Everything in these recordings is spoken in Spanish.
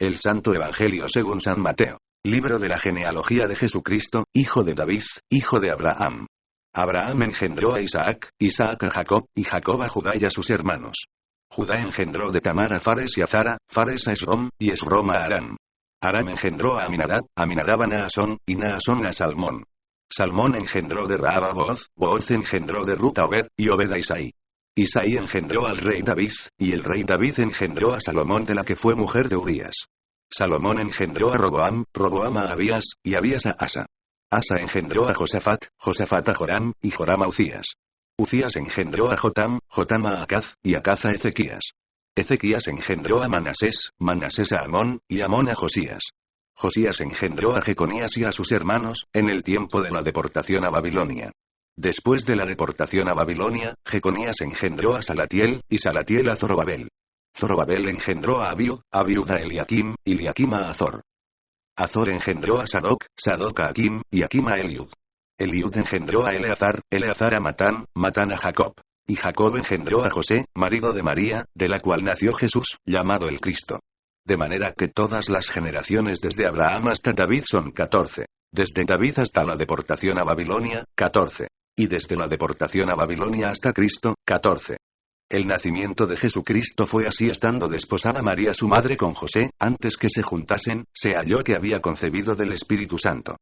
El Santo Evangelio según San Mateo. Libro de la genealogía de Jesucristo, hijo de David, hijo de Abraham. Abraham engendró a Isaac, Isaac a Jacob, y Jacob a Judá y a sus hermanos. Judá engendró de Tamar a Fares y a Zara, Fares a Esrom, y Esrom a Aram. Aram engendró a Aminadab, Aminadab a Naasón, y Naasón a Salmón. Salmón engendró de Rahab a Booz, Booz engendró de Rut a Obed, y Obed a Isaí. Isaí engendró al rey David, y el rey David engendró a Salomón de la que fue mujer de Urías. Salomón engendró a Roboam, Roboam a Abías, y Abías a Asa. Asa engendró a Josafat, Josafat a Joram, y Joram a Ucías. Ucías engendró a Jotam, Jotam a Acaz, y Acaz a Ezequías. Ezequías engendró a Manasés, Manasés a Amón, y Amón a Josías. Josías engendró a Jeconías y a sus hermanos, en el tiempo de la deportación a Babilonia. Después de la deportación a Babilonia, Jeconías engendró a Salatiel, y Salatiel a Zorobabel. Zorobabel engendró a Abiud, Abiud a Eliakim, y Eliakim a Azor. Azor engendró a Sadoc, Sadoc a Akim, y Akim a Eliud. Eliud engendró a Eleazar, Eleazar a Matán, Matán a Jacob. Y Jacob engendró a José, marido de María, de la cual nació Jesús, llamado el Cristo. De manera que todas las generaciones desde Abraham hasta David son 14. Desde David hasta la deportación a Babilonia, 14. Y desde la deportación a Babilonia hasta Cristo, 14. El nacimiento de Jesucristo fue así: estando desposada María su madre con José, antes que se juntasen, se halló que había concebido del Espíritu Santo.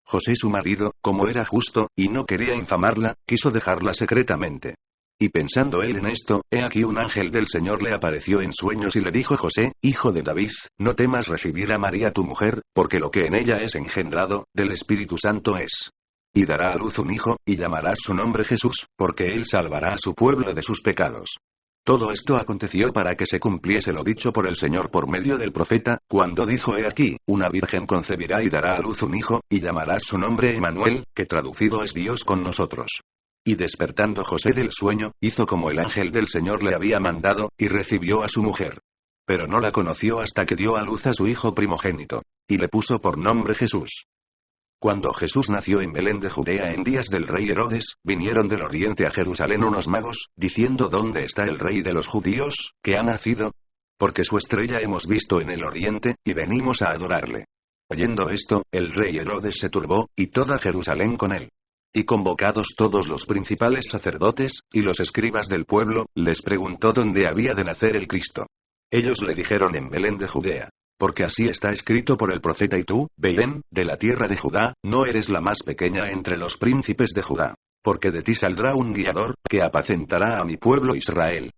José su marido, como era justo, y no quería infamarla, quiso dejarla secretamente. Y pensando él en esto, he aquí un ángel del Señor le apareció en sueños y le dijo: José, hijo de David, no temas recibir a María tu mujer, porque lo que en ella es engendrado, del Espíritu Santo es. Y dará a luz un hijo, y llamarás su nombre Jesús, porque él salvará a su pueblo de sus pecados. Todo esto aconteció para que se cumpliese lo dicho por el Señor por medio del profeta, cuando dijo: he aquí, una virgen concebirá y dará a luz un hijo, y llamarás su nombre Emmanuel, que traducido es Dios con nosotros. Y despertando José del sueño, hizo como el ángel del Señor le había mandado, y recibió a su mujer. Pero no la conoció hasta que dio a luz a su hijo primogénito. Y le puso por nombre Jesús. Cuando Jesús nació en Belén de Judea en días del rey Herodes, vinieron del oriente a Jerusalén unos magos, diciendo: ¿dónde está el rey de los judíos, que ha nacido? Porque su estrella hemos visto en el oriente, y venimos a adorarle. Oyendo esto, el rey Herodes se turbó, y toda Jerusalén con él. Y convocados todos los principales sacerdotes, y los escribas del pueblo, les preguntó dónde había de nacer el Cristo. Ellos le dijeron: en Belén de Judea. Porque así está escrito por el profeta: y tú, Belén, de la tierra de Judá, no eres la más pequeña entre los príncipes de Judá. Porque de ti saldrá un guiador, que apacentará a mi pueblo Israel.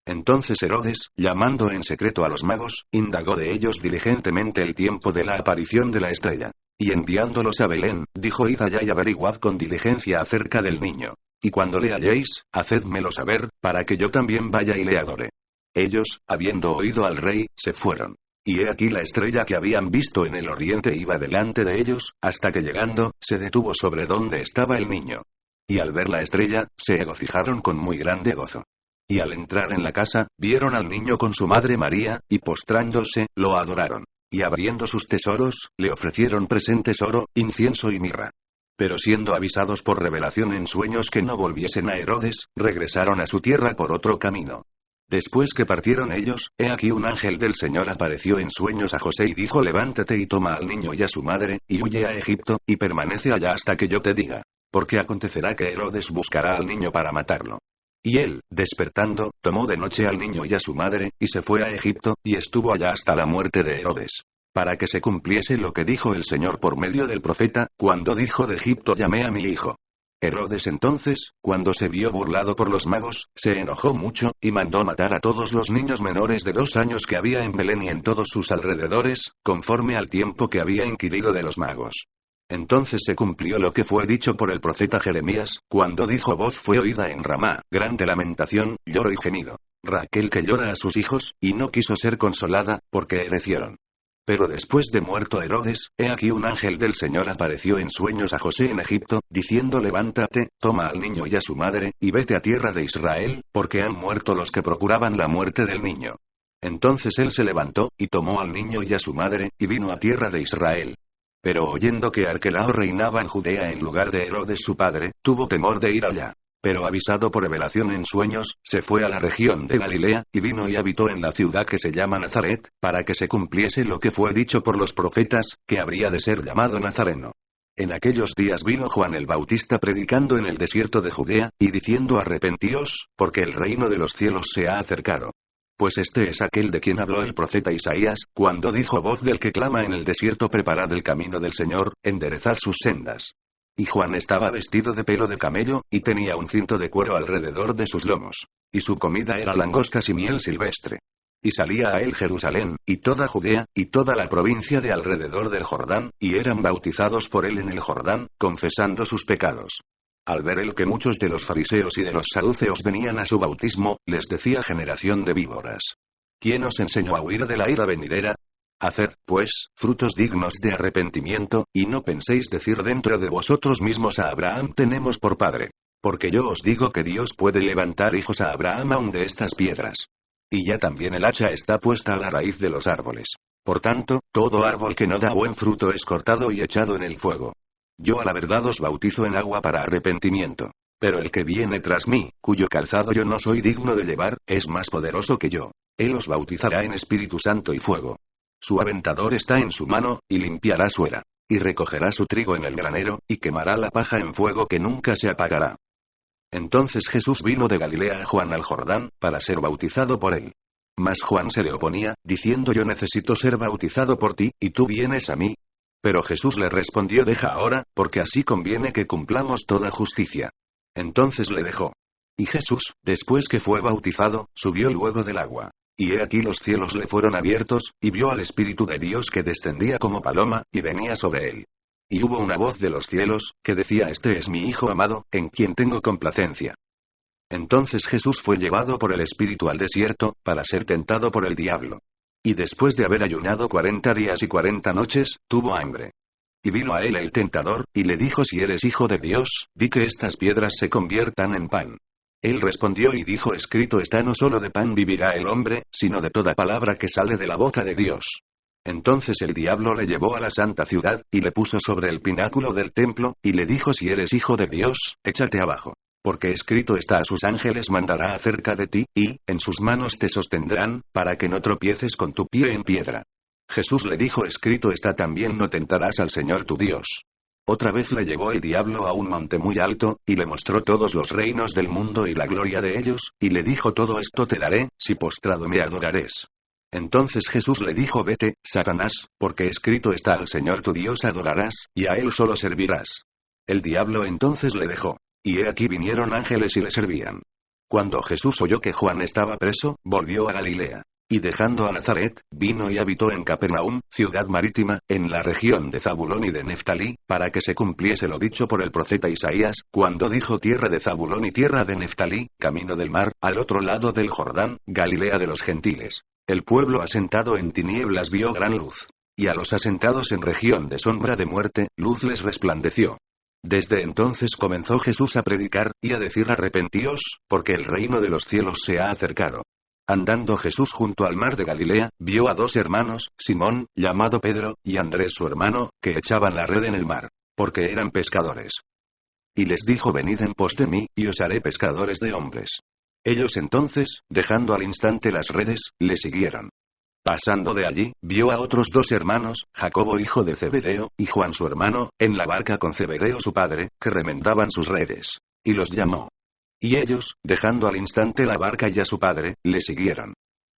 Entonces Herodes, llamando en secreto a los magos, indagó de ellos diligentemente el tiempo de la aparición de la estrella. Y enviándolos a Belén, dijo: id allá y averiguad con diligencia acerca del niño. Y cuando le halléis, hacedmelo saber, para que yo también vaya y le adore. Ellos, habiendo oído al rey, se fueron. Y he aquí la estrella que habían visto en el oriente iba delante de ellos, hasta que llegando, se detuvo sobre donde estaba el niño. Y al ver la estrella, se regocijaron con muy grande gozo. Y al entrar en la casa, vieron al niño con su madre María, y postrándose, lo adoraron. Y abriendo sus tesoros, le ofrecieron presentes: oro, incienso y mirra. Pero siendo avisados por revelación en sueños que no volviesen a Herodes, regresaron a su tierra por otro camino. Después que partieron ellos, he aquí un ángel del Señor apareció en sueños a José y dijo: levántate y toma al niño y a su madre, y huye a Egipto, y permanece allá hasta que yo te diga. Porque acontecerá que Herodes buscará al niño para matarlo. Y él, despertando, tomó de noche al niño y a su madre, y se fue a Egipto, y estuvo allá hasta la muerte de Herodes. Para que se cumpliese lo que dijo el Señor por medio del profeta, cuando dijo: de Egipto llamé a mi hijo. Herodes entonces, cuando se vio burlado por los magos, se enojó mucho, y mandó matar a todos los niños menores de 2 años que había en Belén y en todos sus alrededores, conforme al tiempo que había inquirido de los magos. Entonces se cumplió lo que fue dicho por el profeta Jeremías, cuando dijo: voz fue oída en Ramá, grande lamentación, lloro y gemido. Raquel que llora a sus hijos, y no quiso ser consolada, porque perecieron. Pero después de muerto Herodes, he aquí un ángel del Señor apareció en sueños a José en Egipto, diciendo: levántate, toma al niño y a su madre, y vete a tierra de Israel, porque han muerto los que procuraban la muerte del niño. Entonces él se levantó, y tomó al niño y a su madre, y vino a tierra de Israel. Pero oyendo que Arquelao reinaba en Judea en lugar de Herodes su padre, tuvo temor de ir allá. Pero avisado por revelación en sueños, se fue a la región de Galilea, y vino y habitó en la ciudad que se llama Nazaret, para que se cumpliese lo que fue dicho por los profetas, que habría de ser llamado Nazareno. En aquellos días vino Juan el Bautista predicando en el desierto de Judea, y diciendo: arrepentíos, porque el reino de los cielos se ha acercado. Pues este es aquel de quien habló el profeta Isaías, cuando dijo: voz del que clama en el desierto, preparad el camino del Señor, enderezad sus sendas. Y Juan estaba vestido de pelo de camello, y tenía un cinto de cuero alrededor de sus lomos. Y su comida era langostas y miel silvestre. Y salía a él Jerusalén, y toda Judea, y toda la provincia de alrededor del Jordán, y eran bautizados por él en el Jordán, confesando sus pecados. Al ver él que muchos de los fariseos y de los saduceos venían a su bautismo, les decía: generación de víboras, ¿quién os enseñó a huir de la ira venidera? Haced, pues, frutos dignos de arrepentimiento, y no penséis decir dentro de vosotros mismos: a Abraham tenemos por padre. Porque yo os digo que Dios puede levantar hijos a Abraham aun de estas piedras. Y ya también el hacha está puesta a la raíz de los árboles. Por tanto, todo árbol que no da buen fruto es cortado y echado en el fuego. Yo a la verdad os bautizo en agua para arrepentimiento. Pero el que viene tras mí, cuyo calzado yo no soy digno de llevar, es más poderoso que yo. Él os bautizará en Espíritu Santo y fuego. Su aventador está en su mano, y limpiará su era. Y recogerá su trigo en el granero, y quemará la paja en fuego que nunca se apagará. Entonces Jesús vino de Galilea a Juan al Jordán, para ser bautizado por él. Mas Juan se le oponía, diciendo: yo necesito ser bautizado por ti, ¿y tú vienes a mí? Pero Jesús le respondió: deja ahora, porque así conviene que cumplamos toda justicia. Entonces le dejó. Y Jesús, después que fue bautizado, subió luego del agua. Y he aquí los cielos le fueron abiertos, y vio al Espíritu de Dios que descendía como paloma, y venía sobre él. Y hubo una voz de los cielos, que decía: este es mi Hijo amado, en quien tengo complacencia. Entonces Jesús fue llevado por el Espíritu al desierto, para ser tentado por el diablo. Y después de haber ayunado 40 días y 40 noches, tuvo hambre. Y vino a él el tentador, y le dijo: si eres Hijo de Dios, di que estas piedras se conviertan en pan. Él respondió y dijo: escrito está: no solo de pan vivirá el hombre, sino de toda palabra que sale de la boca de Dios. Entonces el diablo le llevó a la santa ciudad, y le puso sobre el pináculo del templo, y le dijo: si eres Hijo de Dios, échate abajo. Porque escrito está: a sus ángeles mandará acerca de ti, y, en sus manos te sostendrán, para que no tropieces con tu pie en piedra. Jesús le dijo: escrito está también: no tentarás al Señor tu Dios. Otra vez le llevó el diablo a un monte muy alto, y le mostró todos los reinos del mundo y la gloria de ellos, y le dijo: todo esto te daré, si postrado me adorares. Entonces Jesús le dijo: vete, Satanás, porque escrito está: al Señor tu Dios adorarás, y a él solo servirás. El diablo entonces le dejó. Y he aquí vinieron ángeles y le servían. Cuando Jesús oyó que Juan estaba preso, volvió a Galilea. Y dejando a Nazaret, vino y habitó en Capernaum, ciudad marítima, en la región de Zabulón y de Neftalí, para que se cumpliese lo dicho por el profeta Isaías, cuando dijo: tierra de Zabulón y tierra de Neftalí, camino del mar, al otro lado del Jordán, Galilea de los gentiles. El pueblo asentado en tinieblas vio gran luz. Y a los asentados en región de sombra de muerte, luz les resplandeció. Desde entonces comenzó Jesús a predicar, y a decir: arrepentíos, porque el reino de los cielos se ha acercado. Andando Jesús junto al mar de Galilea, vio a dos hermanos, Simón, llamado Pedro, y Andrés su hermano, que echaban la red en el mar, porque eran pescadores. Y les dijo: venid en pos de mí, y os haré pescadores de hombres. Ellos entonces, dejando al instante las redes, le siguieron. Pasando de allí, vio a otros dos hermanos, Jacobo hijo de Zebedeo, y Juan su hermano, en la barca con Zebedeo su padre, que remendaban sus redes. Y los llamó. Y ellos, dejando al instante la barca y a su padre, le siguieron.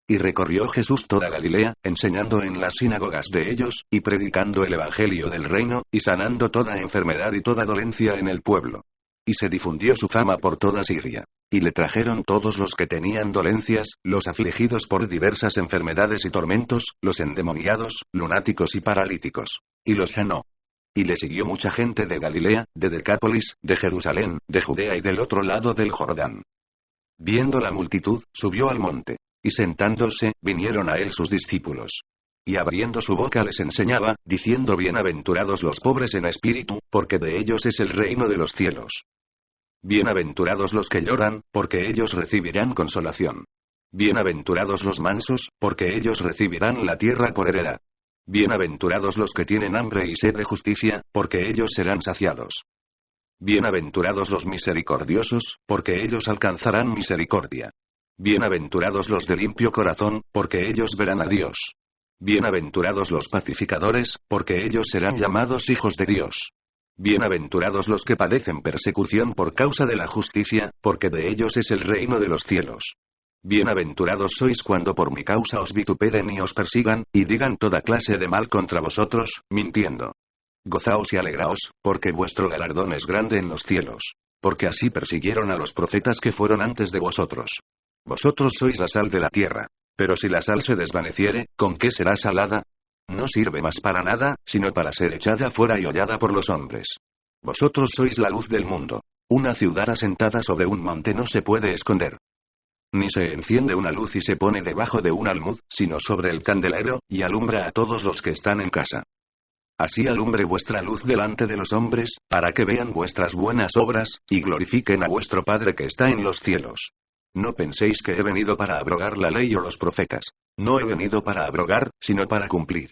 Y recorrió Jesús toda Galilea, enseñando en las sinagogas de ellos, y predicando el evangelio del reino, y sanando toda enfermedad y toda dolencia en el pueblo. Y se difundió su fama por toda Siria. Y le trajeron todos los que tenían dolencias, los afligidos por diversas enfermedades y tormentos, los endemoniados, lunáticos y paralíticos. Y los sanó. Y le siguió mucha gente de Galilea, de Decápolis, de Jerusalén, de Judea y del otro lado del Jordán. Viendo la multitud, subió al monte. Y sentándose, vinieron a él sus discípulos. Y abriendo su boca les enseñaba, diciendo: bienaventurados los pobres en espíritu, porque de ellos es el reino de los cielos. Bienaventurados los que lloran, porque ellos recibirán consolación. Bienaventurados los mansos, porque ellos recibirán la tierra por heredad. Bienaventurados los que tienen hambre y sed de justicia, porque ellos serán saciados. Bienaventurados los misericordiosos, porque ellos alcanzarán misericordia. Bienaventurados los de limpio corazón, porque ellos verán a Dios. Bienaventurados los pacificadores, porque ellos serán llamados hijos de Dios. Bienaventurados los que padecen persecución por causa de la justicia, porque de ellos es el reino de los cielos. Bienaventurados sois cuando por mi causa os vituperen y os persigan, y digan toda clase de mal contra vosotros, mintiendo. Gozaos y alegraos, porque vuestro galardón es grande en los cielos. Porque así persiguieron a los profetas que fueron antes de vosotros. Vosotros sois la sal de la tierra. Pero si la sal se desvaneciere, ¿con qué será salada? No sirve más para nada, sino para ser echada fuera y hollada por los hombres. Vosotros sois la luz del mundo. Una ciudad asentada sobre un monte no se puede esconder. Ni se enciende una luz y se pone debajo de un almud, sino sobre el candelero, y alumbra a todos los que están en casa. Así alumbre vuestra luz delante de los hombres, para que vean vuestras buenas obras, y glorifiquen a vuestro Padre que está en los cielos. No penséis que he venido para abrogar la ley o los profetas. No he venido para abrogar, sino para cumplir.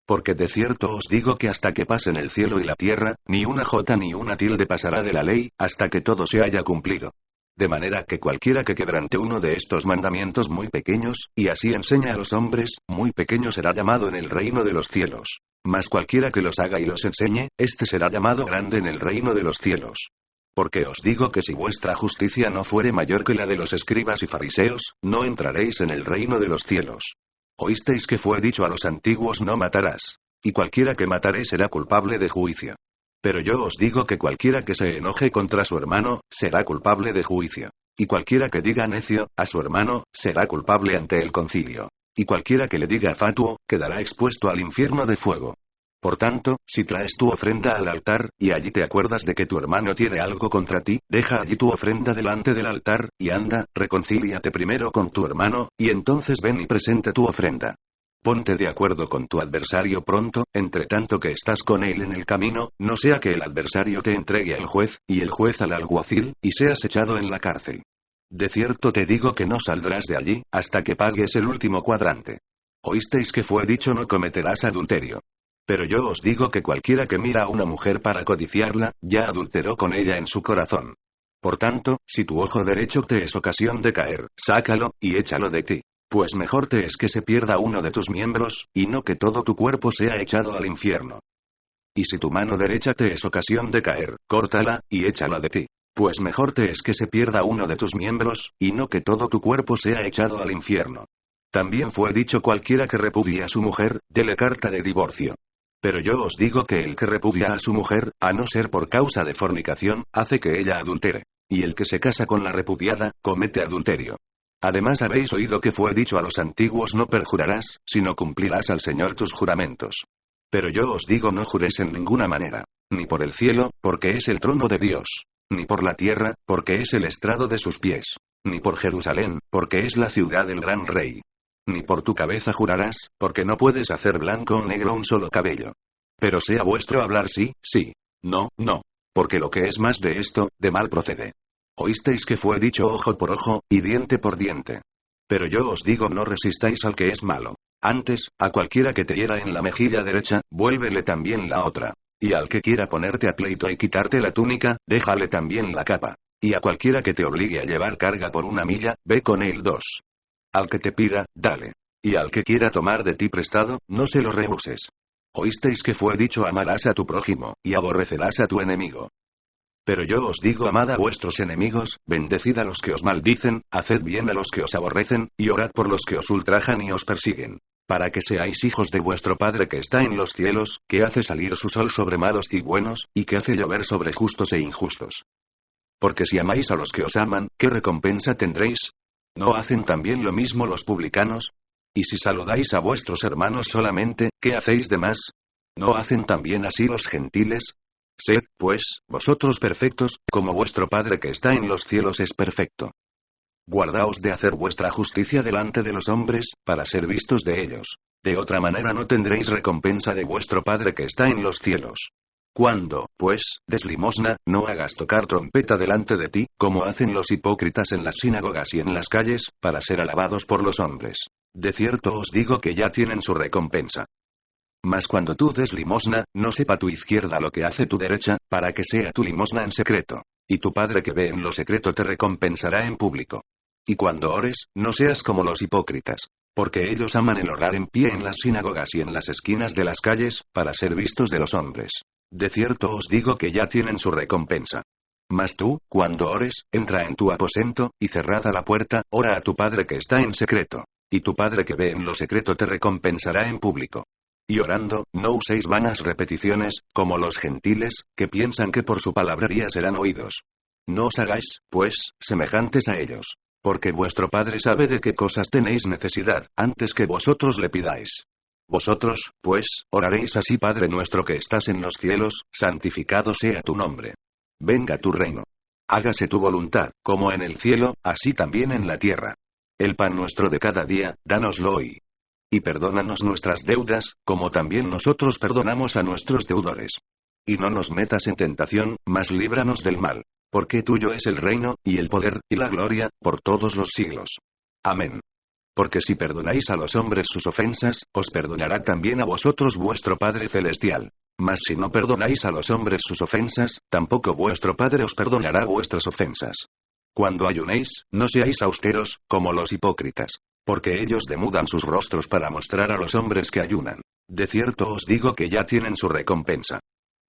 Porque de cierto os digo que hasta que pasen el cielo y la tierra, ni una jota ni una tilde pasará de la ley, hasta que todo se haya cumplido. De manera que cualquiera que quebrante uno de estos mandamientos muy pequeños, y así enseña a los hombres, muy pequeño será llamado en el reino de los cielos. Mas cualquiera que los haga y los enseñe, éste será llamado grande en el reino de los cielos. Porque os digo que si vuestra justicia no fuere mayor que la de los escribas y fariseos, no entraréis en el reino de los cielos. Oísteis que fue dicho a los antiguos: no matarás. Y cualquiera que matare será culpable de juicio. Pero yo os digo que cualquiera que se enoje contra su hermano, será culpable de juicio. Y cualquiera que diga necio a su hermano, será culpable ante el concilio. Y cualquiera que le diga fatuo, quedará expuesto al infierno de fuego. Por tanto, si traes tu ofrenda al altar, y allí te acuerdas de que tu hermano tiene algo contra ti, deja allí tu ofrenda delante del altar, y anda, reconcíliate primero con tu hermano, y entonces ven y presenta tu ofrenda. Ponte de acuerdo con tu adversario pronto, entre tanto que estás con él en el camino, no sea que el adversario te entregue al juez, y el juez al alguacil, y seas echado en la cárcel. De cierto te digo que no saldrás de allí, hasta que pagues el último cuadrante. Oísteis que fue dicho: no cometerás adulterio. Pero yo os digo que cualquiera que mira a una mujer para codiciarla, ya adulteró con ella en su corazón. Por tanto, si tu ojo derecho te es ocasión de caer, sácalo, y échalo de ti. Pues mejor te es que se pierda uno de tus miembros, y no que todo tu cuerpo sea echado al infierno. Y si tu mano derecha te es ocasión de caer, córtala, y échala de ti. Pues mejor te es que se pierda uno de tus miembros, y no que todo tu cuerpo sea echado al infierno. También fue dicho: cualquiera que repudie a su mujer, dele carta de divorcio. Pero yo os digo que el que repudia a su mujer, a no ser por causa de fornicación, hace que ella adultere. Y el que se casa con la repudiada, comete adulterio. Además habéis oído que fue dicho a los antiguos: no perjurarás, sino cumplirás al Señor tus juramentos. Pero yo os digo: no juréis en ninguna manera. Ni por el cielo, porque es el trono de Dios. Ni por la tierra, porque es el estrado de sus pies. Ni por Jerusalén, porque es la ciudad del gran rey. Ni por tu cabeza jurarás, porque no puedes hacer blanco o negro un solo cabello. Pero sea vuestro hablar sí, sí, no, no. Porque lo que es más de esto, de mal procede. Oísteis que fue dicho: ojo por ojo, y diente por diente. Pero yo os digo: no resistáis al que es malo. Antes, a cualquiera que te hiera en la mejilla derecha, vuélvele también la otra. Y al que quiera ponerte a pleito y quitarte la túnica, déjale también la capa. Y a cualquiera que te obligue a llevar carga por una milla, ve con él 2. Al que te pida, dale. Y al que quiera tomar de ti prestado, no se lo rehuses. Oísteis que fue dicho: amarás a tu prójimo, y aborrecerás a tu enemigo. Pero yo os digo: amad a vuestros enemigos, bendecid a los que os maldicen, haced bien a los que os aborrecen, y orad por los que os ultrajan y os persiguen. Para que seáis hijos de vuestro Padre que está en los cielos, que hace salir su sol sobre malos y buenos, y que hace llover sobre justos e injustos. Porque si amáis a los que os aman, ¿qué recompensa tendréis? ¿No hacen también lo mismo los publicanos? Y si saludáis a vuestros hermanos solamente, ¿qué hacéis de más? ¿No hacen también así los gentiles? Sed, pues, vosotros perfectos, como vuestro Padre que está en los cielos es perfecto. Guardaos de hacer vuestra justicia delante de los hombres, para ser vistos de ellos. De otra manera no tendréis recompensa de vuestro Padre que está en los cielos. Cuando, pues, des limosna, no hagas tocar trompeta delante de ti, como hacen los hipócritas en las sinagogas y en las calles, para ser alabados por los hombres. De cierto os digo que ya tienen su recompensa. Mas cuando tú des limosna, no sepa tu izquierda lo que hace tu derecha, para que sea tu limosna en secreto. Y tu Padre que ve en lo secreto te recompensará en público. Y cuando ores, no seas como los hipócritas. Porque ellos aman el orar en pie en las sinagogas y en las esquinas de las calles, para ser vistos de los hombres. De cierto os digo que ya tienen su recompensa. Mas tú, cuando ores, entra en tu aposento, y cerrada la puerta, ora a tu Padre que está en secreto. Y tu Padre que ve en lo secreto te recompensará en público. Y orando, no uséis vanas repeticiones, como los gentiles, que piensan que por su palabrería serán oídos. No os hagáis, pues, semejantes a ellos. Porque vuestro Padre sabe de qué cosas tenéis necesidad, antes que vosotros le pidáis. Vosotros, pues, oraréis así: Padre nuestro que estás en los cielos, santificado sea tu nombre. Venga tu reino. Hágase tu voluntad, como en el cielo, así también en la tierra. El pan nuestro de cada día, dánoslo hoy. Y perdónanos nuestras deudas, como también nosotros perdonamos a nuestros deudores. Y no nos metas en tentación, mas líbranos del mal. Porque tuyo es el reino, y el poder, y la gloria, por todos los siglos. Amén. Porque si perdonáis a los hombres sus ofensas, os perdonará también a vosotros vuestro Padre Celestial. Mas si no perdonáis a los hombres sus ofensas, tampoco vuestro Padre os perdonará vuestras ofensas. Cuando ayunéis, no seáis austeros, como los hipócritas. Porque ellos demudan sus rostros para mostrar a los hombres que ayunan. De cierto os digo que ya tienen su recompensa.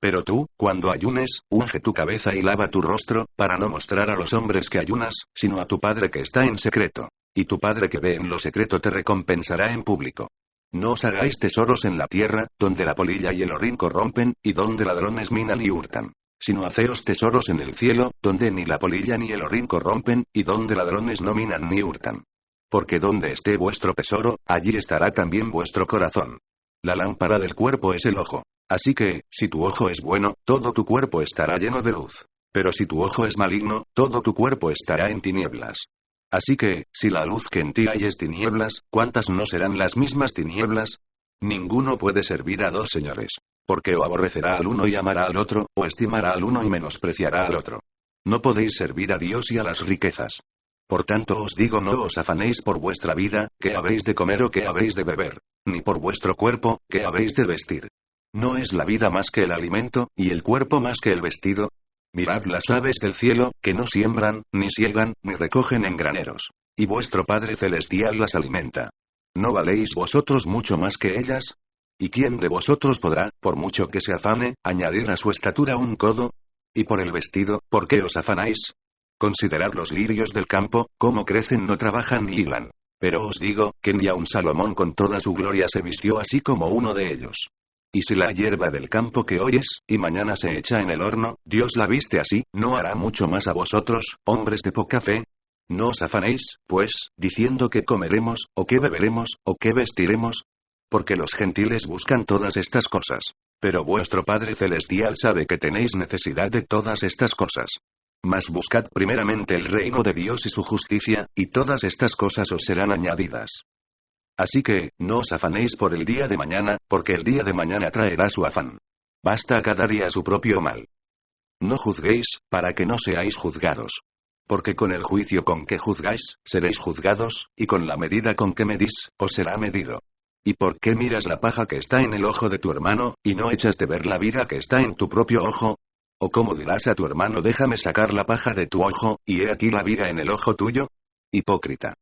Pero tú, cuando ayunes, unge tu cabeza y lava tu rostro, para no mostrar a los hombres que ayunas, sino a tu Padre que está en secreto. Y tu Padre que ve en lo secreto te recompensará en público. No os hagáis tesoros en la tierra, donde la polilla y el orín corrompen, y donde ladrones minan y hurtan. Sino haceos tesoros en el cielo, donde ni la polilla ni el orín corrompen, y donde ladrones no minan ni hurtan. Porque donde esté vuestro tesoro, allí estará también vuestro corazón. La lámpara del cuerpo es el ojo. Así que, si tu ojo es bueno, todo tu cuerpo estará lleno de luz. Pero si tu ojo es maligno, todo tu cuerpo estará en tinieblas. Así que, si la luz que en ti hay es tinieblas, ¿cuántas no serán las mismas tinieblas? Ninguno puede servir a dos señores. Porque o aborrecerá al uno y amará al otro, o estimará al uno y menospreciará al otro. No podéis servir a Dios y a las riquezas. Por tanto os digo, no os afanéis por vuestra vida, qué habéis de comer o qué habéis de beber, ni por vuestro cuerpo, qué habéis de vestir. ¿No es la vida más que el alimento, y el cuerpo más que el vestido? Mirad las aves del cielo, que no siembran, ni siegan, ni recogen en graneros. Y vuestro Padre Celestial las alimenta. ¿No valéis vosotros mucho más que ellas? ¿Y quién de vosotros podrá, por mucho que se afane, añadir a su estatura un codo? Y por el vestido, ¿por qué os afanáis? Considerad los lirios del campo, cómo crecen, no trabajan ni hilan. Pero os digo, que ni aun Salomón con toda su gloria se vistió así como uno de ellos. Y si la hierba del campo que hoy es, y mañana se echa en el horno, Dios la viste así, ¿no hará mucho más a vosotros, hombres de poca fe? No os afanéis, pues, diciendo qué comeremos, o qué beberemos, o qué vestiremos. Porque los gentiles buscan todas estas cosas. Pero vuestro Padre Celestial sabe que tenéis necesidad de todas estas cosas. Mas buscad primeramente el reino de Dios y su justicia, y todas estas cosas os serán añadidas. Así que, no os afanéis por el día de mañana, porque el día de mañana traerá su afán. Basta a cada día su propio mal. No juzguéis, para que no seáis juzgados. Porque con el juicio con que juzgáis, seréis juzgados, y con la medida con que medís, os será medido. ¿Y por qué miras la paja que está en el ojo de tu hermano, y no echas de ver la viga que está en tu propio ojo? ¿O cómo dirás a tu hermano, déjame sacar la paja de tu ojo, y he aquí la viga en el ojo tuyo? Hipócrita.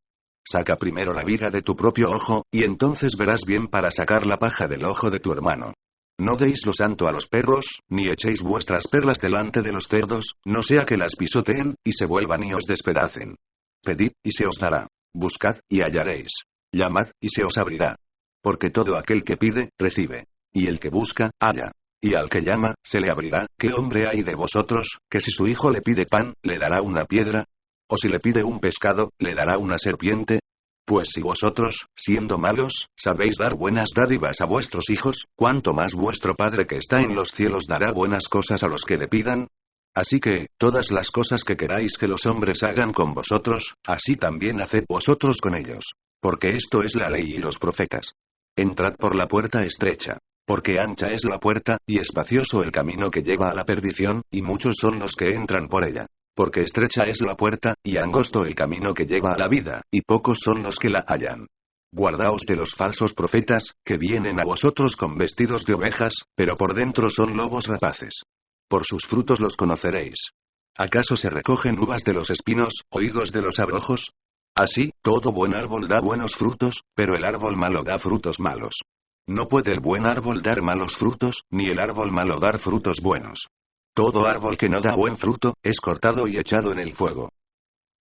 Saca primero la viga de tu propio ojo, y entonces verás bien para sacar la paja del ojo de tu hermano. No deis lo santo a los perros, ni echéis vuestras perlas delante de los cerdos, no sea que las pisoteen, y se vuelvan y os despedacen. Pedid, y se os dará. Buscad, y hallaréis. Llamad, y se os abrirá. Porque todo aquel que pide, recibe. Y el que busca, halla. Y al que llama, se le abrirá. ¿Qué hombre hay de vosotros, que si su hijo le pide pan, le dará una piedra? ¿O si le pide un pescado, le dará una serpiente? Pues si vosotros, siendo malos, sabéis dar buenas dádivas a vuestros hijos, ¿cuánto más vuestro Padre que está en los cielos dará buenas cosas a los que le pidan? Así que, todas las cosas que queráis que los hombres hagan con vosotros, así también haced vosotros con ellos. Porque esto es la ley y los profetas. Entrad por la puerta estrecha. Porque ancha es la puerta, y espacioso el camino que lleva a la perdición, y muchos son los que entran por ella. Porque estrecha es la puerta, y angosto el camino que lleva a la vida, y pocos son los que la hallan. Guardaos de los falsos profetas, que vienen a vosotros con vestidos de ovejas, pero por dentro son lobos rapaces. Por sus frutos los conoceréis. ¿Acaso se recogen uvas de los espinos, o higos de los abrojos? Así, todo buen árbol da buenos frutos, pero el árbol malo da frutos malos. No puede el buen árbol dar malos frutos, ni el árbol malo dar frutos buenos. Todo árbol que no da buen fruto, es cortado y echado en el fuego.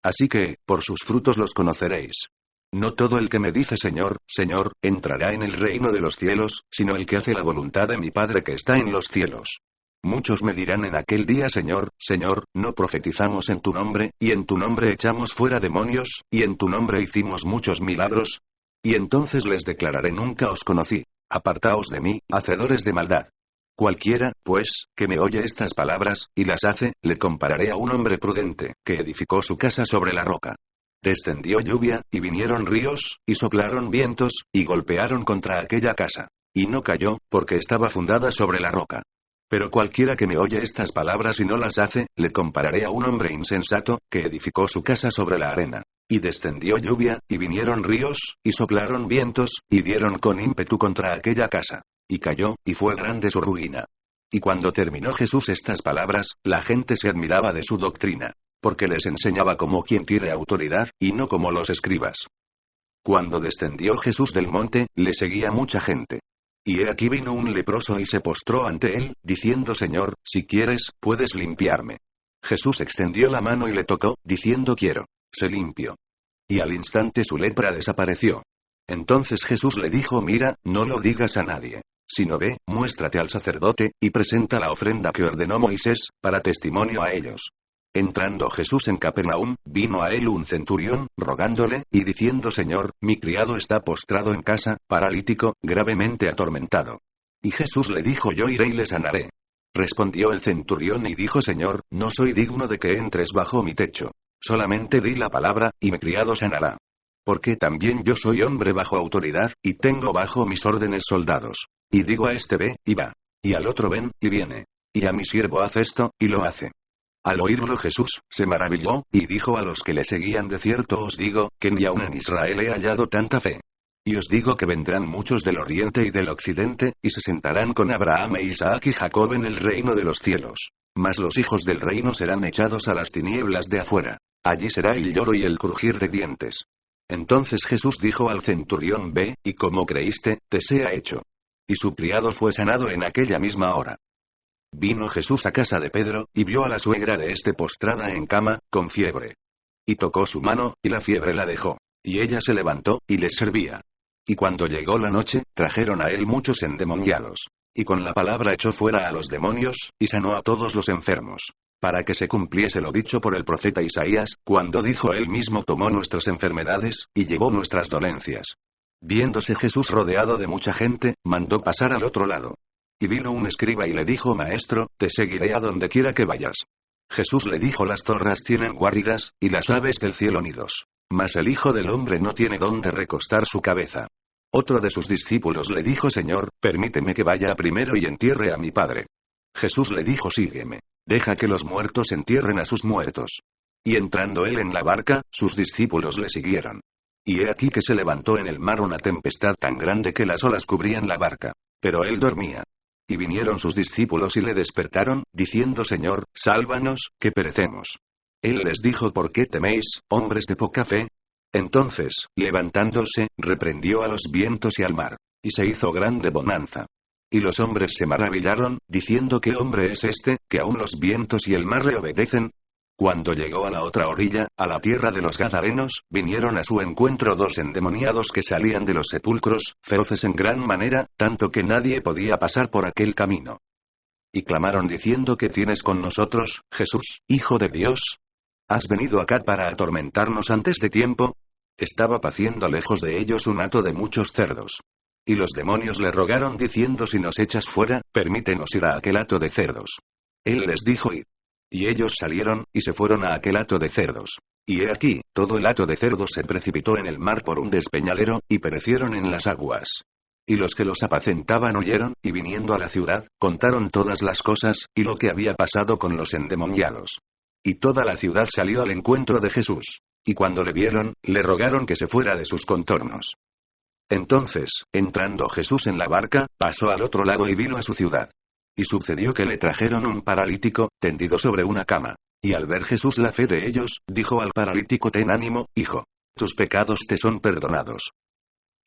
Así que, por sus frutos los conoceréis. No todo el que me dice Señor, Señor, entrará en el reino de los cielos, sino el que hace la voluntad de mi Padre que está en los cielos. Muchos me dirán en aquel día Señor, Señor, ¿no profetizamos en tu nombre, y en tu nombre echamos fuera demonios, y en tu nombre hicimos muchos milagros? Y entonces les declararé nunca os conocí. Apartaos de mí, hacedores de maldad. Cualquiera, pues, que me oye estas palabras, y las hace, le compararé a un hombre prudente, que edificó su casa sobre la roca. Descendió lluvia, y vinieron ríos, y soplaron vientos, y golpearon contra aquella casa. Y no cayó, porque estaba fundada sobre la roca. Pero cualquiera que me oye estas palabras y no las hace, le compararé a un hombre insensato, que edificó su casa sobre la arena. Y descendió lluvia, y vinieron ríos, y soplaron vientos, y dieron con ímpetu contra aquella casa. Y cayó, y fue grande su ruina. Y cuando terminó Jesús estas palabras, la gente se admiraba de su doctrina, porque les enseñaba como quien tiene autoridad, y no como los escribas. Cuando descendió Jesús del monte, le seguía mucha gente. Y he aquí vino un leproso y se postró ante él, diciendo Señor, si quieres, puedes limpiarme. Jesús extendió la mano y le tocó, diciendo quiero, sé limpio. Y al instante su lepra desapareció. Entonces Jesús le dijo mira, no lo digas a nadie, sino ve, muéstrate al sacerdote, y presenta la ofrenda que ordenó Moisés, para testimonio a ellos. Entrando Jesús en Capernaum, vino a él un centurión, rogándole, y diciendo Señor, mi criado está postrado en casa, paralítico, gravemente atormentado. Y Jesús le dijo yo iré y le sanaré. Respondió el centurión y dijo Señor, no soy digno de que entres bajo mi techo. Solamente di la palabra, y mi criado sanará. Porque también yo soy hombre bajo autoridad, y tengo bajo mis órdenes soldados. Y digo a este ve, y va. Y al otro ven, y viene. Y a mi siervo haz esto, y lo hace. Al oírlo Jesús, se maravilló, y dijo a los que le seguían de cierto os digo, que ni aun en Israel he hallado tanta fe. Y os digo que vendrán muchos del oriente y del occidente, y se sentarán con Abraham e Isaac y Jacob en el reino de los cielos. Mas los hijos del reino serán echados a las tinieblas de afuera. Allí será el lloro y el crujir de dientes. Entonces Jesús dijo al centurión ve, y como creíste, te sea hecho. Y su criado fue sanado en aquella misma hora. Vino Jesús a casa de Pedro, y vio a la suegra de este postrada en cama, con fiebre. Y tocó su mano, y la fiebre la dejó. Y ella se levantó, y les servía. Y cuando llegó la noche, trajeron a él muchos endemoniados. Y con la palabra echó fuera a los demonios, y sanó a todos los enfermos. Para que se cumpliese lo dicho por el profeta Isaías, cuando dijo él mismo tomó nuestras enfermedades, y llevó nuestras dolencias. Viéndose Jesús rodeado de mucha gente, mandó pasar al otro lado. Y vino un escriba y le dijo Maestro, te seguiré a donde quiera que vayas. Jesús le dijo las zorras tienen guaridas, y las aves del cielo nidos. Mas el Hijo del Hombre no tiene dónde recostar su cabeza. Otro de sus discípulos le dijo Señor, permíteme que vaya primero y entierre a mi Padre. Jesús le dijo sígueme. Deja que los muertos entierren a sus muertos. Y entrando él en la barca, sus discípulos le siguieron. Y he aquí que se levantó en el mar una tempestad tan grande que las olas cubrían la barca. Pero él dormía. Y vinieron sus discípulos y le despertaron, diciendo Señor, sálvanos, que perecemos. Él les dijo ¿por qué teméis, hombres de poca fe? Entonces, levantándose, reprendió a los vientos y al mar. Y se hizo grande bonanza. Y los hombres se maravillaron, diciendo ¿qué hombre es este, que aun los vientos y el mar le obedecen? Cuando llegó a la otra orilla, a la tierra de los Gadarenos, vinieron a su encuentro dos endemoniados que salían de los sepulcros, feroces en gran manera, tanto que nadie podía pasar por aquel camino. Y clamaron diciendo ¿qué tienes con nosotros, Jesús, Hijo de Dios? ¿Has venido acá para atormentarnos antes de tiempo? Estaba paciendo lejos de ellos un hato de muchos cerdos. Y los demonios le rogaron diciendo si nos echas fuera, permítenos ir a aquel hato de cerdos. Él les dijo id. Y ellos salieron, y se fueron a aquel hato de cerdos. Y he aquí, todo el hato de cerdos se precipitó en el mar por un despeñadero, y perecieron en las aguas. Y los que los apacentaban oyeron, y viniendo a la ciudad, contaron todas las cosas, y lo que había pasado con los endemoniados. Y toda la ciudad salió al encuentro de Jesús. Y cuando le vieron, le rogaron que se fuera de sus contornos. Entonces, entrando Jesús en la barca, pasó al otro lado y vino a su ciudad. Y sucedió que le trajeron un paralítico, tendido sobre una cama. Y al ver Jesús la fe de ellos, dijo al paralítico: ten ánimo, hijo. Tus pecados te son perdonados.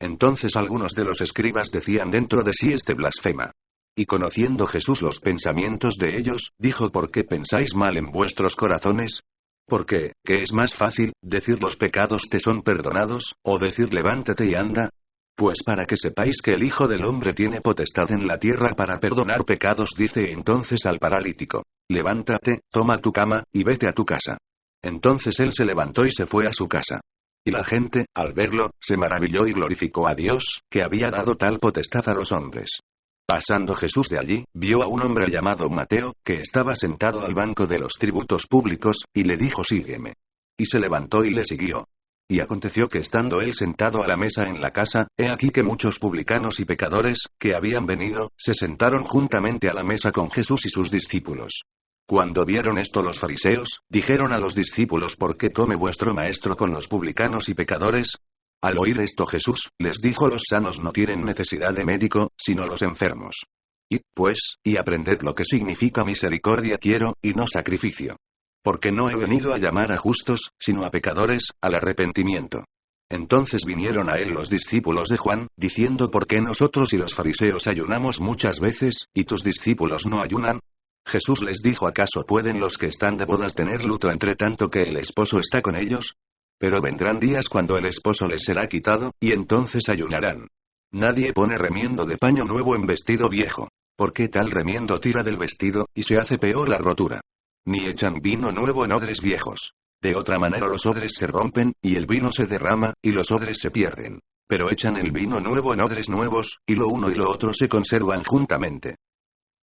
Entonces algunos de los escribas decían dentro de sí: este blasfema. Y conociendo Jesús los pensamientos de ellos, dijo: ¿por qué pensáis mal en vuestros corazones? ¿Por qué? ¿Qué es más fácil, decir los pecados te son perdonados, o decir levántate y anda? Pues para que sepáis que el Hijo del Hombre tiene potestad en la tierra para perdonar pecados, dice entonces al paralítico: levántate, toma tu cama, y vete a tu casa. Entonces él se levantó y se fue a su casa. Y la gente, al verlo, se maravilló y glorificó a Dios, que había dado tal potestad a los hombres. Pasando Jesús de allí, vio a un hombre llamado Mateo, que estaba sentado al banco de los tributos públicos, y le dijo: sígueme. Y se levantó y le siguió. Y aconteció que estando él sentado a la mesa en la casa, he aquí que muchos publicanos y pecadores, que habían venido, se sentaron juntamente a la mesa con Jesús y sus discípulos. Cuando vieron esto los fariseos, dijeron a los discípulos: ¿por qué come vuestro maestro con los publicanos y pecadores? Al oír esto Jesús, les dijo: los sanos no tienen necesidad de médico, sino los enfermos. Id, pues, y aprended lo que significa misericordia quiero, y no sacrificio. Porque no he venido a llamar a justos, sino a pecadores, al arrepentimiento. Entonces vinieron a él los discípulos de Juan, diciendo: ¿por qué nosotros y los fariseos ayunamos muchas veces, y tus discípulos no ayunan? Jesús les dijo: ¿acaso pueden los que están de bodas tener luto entre tanto que el esposo está con ellos? Pero vendrán días cuando el esposo les será quitado, y entonces ayunarán. Nadie pone remiendo de paño nuevo en vestido viejo, porque tal remiendo tira del vestido, y se hace peor la rotura. Ni echan vino nuevo en odres viejos. De otra manera los odres se rompen, y el vino se derrama, y los odres se pierden. Pero echan el vino nuevo en odres nuevos, y lo uno y lo otro se conservan juntamente.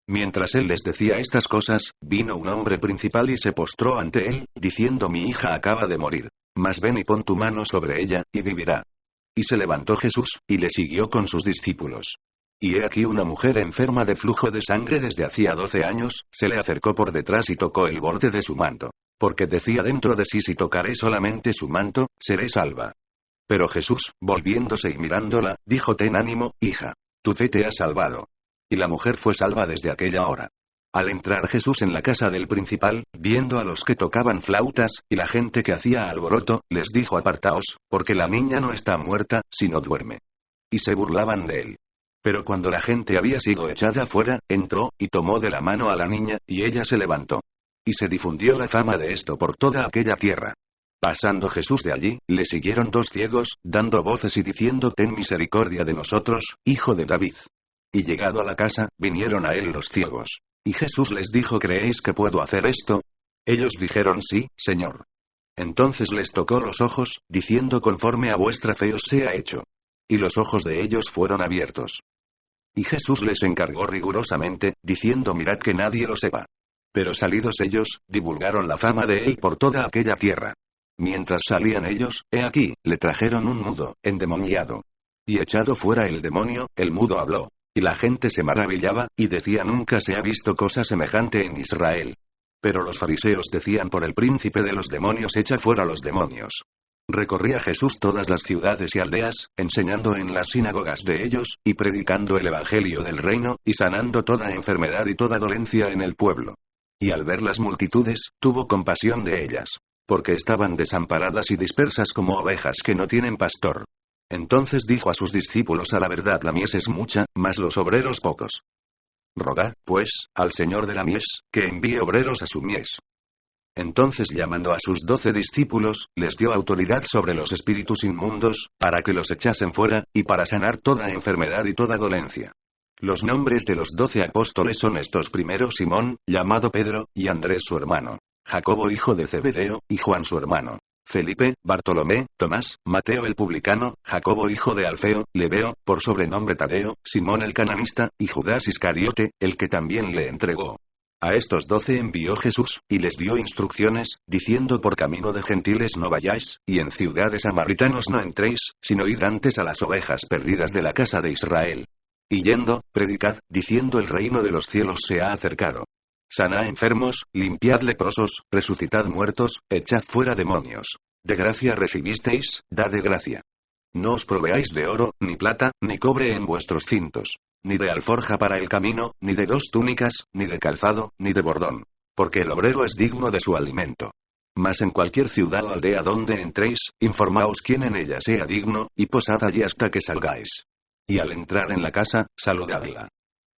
Mientras él les decía estas cosas, vino un hombre principal y se postró ante él, diciendo: mi hija acaba de morir. Mas ven y pon tu mano sobre ella, y vivirá. Y se levantó Jesús, y le siguió con sus discípulos. Y he aquí una mujer enferma de flujo de sangre desde hacía 12 años, se le acercó por detrás y tocó el borde de su manto. Porque decía dentro de sí: si tocaré solamente su manto, seré salva. Pero Jesús, volviéndose y mirándola, dijo: ten ánimo, hija. Tu fe te ha salvado. Y la mujer fue salva desde aquella hora. Al entrar Jesús en la casa del principal, viendo a los que tocaban flautas, y la gente que hacía alboroto, les dijo: apartaos, porque la niña no está muerta, sino duerme. Y se burlaban de él. Pero cuando la gente había sido echada fuera, entró, y tomó de la mano a la niña, y ella se levantó. Y se difundió la fama de esto por toda aquella tierra. Pasando Jesús de allí, le siguieron 2 ciegos, dando voces y diciendo: ten misericordia de nosotros, hijo de David. Y llegado a la casa, vinieron a él los ciegos. Y Jesús les dijo: ¿creéis que puedo hacer esto? Ellos dijeron: sí, Señor. Entonces les tocó los ojos, diciendo: conforme a vuestra fe os sea hecho. Y los ojos de ellos fueron abiertos. Y Jesús les encargó rigurosamente, diciendo: mirad que nadie lo sepa. Pero salidos ellos, divulgaron la fama de él por toda aquella tierra. Mientras salían ellos, he aquí, le trajeron un mudo, endemoniado. Y echado fuera el demonio, el mudo habló. Y la gente se maravillaba, y decía: nunca se ha visto cosa semejante en Israel. Pero los fariseos decían: por el príncipe de los demonios echa fuera los demonios. Recorría Jesús todas las ciudades y aldeas, enseñando en las sinagogas de ellos, y predicando el evangelio del reino, y sanando toda enfermedad y toda dolencia en el pueblo. Y al ver las multitudes, tuvo compasión de ellas. Porque estaban desamparadas y dispersas como ovejas que no tienen pastor. Entonces dijo a sus discípulos: a la verdad la mies es mucha, mas los obreros pocos. Rogad, pues, al Señor de la mies, que envíe obreros a su mies. Entonces llamando a sus 12 discípulos, les dio autoridad sobre los espíritus inmundos, para que los echasen fuera, y para sanar toda enfermedad y toda dolencia. Los nombres de los 12 apóstoles son estos: primero Simón, llamado Pedro, y Andrés su hermano, Jacobo hijo de Zebedeo, y Juan su hermano, Felipe, Bartolomé, Tomás, Mateo el publicano, Jacobo hijo de Alfeo, Lebeo, por sobrenombre Tadeo, Simón el cananista, y Judas Iscariote, el que también le entregó. A estos 12 envió Jesús, y les dio instrucciones, diciendo: por camino de gentiles no vayáis, y en ciudades samaritanos no entréis, sino id antes a las ovejas perdidas de la casa de Israel. Y yendo, predicad, diciendo: el reino de los cielos se ha acercado. Sanad enfermos, limpiad leprosos, resucitad muertos, echad fuera demonios. De gracia recibisteis, dad de gracia. No os proveáis de oro, ni plata, ni cobre en vuestros cintos, ni de alforja para el camino, ni de 2 túnicas, ni de calzado, ni de bordón. Porque el obrero es digno de su alimento. Mas en cualquier ciudad o aldea donde entréis, informaos quién en ella sea digno, y posad allí hasta que salgáis. Y al entrar en la casa, saludadla.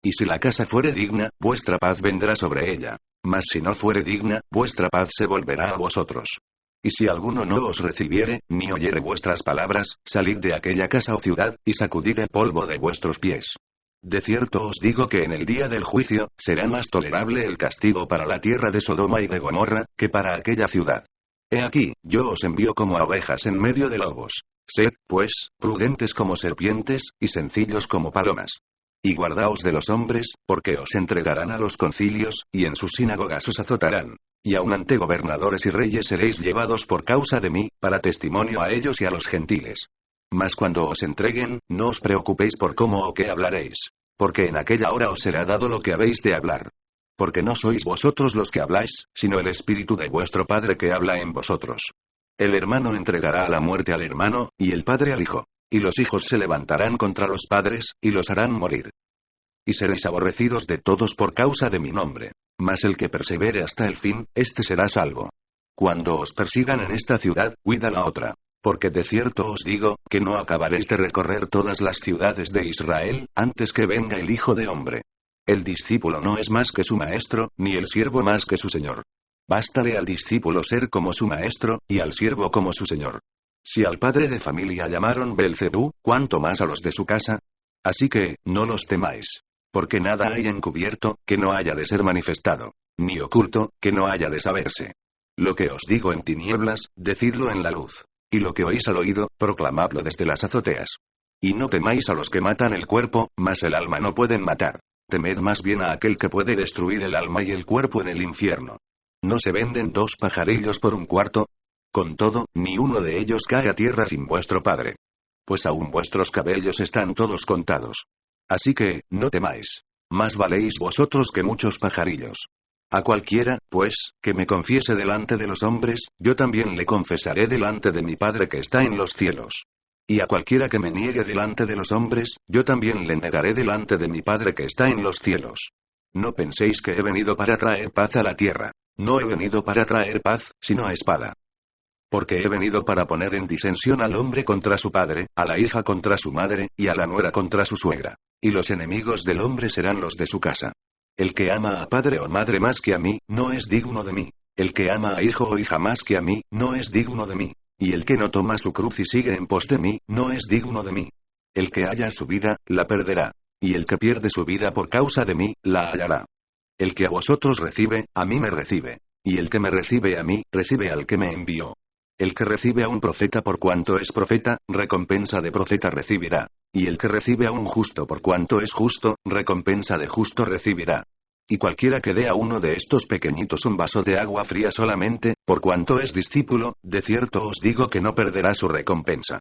Y si la casa fuere digna, vuestra paz vendrá sobre ella. Mas si no fuere digna, vuestra paz se volverá a vosotros. Y si alguno no os recibiere, ni oyere vuestras palabras, salid de aquella casa o ciudad, y sacudid el polvo de vuestros pies. De cierto os digo que en el día del juicio, será más tolerable el castigo para la tierra de Sodoma y de Gomorra, que para aquella ciudad. He aquí, yo os envío como a ovejas en medio de lobos. Sed, pues, prudentes como serpientes, y sencillos como palomas. Y guardaos de los hombres, porque os entregarán a los concilios, y en sus sinagogas os azotarán. Y aun ante gobernadores y reyes seréis llevados por causa de mí, para testimonio a ellos y a los gentiles. Mas cuando os entreguen, no os preocupéis por cómo o qué hablaréis. Porque en aquella hora os será dado lo que habéis de hablar. Porque no sois vosotros los que habláis, sino el Espíritu de vuestro Padre que habla en vosotros. El hermano entregará a la muerte al hermano, y el padre al hijo. Y los hijos se levantarán contra los padres, y los harán morir. Y seréis aborrecidos de todos por causa de mi nombre. Mas el que persevere hasta el fin, éste será salvo. Cuando os persigan en esta ciudad, huid a la otra. Porque de cierto os digo, que no acabaréis de recorrer todas las ciudades de Israel, antes que venga el Hijo de Hombre. El discípulo no es más que su maestro, ni el siervo más que su señor. Bástale al discípulo ser como su maestro, y al siervo como su señor. Si al padre de familia llamaron Belcebú, ¿cuánto más a los de su casa? Así que, no los temáis. Porque nada hay encubierto, que no haya de ser manifestado, ni oculto, que no haya de saberse. Lo que os digo en tinieblas, decidlo en la luz. Y lo que oís al oído, proclamadlo desde las azoteas. Y no temáis a los que matan el cuerpo, mas el alma no pueden matar. Temed más bien a aquel que puede destruir el alma y el cuerpo en el infierno. ¿No se venden 2 pajarillos por 1/4? Con todo, ni uno de ellos cae a tierra sin vuestro Padre. Pues aún vuestros cabellos están todos contados. Así que, no temáis. Más valéis vosotros que muchos pajarillos. A cualquiera, pues, que me confiese delante de los hombres, yo también le confesaré delante de mi Padre que está en los cielos. Y a cualquiera que me niegue delante de los hombres, yo también le negaré delante de mi Padre que está en los cielos. No penséis que he venido para traer paz a la tierra. No he venido para traer paz, sino espada. Porque he venido para poner en disensión al hombre contra su padre, a la hija contra su madre, y a la nuera contra su suegra. Y los enemigos del hombre serán los de su casa. El que ama a padre o madre más que a mí, no es digno de mí. El que ama a hijo o hija más que a mí, no es digno de mí. Y el que no toma su cruz y sigue en pos de mí, no es digno de mí. El que halla su vida, la perderá. Y el que pierde su vida por causa de mí, la hallará. El que a vosotros recibe, a mí me recibe. Y el que me recibe a mí, recibe al que me envió. El que recibe a un profeta por cuanto es profeta, recompensa de profeta recibirá. Y el que recibe a un justo por cuanto es justo, recompensa de justo recibirá. Y cualquiera que dé a uno de estos pequeñitos un vaso de agua fría solamente, por cuanto es discípulo, de cierto os digo que no perderá su recompensa.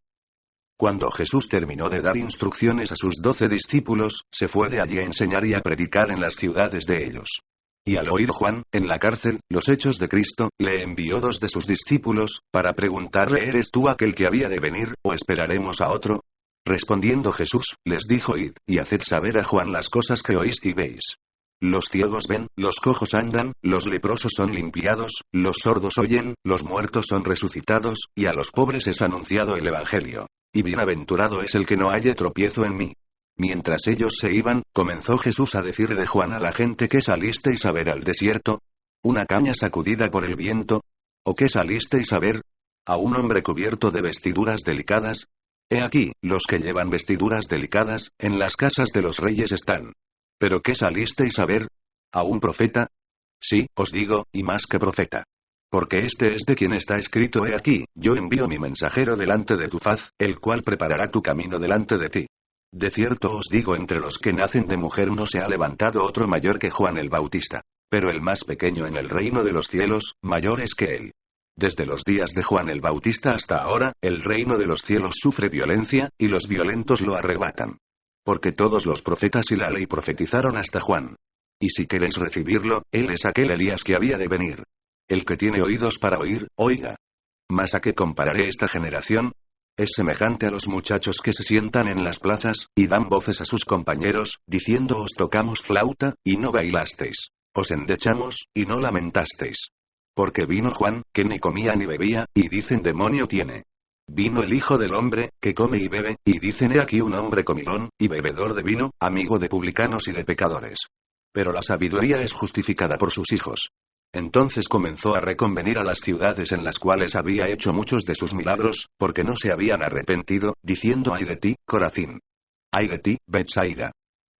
Cuando Jesús terminó de dar instrucciones a sus 12 discípulos, se fue de allí a enseñar y a predicar en las ciudades de ellos. Y al oír Juan, en la cárcel, los hechos de Cristo, le envió 2 de sus discípulos, para preguntarle: ¿eres tú aquel que había de venir, o esperaremos a otro? Respondiendo Jesús, les dijo: id, y haced saber a Juan las cosas que oís y veis. Los ciegos ven, los cojos andan, los leprosos son limpiados, los sordos oyen, los muertos son resucitados, y a los pobres es anunciado el Evangelio. Y bienaventurado es el que no halle tropiezo en mí. Mientras ellos se iban, comenzó Jesús a decir de Juan a la gente: ¿qué salisteis a ver al desierto? ¿Una caña sacudida por el viento? ¿O qué salisteis a ver? ¿A un hombre cubierto de vestiduras delicadas? He aquí, los que llevan vestiduras delicadas, en las casas de los reyes están. ¿Pero qué salisteis a ver? ¿A un profeta? Sí, os digo, y más que profeta. Porque este es de quien está escrito: he aquí, yo envío mi mensajero delante de tu faz, el cual preparará tu camino delante de ti. De cierto os digo, entre los que nacen de mujer no se ha levantado otro mayor que Juan el Bautista. Pero el más pequeño en el reino de los cielos, mayor es que él. Desde los días de Juan el Bautista hasta ahora, el reino de los cielos sufre violencia, y los violentos lo arrebatan. Porque todos los profetas y la ley profetizaron hasta Juan. Y si queréis recibirlo, él es aquel Elías que había de venir. El que tiene oídos para oír, oiga. ¿Mas a qué compararé esta generación? Es semejante a los muchachos que se sientan en las plazas, y dan voces a sus compañeros, diciendo: os tocamos flauta, y no bailasteis. Os endechamos, y no lamentasteis. Porque vino Juan, que ni comía ni bebía, y dicen: demonio tiene. Vino el Hijo del Hombre, que come y bebe, y dicen: he aquí un hombre comilón, y bebedor de vino, amigo de publicanos y de pecadores. Pero la sabiduría es justificada por sus hijos. Entonces comenzó a reconvenir a las ciudades en las cuales había hecho muchos de sus milagros, porque no se habían arrepentido, diciendo: ay de ti, Corazín. Ay de ti, Betsaida.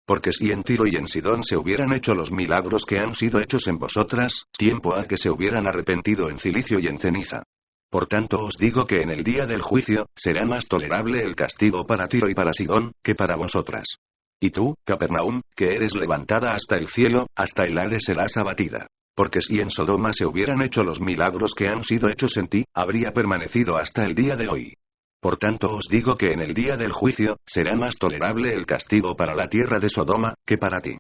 Porque si en Tiro y en Sidón se hubieran hecho los milagros que han sido hechos en vosotras, tiempo ha que se hubieran arrepentido en cilicio y en ceniza. Por tanto os digo que en el día del juicio, será más tolerable el castigo para Tiro y para Sidón, que para vosotras. Y tú, Capernaum, que eres levantada hasta el cielo, hasta el Hades serás abatida. Porque si en Sodoma se hubieran hecho los milagros que han sido hechos en ti, habría permanecido hasta el día de hoy. Por tanto os digo que en el día del juicio, será más tolerable el castigo para la tierra de Sodoma, que para ti.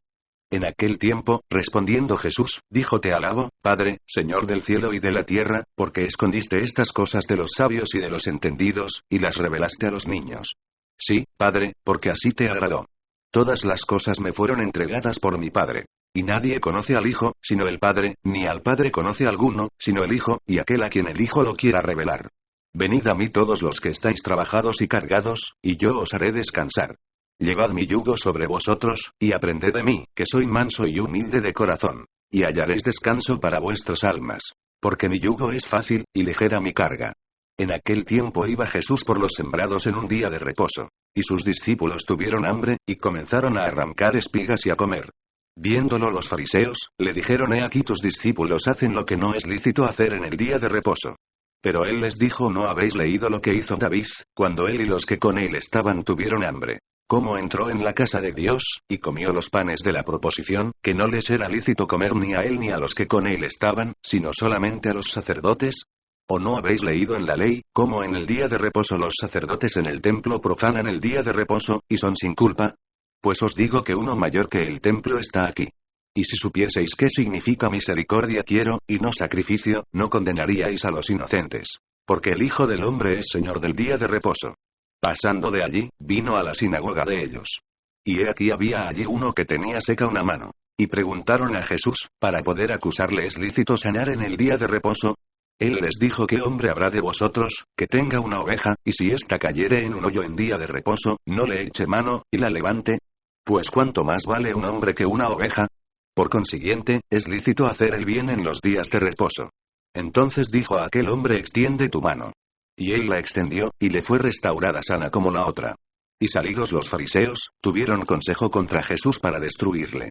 En aquel tiempo, respondiendo Jesús, dijo: te alabo, Padre, Señor del cielo y de la tierra, porque escondiste estas cosas de los sabios y de los entendidos, y las revelaste a los niños. Sí, Padre, porque así te agradó. Todas las cosas me fueron entregadas por mi Padre. Y nadie conoce al Hijo, sino el Padre, ni al Padre conoce alguno, sino el Hijo, y aquel a quien el Hijo lo quiera revelar. Venid a mí todos los que estáis trabajados y cargados, y yo os haré descansar. Llevad mi yugo sobre vosotros, y aprended de mí, que soy manso y humilde de corazón. Y hallaréis descanso para vuestras almas. Porque mi yugo es fácil, y ligera mi carga. En aquel tiempo iba Jesús por los sembrados en un día de reposo. Y sus discípulos tuvieron hambre, y comenzaron a arrancar espigas y a comer. Viéndolo los fariseos, le dijeron: he aquí tus discípulos hacen lo que no es lícito hacer en el día de reposo. Pero él les dijo: ¿no habéis leído lo que hizo David, cuando él y los que con él estaban tuvieron hambre? Cómo entró en la casa de Dios, y comió los panes de la proposición, que no les era lícito comer ni a él ni a los que con él estaban, sino solamente a los sacerdotes. ¿O no habéis leído en la ley, cómo en el día de reposo los sacerdotes en el templo profanan el día de reposo, y son sin culpa? Pues os digo que uno mayor que el templo está aquí. Y si supieseis qué significa misericordia quiero, y no sacrificio, no condenaríais a los inocentes. Porque el Hijo del Hombre es Señor del día de reposo. Pasando de allí, vino a la sinagoga de ellos. Y he aquí había allí uno que tenía seca una mano. Y preguntaron a Jesús, para poder acusarle: ¿es lícito sanar en el día de reposo? Él les dijo: ¿qué hombre habrá de vosotros, que tenga una oveja, y si ésta cayere en un hoyo en día de reposo, no le eche mano, y la levante? Pues cuánto más vale un hombre que una oveja. Por consiguiente, es lícito hacer el bien en los días de reposo. Entonces dijo a aquel hombre: extiende tu mano. Y él la extendió, y le fue restaurada sana como la otra. Y salidos los fariseos, tuvieron consejo contra Jesús para destruirle.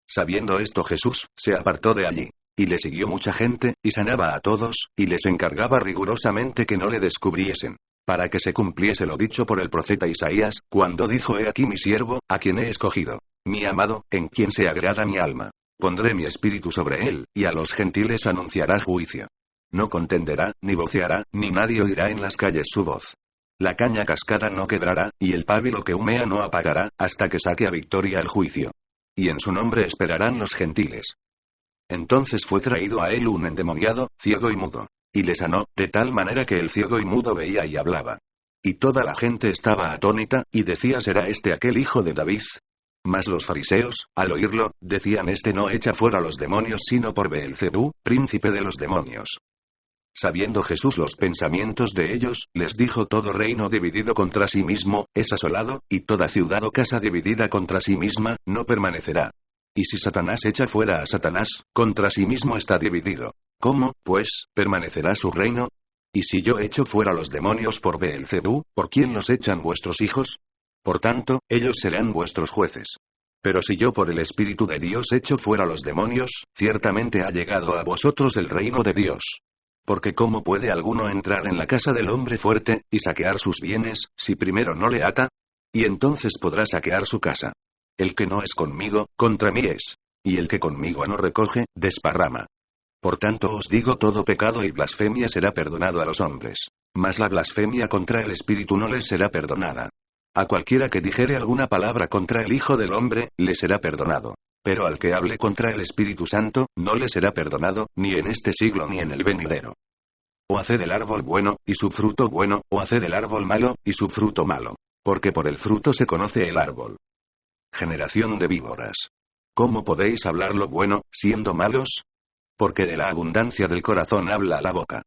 Sabiendo esto Jesús, se apartó de allí. Y le siguió mucha gente, y sanaba a todos, y les encargaba rigurosamente que no le descubriesen. Para que se cumpliese lo dicho por el profeta Isaías, cuando dijo: he aquí mi siervo, a quien he escogido. Mi amado, en quien se agrada mi alma. Pondré mi espíritu sobre él, y a los gentiles anunciará juicio. No contenderá, ni voceará, ni nadie oirá en las calles su voz. La caña cascada no quebrará, y el pábilo que humea no apagará, hasta que saque a victoria el juicio. Y en su nombre esperarán los gentiles. Entonces fue traído a él un endemoniado, ciego y mudo. Y le sanó, de tal manera que el ciego y mudo veía y hablaba. Y toda la gente estaba atónita, y decía: ¿será este aquel hijo de David? Mas los fariseos, al oírlo, decían: este no echa fuera los demonios sino por Beelzebú, príncipe de los demonios. Sabiendo Jesús los pensamientos de ellos, les dijo: todo reino dividido contra sí mismo, es asolado, y toda ciudad o casa dividida contra sí misma, no permanecerá. Y si Satanás echa fuera a Satanás, contra sí mismo está dividido. ¿Cómo, pues, permanecerá su reino? Y si yo echo fuera los demonios por Beelzebú, ¿por quién los echan vuestros hijos? Por tanto, ellos serán vuestros jueces. Pero si yo por el Espíritu de Dios echo fuera los demonios, ciertamente ha llegado a vosotros el reino de Dios. Porque ¿cómo puede alguno entrar en la casa del hombre fuerte, y saquear sus bienes, si primero no le ata? Y entonces podrá saquear su casa. El que no es conmigo, contra mí es. Y el que conmigo no recoge, desparrama. Por tanto os digo: todo pecado y blasfemia será perdonado a los hombres. Mas la blasfemia contra el Espíritu no les será perdonada. A cualquiera que dijere alguna palabra contra el Hijo del Hombre, le será perdonado. Pero al que hable contra el Espíritu Santo, no le será perdonado, ni en este siglo ni en el venidero. O haced el árbol bueno, y su fruto bueno, o haced el árbol malo, y su fruto malo. Porque por el fruto se conoce el árbol. Generación de víboras. ¿Cómo podéis hablar lo bueno, siendo malos? Porque de la abundancia del corazón habla la boca.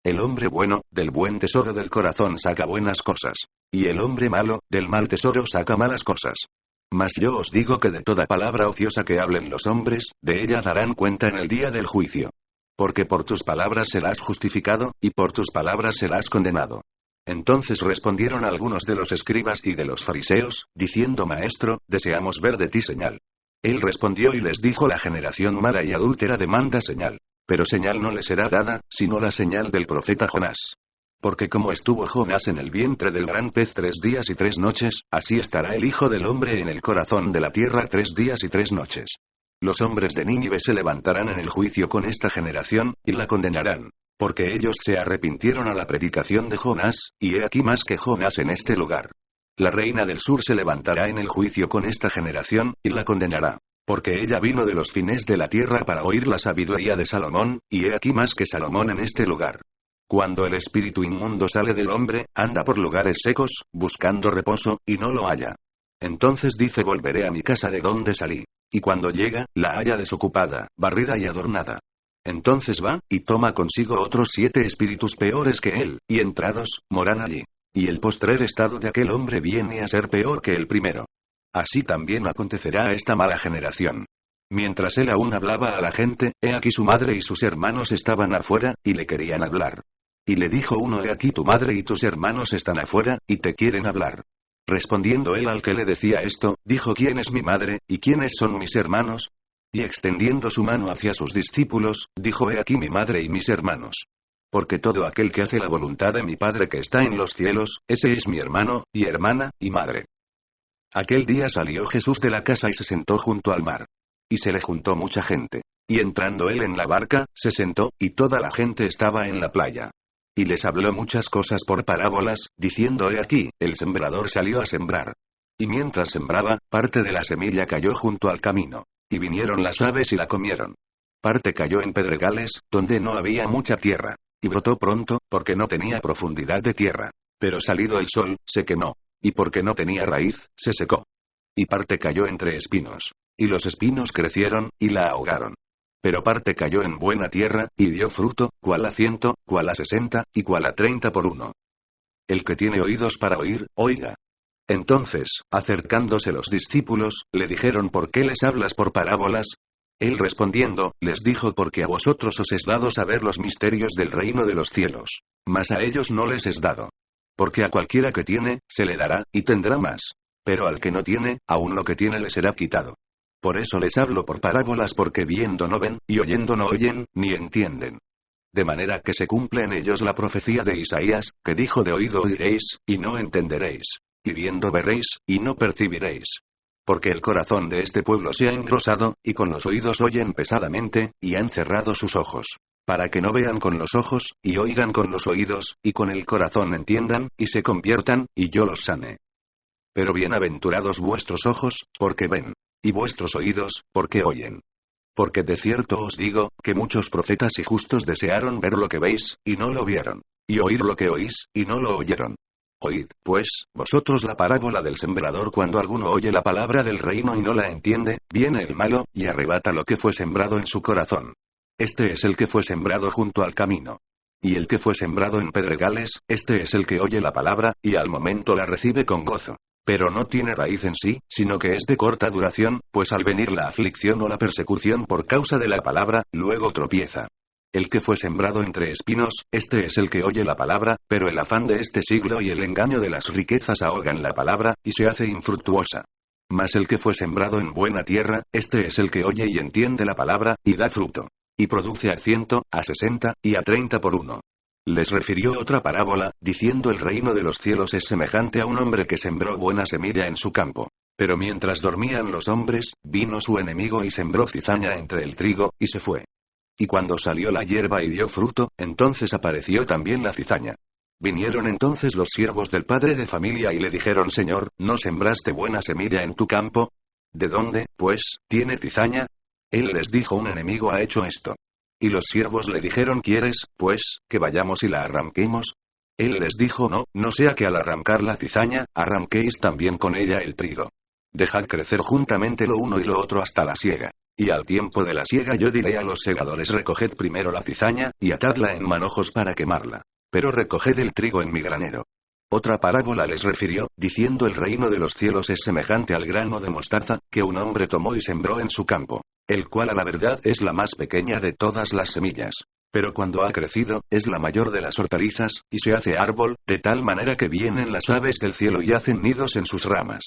El hombre bueno, del buen tesoro del corazón saca buenas cosas. Y el hombre malo, del mal tesoro saca malas cosas. Mas yo os digo que de toda palabra ociosa que hablen los hombres, de ella darán cuenta en el día del juicio. Porque por tus palabras serás justificado, y por tus palabras serás condenado. Entonces respondieron algunos de los escribas y de los fariseos, diciendo: Maestro, deseamos ver de ti señal. Él respondió y les dijo: La generación mala y adúltera demanda señal. Pero señal no le será dada, sino la señal del profeta Jonás. Porque como estuvo Jonás en el vientre del gran pez 3 días y 3 noches, así estará el Hijo del Hombre en el corazón de la tierra 3 días y 3 noches. Los hombres de Nínive se levantarán en el juicio con esta generación, y la condenarán. Porque ellos se arrepintieron a la predicación de Jonás, y he aquí más que Jonás en este lugar. La reina del sur se levantará en el juicio con esta generación, y la condenará. Porque ella vino de los fines de la tierra para oír la sabiduría de Salomón, y he aquí más que Salomón en este lugar. Cuando el espíritu inmundo sale del hombre, anda por lugares secos, buscando reposo, y no lo halla. Entonces dice: volveré a mi casa de donde salí. Y cuando llega, la halla desocupada, barrida y adornada. Entonces va, y toma consigo otros 7 espíritus peores que él, y entrados, moran allí. Y el postrer estado de aquel hombre viene a ser peor que el primero. Así también acontecerá a esta mala generación. Mientras él aún hablaba a la gente, he aquí su madre y sus hermanos estaban afuera, y le querían hablar. Y le dijo uno: he aquí tu madre y tus hermanos están afuera, y te quieren hablar. Respondiendo él al que le decía esto, dijo: ¿quién es mi madre, y quiénes son mis hermanos? Y extendiendo su mano hacia sus discípulos, dijo: he aquí mi madre y mis hermanos. Porque todo aquel que hace la voluntad de mi Padre que está en los cielos, ese es mi hermano, y hermana, y madre. Aquel día salió Jesús de la casa y se sentó junto al mar. Y se le juntó mucha gente. Y entrando él en la barca, se sentó, y toda la gente estaba en la playa. Y les habló muchas cosas por parábolas, diciendo: he aquí, el sembrador salió a sembrar. Y mientras sembraba, parte de la semilla cayó junto al camino. Y vinieron las aves y la comieron. Parte cayó en pedregales, donde no había mucha tierra. Y brotó pronto, porque no tenía profundidad de tierra. Pero salido el sol, se quemó. Y porque no tenía raíz, se secó. Y parte cayó entre espinos. Y los espinos crecieron, y la ahogaron. Pero parte cayó en buena tierra, y dio fruto, cual a 100, cual a 60, y cual a 30 por uno. El que tiene oídos para oír, oiga. Entonces, acercándose los discípulos, le dijeron: ¿por qué les hablas por parábolas? Él respondiendo, les dijo: porque a vosotros os es dado saber los misterios del reino de los cielos. Mas a ellos no les es dado. Porque a cualquiera que tiene, se le dará, y tendrá más. Pero al que no tiene, aun lo que tiene le será quitado. Por eso les hablo por parábolas, porque viendo no ven, y oyendo no oyen, ni entienden. De manera que se cumple en ellos la profecía de Isaías, que dijo: de oído oiréis, y no entenderéis. Y viendo veréis, y no percibiréis. Porque el corazón de este pueblo se ha engrosado, y con los oídos oyen pesadamente, y han cerrado sus ojos. Para que no vean con los ojos, y oigan con los oídos, y con el corazón entiendan, y se conviertan, y yo los sane. Pero bienaventurados vuestros ojos, porque ven. Y vuestros oídos, porque oyen. Porque de cierto os digo, que muchos profetas y justos desearon ver lo que veis, y no lo vieron. Y oír lo que oís, y no lo oyeron. Oíd, pues, vosotros la parábola del sembrador. Cuando alguno oye la palabra del reino y no la entiende, viene el malo, y arrebata lo que fue sembrado en su corazón. Este es el que fue sembrado junto al camino. Y el que fue sembrado en pedregales, este es el que oye la palabra, y al momento la recibe con gozo. Pero no tiene raíz en sí, sino que es de corta duración, pues al venir la aflicción o la persecución por causa de la palabra, luego tropieza. El que fue sembrado entre espinos, este es el que oye la palabra, pero el afán de este siglo y el engaño de las riquezas ahogan la palabra, y se hace infructuosa. Mas el que fue sembrado en buena tierra, este es el que oye y entiende la palabra, y da fruto. Y produce a 100, a 60, y a 30 por uno. Les refirió otra parábola, diciendo: el reino de los cielos es semejante a un hombre que sembró buena semilla en su campo. Pero mientras dormían los hombres, vino su enemigo y sembró cizaña entre el trigo, y se fue. Y cuando salió la hierba y dio fruto, entonces apareció también la cizaña. Vinieron entonces los siervos del padre de familia y le dijeron: Señor, ¿no sembraste buena semilla en tu campo? ¿De dónde, pues, tiene cizaña? Él les dijo: un enemigo ha hecho esto. Y los siervos le dijeron: ¿Quieres, pues, que vayamos y la arranquemos? Él les dijo: No, no sea que al arrancar la cizaña, arranquéis también con ella el trigo. Dejad crecer juntamente lo uno y lo otro hasta la siega. Y al tiempo de la siega yo diré a los segadores: recoged primero la cizaña, y atadla en manojos para quemarla. Pero recoged el trigo en mi granero. Otra parábola les refirió, diciendo: el reino de los cielos es semejante al grano de mostaza, que un hombre tomó y sembró en su campo, el cual a la verdad es la más pequeña de todas las semillas. Pero cuando ha crecido, es la mayor de las hortalizas, y se hace árbol, de tal manera que vienen las aves del cielo y hacen nidos en sus ramas.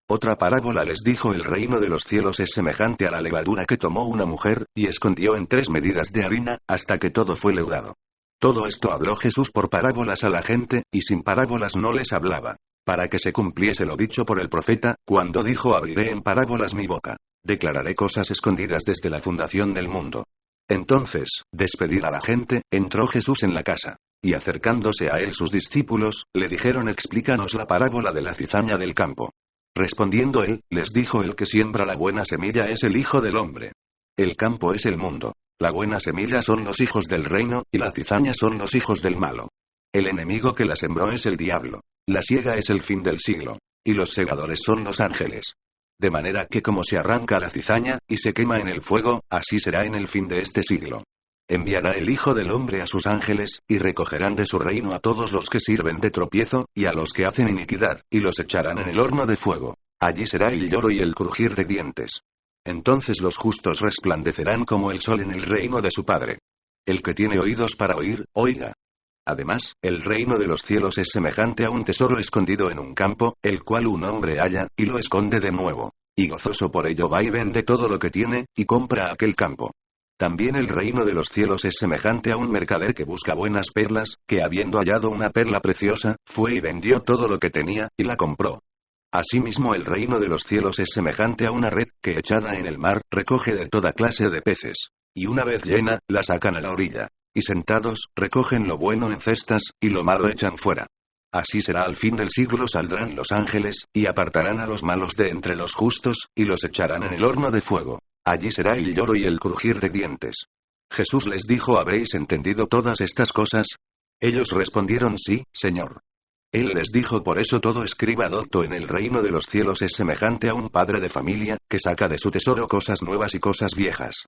Otra parábola les dijo: el reino de los cielos es semejante a la levadura que tomó una mujer, y escondió en 3 medidas de harina, hasta que todo fue leudado. Todo esto habló Jesús por parábolas a la gente, y sin parábolas no les hablaba, para que se cumpliese lo dicho por el profeta, cuando dijo: abriré en parábolas mi boca. Declararé cosas escondidas desde la fundación del mundo. Entonces, despedida la gente, entró Jesús en la casa. Y acercándose a él sus discípulos, le dijeron: explícanos la parábola de la cizaña del campo. Respondiendo él, les dijo: el que siembra la buena semilla es el Hijo del Hombre. El campo es el mundo. La buena semilla son los hijos del reino, y la cizaña son los hijos del malo. El enemigo que la sembró es el diablo. La siega es el fin del siglo. Y los segadores son los ángeles. De manera que como se arranca la cizaña, y se quema en el fuego, así será en el fin de este siglo. Enviará el Hijo del Hombre a sus ángeles, y recogerán de su reino a todos los que sirven de tropiezo, y a los que hacen iniquidad, y los echarán en el horno de fuego. Allí será el lloro y el crujir de dientes. Entonces los justos resplandecerán como el sol en el reino de su Padre. El que tiene oídos para oír, oiga. Además, el reino de los cielos es semejante a un tesoro escondido en un campo, el cual un hombre halla, y lo esconde de nuevo. Y gozoso por ello va y vende todo lo que tiene, y compra aquel campo. También el reino de los cielos es semejante a un mercader que busca buenas perlas, que habiendo hallado una perla preciosa, fue y vendió todo lo que tenía, y la compró. Asimismo el reino de los cielos es semejante a una red, que echada en el mar, recoge de toda clase de peces. Y una vez llena, la sacan a la orilla. Y sentados, recogen lo bueno en cestas, y lo malo echan fuera. Así será al fin del siglo. Saldrán los ángeles, y apartarán a los malos de entre los justos, y los echarán en el horno de fuego. Allí será el lloro y el crujir de dientes. Jesús les dijo: ¿habéis entendido todas estas cosas? Ellos respondieron: sí, Señor. Él les dijo: por eso todo escriba docto en el reino de los cielos es semejante a un padre de familia, que saca de su tesoro cosas nuevas y cosas viejas.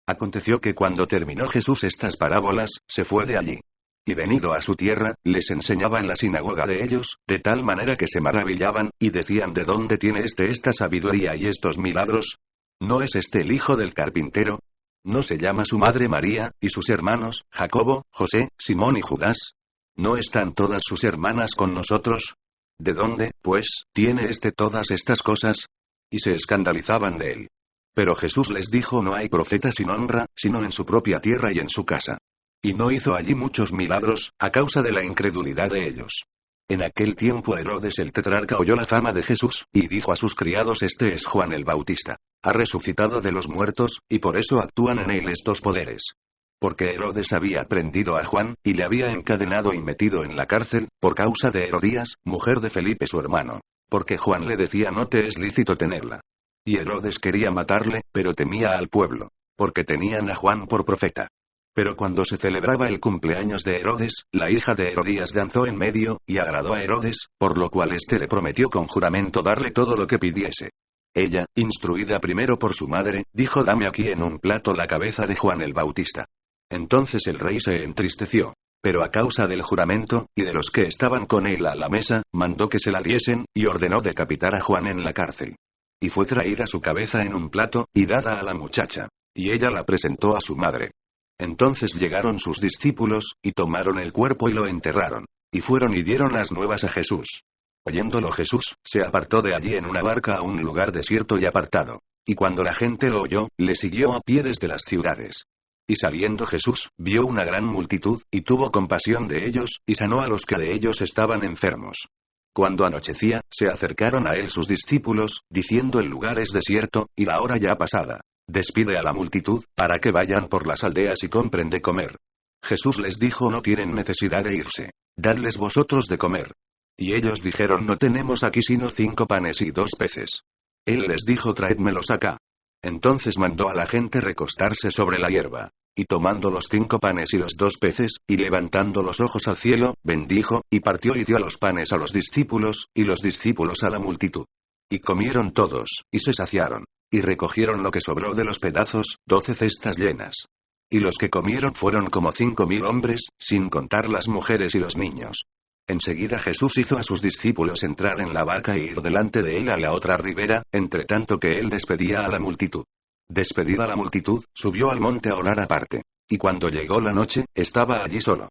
Aconteció que cuando terminó Jesús estas parábolas, se fue de allí. Y venido a su tierra, les enseñaba en la sinagoga de ellos, de tal manera que se maravillaban, y decían: ¿de dónde tiene esta sabiduría y estos milagros? ¿No es este el hijo del carpintero? ¿No se llama su madre María, y sus hermanos, Jacobo, José, Simón y Judas? ¿No están todas sus hermanas con nosotros? ¿De dónde, pues, tiene todas estas cosas? Y se escandalizaban de él. Pero Jesús les dijo: no hay profeta sin honra, sino en su propia tierra y en su casa. Y no hizo allí muchos milagros, a causa de la incredulidad de ellos. En aquel tiempo Herodes el tetrarca oyó la fama de Jesús, y dijo a sus criados: este es Juan el Bautista. Ha resucitado de los muertos, y por eso actúan en él estos poderes. Porque Herodes había prendido a Juan, y le había encadenado y metido en la cárcel, por causa de Herodías, mujer de Felipe su hermano. Porque Juan le decía: no te es lícito tenerla. Y Herodes quería matarle, pero temía al pueblo, porque tenían a Juan por profeta. Pero cuando se celebraba el cumpleaños de Herodes, la hija de Herodías danzó en medio, y agradó a Herodes, por lo cual éste le prometió con juramento darle todo lo que pidiese. Ella, instruida primero por su madre, dijo: dame aquí en un plato la cabeza de Juan el Bautista. Entonces el rey se entristeció. Pero a causa del juramento, y de los que estaban con él a la mesa, mandó que se la diesen, y ordenó decapitar a Juan en la cárcel. Y fue traída su cabeza en un plato, y dada a la muchacha. Y ella la presentó a su madre. Entonces llegaron sus discípulos, y tomaron el cuerpo y lo enterraron. Y fueron y dieron las nuevas a Jesús. Oyéndolo Jesús, se apartó de allí en una barca a un lugar desierto y apartado. Y cuando la gente lo oyó, le siguió a pie desde las ciudades. Y saliendo Jesús, vio una gran multitud, y tuvo compasión de ellos, y sanó a los que de ellos estaban enfermos. Cuando anochecía, se acercaron a él sus discípulos, diciendo: el lugar es desierto, y la hora ya pasada. Despide a la multitud, para que vayan por las aldeas y compren de comer. Jesús les dijo: no tienen necesidad de irse. Dadles vosotros de comer. Y ellos dijeron: no tenemos aquí sino 5 panes y 2 peces. Él les dijo: traédmelos acá. Entonces mandó a la gente recostarse sobre la hierba. Y tomando los 5 panes y los 2 peces, y levantando los ojos al cielo, bendijo, y partió y dio los panes a los discípulos, y los discípulos a la multitud. Y comieron todos, y se saciaron. Y recogieron lo que sobró de los pedazos, 12 cestas llenas. Y los que comieron fueron como 5.000 hombres, sin contar las mujeres y los niños. Enseguida Jesús hizo a sus discípulos entrar en la barca e ir delante de él a la otra ribera, entre tanto que él despedía a la multitud. Despedida la multitud, subió al monte a orar aparte. Y cuando llegó la noche, estaba allí solo.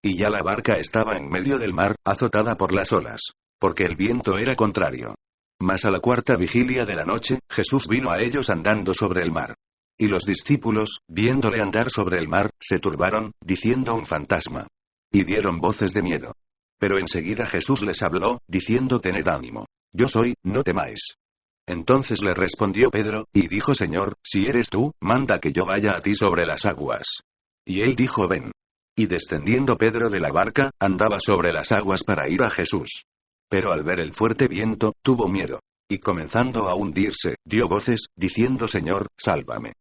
Y ya la barca estaba en medio del mar, azotada por las olas, porque el viento era contrario. Mas a la 4ª vigilia de la noche, Jesús vino a ellos andando sobre el mar. Y los discípulos, viéndole andar sobre el mar, se turbaron, diciendo un fantasma. Y dieron voces de miedo. Pero enseguida Jesús les habló, diciendo: tened ánimo. Yo soy, no temáis. Entonces le respondió Pedro, y dijo: Señor, si eres tú, manda que yo vaya a ti sobre las aguas. Y él dijo: ven. Y descendiendo Pedro de la barca, andaba sobre las aguas para ir a Jesús. Pero al ver el fuerte viento, tuvo miedo. Y comenzando a hundirse, dio voces, diciendo: Señor, sálvame.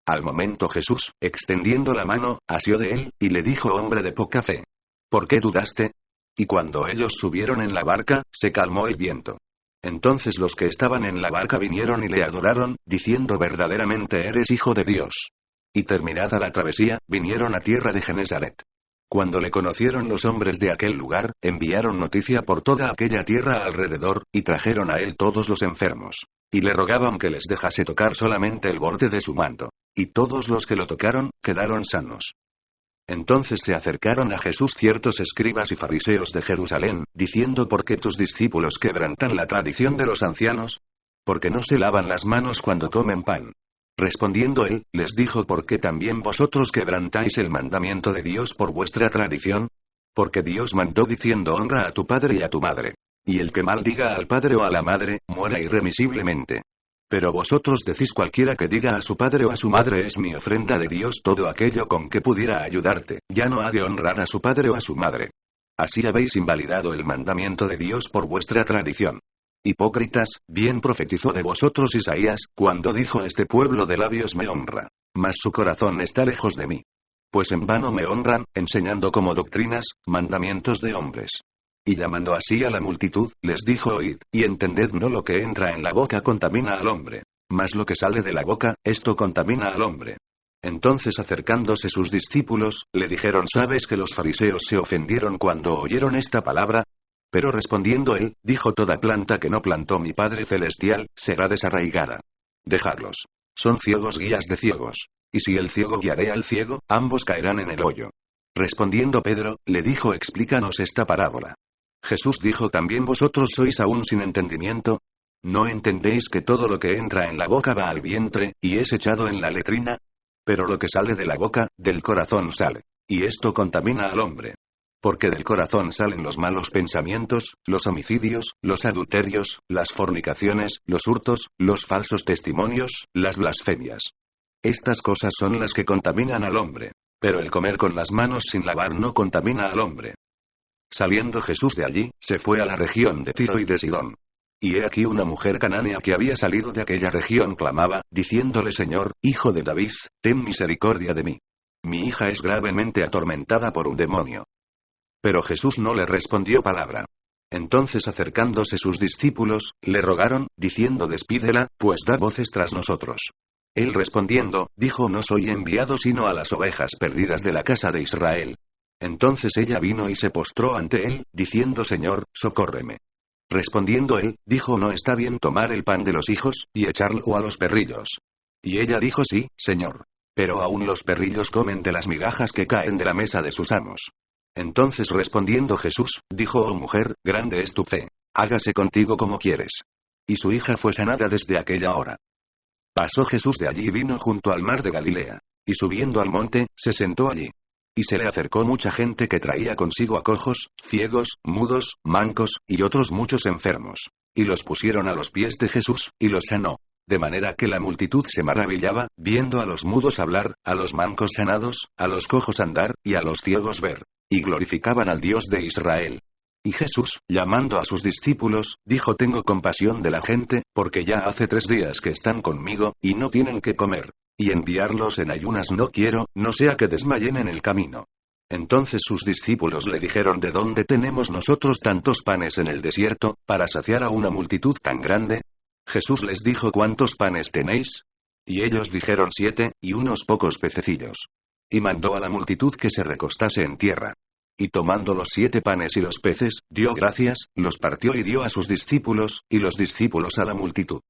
Al momento Jesús, extendiendo la mano, asió de él, y le dijo: hombre de poca fe, ¿por qué dudaste? Y cuando ellos subieron en la barca, se calmó el viento. Entonces los que estaban en la barca vinieron y le adoraron, diciendo: verdaderamente eres Hijo de Dios. Y terminada la travesía, vinieron a tierra de Genesaret. Cuando le conocieron los hombres de aquel lugar, enviaron noticia por toda aquella tierra alrededor, y trajeron a él todos los enfermos. Y le rogaban que les dejase tocar solamente el borde de su manto. Y todos los que lo tocaron, quedaron sanos. Entonces se acercaron a Jesús ciertos escribas y fariseos de Jerusalén, diciendo: ¿por qué tus discípulos quebrantan la tradición de los ancianos? Porque no se lavan las manos cuando comen pan. Respondiendo él, les dijo: ¿por qué también vosotros quebrantáis el mandamiento de Dios por vuestra tradición? Porque Dios mandó diciendo: honra a tu padre y a tu madre. Y el que maldiga al padre o a la madre, muera irremisiblemente. Pero vosotros decís: cualquiera que diga a su padre o a su madre es mi ofrenda de Dios, todo aquello con que pudiera ayudarte, ya no ha de honrar a su padre o a su madre. Así habéis invalidado el mandamiento de Dios por vuestra tradición. Hipócritas, bien profetizó de vosotros Isaías, cuando dijo: este pueblo de labios me honra, mas su corazón está lejos de mí. Pues en vano me honran, enseñando como doctrinas, mandamientos de hombres. Y llamando así a la multitud, les dijo: oíd, y entended, no lo que entra en la boca contamina al hombre, mas lo que sale de la boca, esto contamina al hombre. Entonces acercándose sus discípulos, le dijeron: ¿sabes que los fariseos se ofendieron cuando oyeron esta palabra? Pero respondiendo él, dijo: toda planta que no plantó mi Padre Celestial, será desarraigada. Dejadlos. Son ciegos guías de ciegos. Y si el ciego guiare al ciego, ambos caerán en el hoyo. Respondiendo Pedro, le dijo: explícanos esta parábola. Jesús dijo: ¿también vosotros sois aún sin entendimiento? ¿No entendéis que todo lo que entra en la boca va al vientre, y es echado en la letrina? Pero lo que sale de la boca, del corazón sale. Y esto contamina al hombre. Porque del corazón salen los malos pensamientos, los homicidios, los adulterios, las fornicaciones, los hurtos, los falsos testimonios, las blasfemias. Estas cosas son las que contaminan al hombre. Pero el comer con las manos sin lavar no contamina al hombre. Saliendo Jesús de allí, se fue a la región de Tiro y de Sidón. Y he aquí una mujer cananea que había salido de aquella región clamaba, diciéndole: Señor, Hijo de David, ten misericordia de mí. Mi hija es gravemente atormentada por un demonio. Pero Jesús no le respondió palabra. Entonces acercándose sus discípulos, le rogaron, diciendo: despídela, pues da voces tras nosotros. Él respondiendo, dijo: no soy enviado sino a las ovejas perdidas de la casa de Israel. Entonces ella vino y se postró ante él, diciendo: Señor, socórreme. Respondiendo él, dijo: no está bien tomar el pan de los hijos, y echarlo a los perrillos. Y ella dijo: sí, Señor. Pero aún los perrillos comen de las migajas que caen de la mesa de sus amos. Entonces respondiendo Jesús, dijo: oh mujer, grande es tu fe. Hágase contigo como quieres. Y su hija fue sanada desde aquella hora. Pasó Jesús de allí y vino junto al mar de Galilea. Y subiendo al monte, se sentó allí. Y se le acercó mucha gente que traía consigo a cojos, ciegos, mudos, mancos, y otros muchos enfermos. Y los pusieron a los pies de Jesús, y los sanó. De manera que la multitud se maravillaba, viendo a los mudos hablar, a los mancos sanados, a los cojos andar, y a los ciegos ver. Y glorificaban al Dios de Israel. Y Jesús, llamando a sus discípulos, dijo: tengo compasión de la gente, porque ya hace 3 días que están conmigo, y no tienen qué comer. Y enviarlos en ayunas no quiero, no sea que desmayen en el camino. Entonces sus discípulos le dijeron: ¿De dónde tenemos nosotros tantos panes en el desierto, para saciar a una multitud tan grande? Jesús les dijo: ¿Cuántos panes tenéis? Y ellos dijeron: 7, y unos pocos pececillos. Y mandó a la multitud que se recostase en tierra. Y tomando los 7 panes y los peces, dio gracias, los partió y dio a sus discípulos, y los discípulos a la multitud.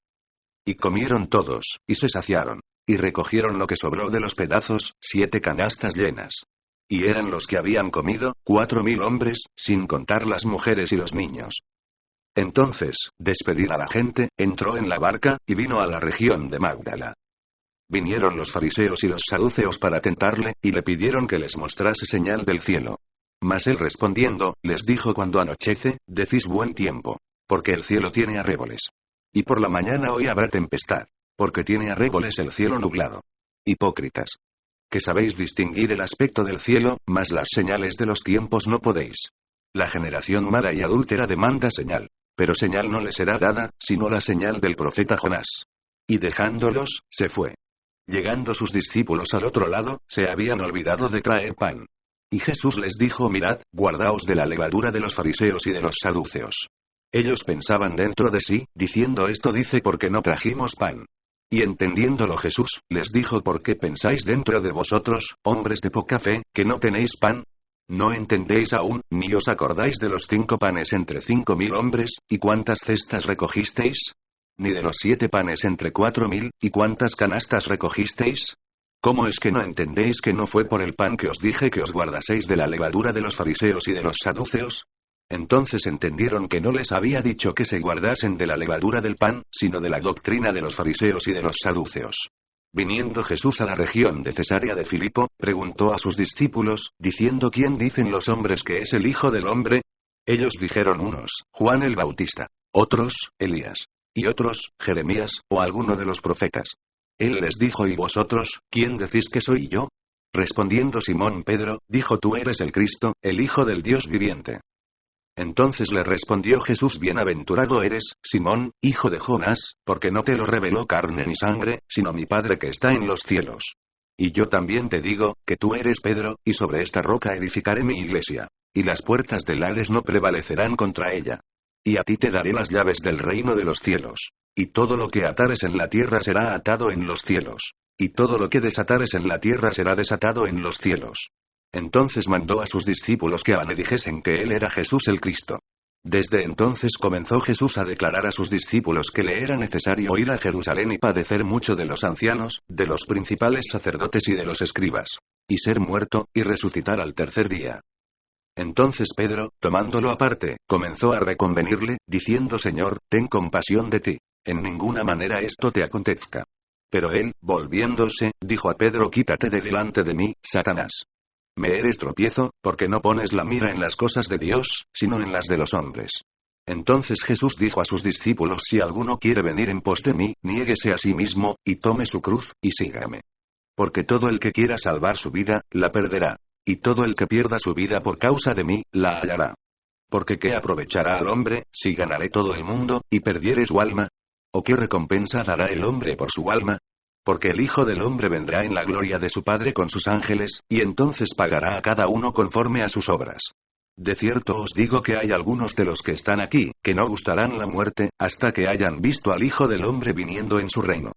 Y comieron todos, y se saciaron. Y recogieron lo que sobró de los pedazos, 7 canastas llenas. Y eran los que habían comido, 4.000 hombres, sin contar las mujeres y los niños. Entonces, despedida a la gente, entró en la barca, y vino a la región de Magdala. Vinieron los fariseos y los saduceos para tentarle, y le pidieron que les mostrase señal del cielo. Mas él respondiendo, les dijo: Cuando anochece, decís buen tiempo, porque el cielo tiene arreboles. Y por la mañana hoy habrá tempestad, porque tiene arreboles el cielo nublado. Hipócritas, que sabéis distinguir el aspecto del cielo, mas las señales de los tiempos no podéis. La generación mala y adúltera demanda señal, pero señal no le será dada, sino la señal del profeta Jonás. Y dejándolos, se fue. Llegando sus discípulos al otro lado, se habían olvidado de traer pan. Y Jesús les dijo: Mirad, guardaos de la levadura de los fariseos y de los saduceos. Ellos pensaban dentro de sí, diciendo: Esto dice porque no trajimos pan. Y entendiéndolo Jesús, les dijo: ¿Por qué pensáis dentro de vosotros, hombres de poca fe, que no tenéis pan? ¿No entendéis aún, ni os acordáis de los 5 panes entre 5.000 hombres, y cuántas cestas recogisteis? ¿Ni de los 7 panes entre 4.000, y cuántas canastas recogisteis? ¿Cómo es que no entendéis que no fue por el pan que os dije que os guardaseis de la levadura de los fariseos y de los saduceos? Entonces entendieron que no les había dicho que se guardasen de la levadura del pan, sino de la doctrina de los fariseos y de los saduceos. Viniendo Jesús a la región de Cesarea de Filipo, preguntó a sus discípulos, diciendo: ¿Quién dicen los hombres que es el Hijo del Hombre? Ellos dijeron unos: Juan el Bautista; otros, Elías; y otros, Jeremías, o alguno de los profetas. Él les dijo: ¿Y vosotros, quién decís que soy yo? Respondiendo Simón Pedro, dijo: Tú eres el Cristo, el Hijo del Dios viviente. Entonces le respondió Jesús: Bienaventurado eres, Simón, hijo de Jonás, porque no te lo reveló carne ni sangre, sino mi Padre que está en los cielos. Y yo también te digo, que tú eres Pedro, y sobre esta roca edificaré mi iglesia. Y las puertas del Hades no prevalecerán contra ella. Y a ti te daré las llaves del reino de los cielos. Y todo lo que atares en la tierra será atado en los cielos. Y todo lo que desatares en la tierra será desatado en los cielos. Entonces mandó a sus discípulos que dijesen que él era Jesús el Cristo. Desde entonces comenzó Jesús a declarar a sus discípulos que le era necesario ir a Jerusalén y padecer mucho de los ancianos, de los principales sacerdotes y de los escribas. Y ser muerto, y resucitar al tercer día. Entonces Pedro, tomándolo aparte, comenzó a reconvenirle, diciendo: Señor, ten compasión de ti. En ninguna manera esto te acontezca. Pero él, volviéndose, dijo a Pedro: Quítate de delante de mí, Satanás. Me eres tropiezo, porque no pones la mira en las cosas de Dios, sino en las de los hombres. Entonces Jesús dijo a sus discípulos: Si alguno quiere venir en pos de mí, niéguese a sí mismo, y tome su cruz, y sígame. Porque todo el que quiera salvar su vida, la perderá. Y todo el que pierda su vida por causa de mí, la hallará. Porque ¿qué aprovechará al hombre, si ganare todo el mundo, y perdiere su alma? ¿O qué recompensa dará el hombre por su alma? Porque el Hijo del Hombre vendrá en la gloria de su Padre con sus ángeles, y entonces pagará a cada uno conforme a sus obras. De cierto os digo que hay algunos de los que están aquí, que no gustarán la muerte, hasta que hayan visto al Hijo del Hombre viniendo en su reino.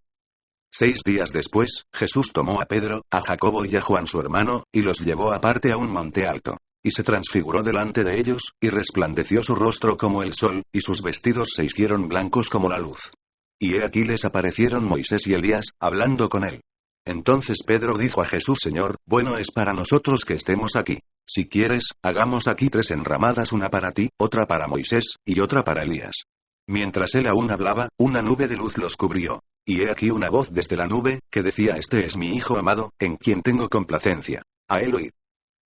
6 días después, Jesús tomó a Pedro, a Jacobo y a Juan su hermano, y los llevó aparte a un monte alto. Y se transfiguró delante de ellos, y resplandeció su rostro como el sol, y sus vestidos se hicieron blancos como la luz. Y he aquí les aparecieron Moisés y Elías, hablando con él. Entonces Pedro dijo a Jesús: Señor, bueno es para nosotros que estemos aquí. Si quieres, hagamos aquí 3 enramadas, una para ti, otra para Moisés, y otra para Elías. Mientras él aún hablaba, una nube de luz los cubrió. Y he aquí una voz desde la nube, que decía: Este es mi Hijo amado, en quien tengo complacencia. A él oíd.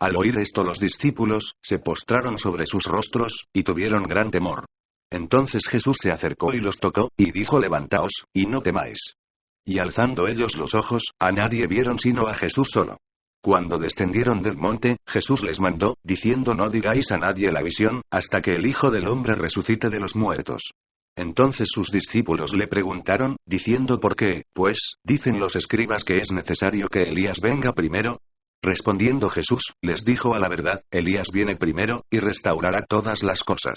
Al oír esto los discípulos, se postraron sobre sus rostros, y tuvieron gran temor. Entonces Jesús se acercó y los tocó, y dijo: Levantaos, y no temáis. Y alzando ellos los ojos, a nadie vieron sino a Jesús solo. Cuando descendieron del monte, Jesús les mandó, diciendo: No digáis a nadie la visión, hasta que el Hijo del Hombre resucite de los muertos. Entonces sus discípulos le preguntaron, diciendo ¿por qué, pues, dicen los escribas que es necesario que Elías venga primero? Respondiendo Jesús, les dijo a la verdad, Elías viene primero, y restaurará todas las cosas.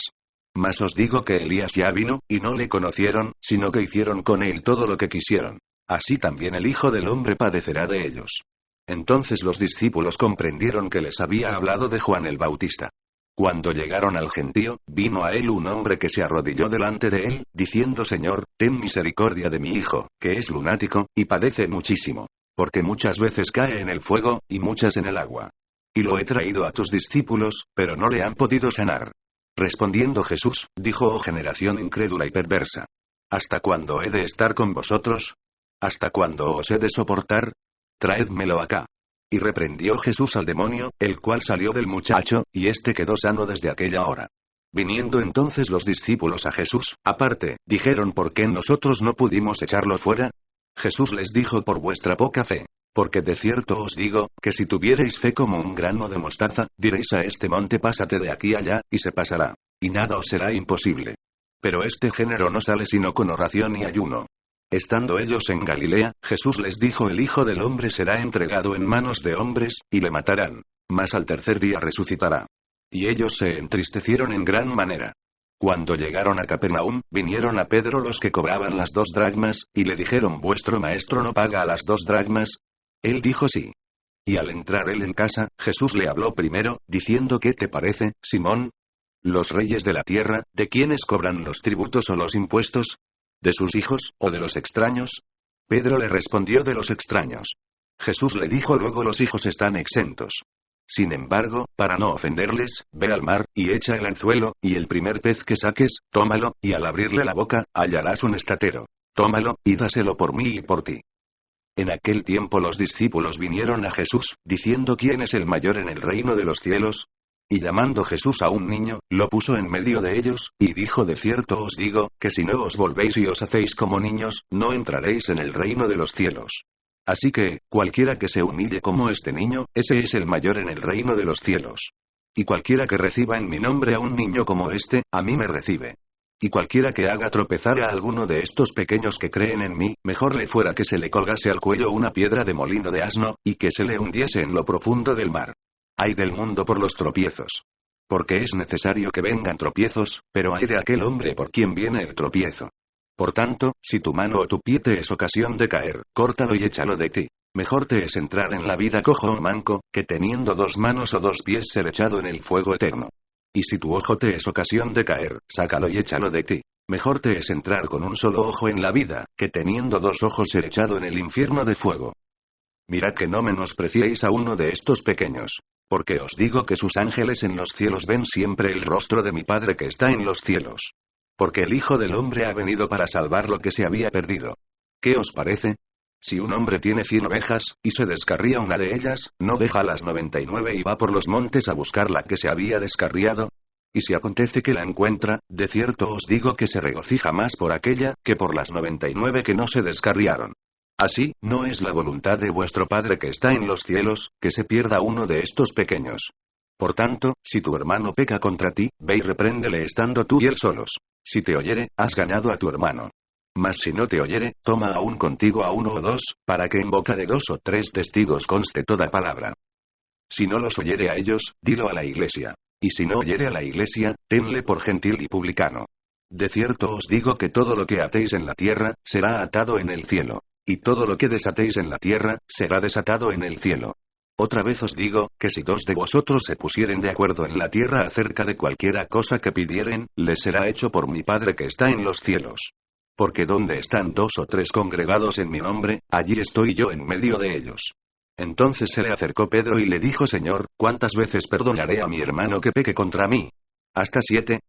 Mas os digo que Elías ya vino, y no le conocieron, sino que hicieron con él todo lo que quisieron. Así también el Hijo del Hombre padecerá de ellos. Entonces los discípulos comprendieron que les había hablado de Juan el Bautista. Cuando llegaron al gentío, vino a él un hombre que se arrodilló delante de él, diciendo Señor, ten misericordia de mi hijo, que es lunático, y padece muchísimo. Porque muchas veces cae en el fuego, y muchas en el agua. Y lo he traído a tus discípulos, pero no le han podido sanar. Respondiendo Jesús, dijo: Oh generación incrédula y perversa. ¿Hasta cuándo he de estar con vosotros? ¿Hasta cuándo os he de soportar? Traédmelo acá. Y reprendió Jesús al demonio, el cual salió del muchacho, y éste quedó sano desde aquella hora. Viniendo entonces los discípulos a Jesús, aparte, dijeron: ¿por qué nosotros no pudimos echarlo fuera? Jesús les dijo: por vuestra poca fe. Porque de cierto os digo, que si tuvierais fe como un grano de mostaza, diréis a este monte: pásate de aquí allá, y se pasará. Y nada os será imposible. Pero este género no sale sino con oración y ayuno. Estando ellos en Galilea, Jesús les dijo: el Hijo del Hombre será entregado en manos de hombres, y le matarán. Mas al tercer día resucitará. Y ellos se entristecieron en gran manera. Cuando llegaron a Capernaum, vinieron a Pedro los que cobraban las 2 dracmas, y le dijeron: ¿vuestro maestro no paga a las 2 dracmas? Él dijo: sí. Y al entrar él en casa, Jesús le habló primero, diciendo: ¿qué te parece, Simón? ¿Los reyes de la tierra, de quiénes cobran los tributos o los impuestos? ¿De sus hijos, o de los extraños? Pedro le respondió: de los extraños. Jesús le dijo luego: los hijos están exentos. Sin embargo, para no ofenderles, ve al mar, y echa el anzuelo, y el primer pez que saques, tómalo, y al abrirle la boca, hallarás un estatero. Tómalo, y dáselo por mí y por ti. En aquel tiempo los discípulos vinieron a Jesús, diciendo: ¿quién es el mayor en el reino de los cielos? Y llamando Jesús a un niño, lo puso en medio de ellos, y dijo: de cierto os digo, que si no os volvéis y os hacéis como niños, no entraréis en el reino de los cielos. Así que, cualquiera que se humille como este niño, ese es el mayor en el reino de los cielos. Y cualquiera que reciba en mi nombre a un niño como este, a mí me recibe. Y cualquiera que haga tropezar a alguno de estos pequeños que creen en mí, mejor le fuera que se le colgase al cuello una piedra de molino de asno, y que se le hundiese en lo profundo del mar. Ay del mundo por los tropiezos. Porque es necesario que vengan tropiezos, pero ay de aquel hombre por quien viene el tropiezo. Por tanto, si tu mano o tu pie te es ocasión de caer, córtalo y échalo de ti. Mejor te es entrar en la vida cojo o manco, que teniendo 2 manos o 2 pies ser echado en el fuego eterno. Y si tu ojo te es ocasión de caer, sácalo y échalo de ti. Mejor te es entrar con un solo ojo en la vida, que teniendo 2 ojos ser echado en el infierno de fuego. Mirad que no menospreciéis a uno de estos pequeños. Porque os digo que sus ángeles en los cielos ven siempre el rostro de mi Padre que está en los cielos. Porque el Hijo del Hombre ha venido para salvar lo que se había perdido. ¿Qué os parece? Si un hombre tiene 100 ovejas, y se descarría una de ellas, ¿no deja las 99 y va por los montes a buscar la que se había descarriado? Y si acontece que la encuentra, de cierto os digo que se regocija más por aquella, que por las 99 que no se descarriaron. Así, no es la voluntad de vuestro Padre que está en los cielos, que se pierda uno de estos pequeños. Por tanto, si tu hermano peca contra ti, ve y repréndele estando tú y él solos. Si te oyere, has ganado a tu hermano. Mas si no te oyere, toma aún contigo a 1 o 2, para que en boca de 2 o 3 testigos conste toda palabra. Si no los oyere a ellos, dilo a la iglesia. Y si no oyere a la iglesia, tenle por gentil y publicano. De cierto os digo que todo lo que atéis en la tierra, será atado en el cielo. Y todo lo que desatéis en la tierra, será desatado en el cielo. Otra vez os digo, que si 2 de vosotros se pusieren de acuerdo en la tierra acerca de cualquiera cosa que pidieren, les será hecho por mi Padre que está en los cielos. Porque donde están 2 o 3 congregados en mi nombre, allí estoy yo en medio de ellos. Entonces se le acercó Pedro y le dijo: Señor, ¿cuántas veces perdonaré a mi hermano que peque contra mí? ¿Hasta 7?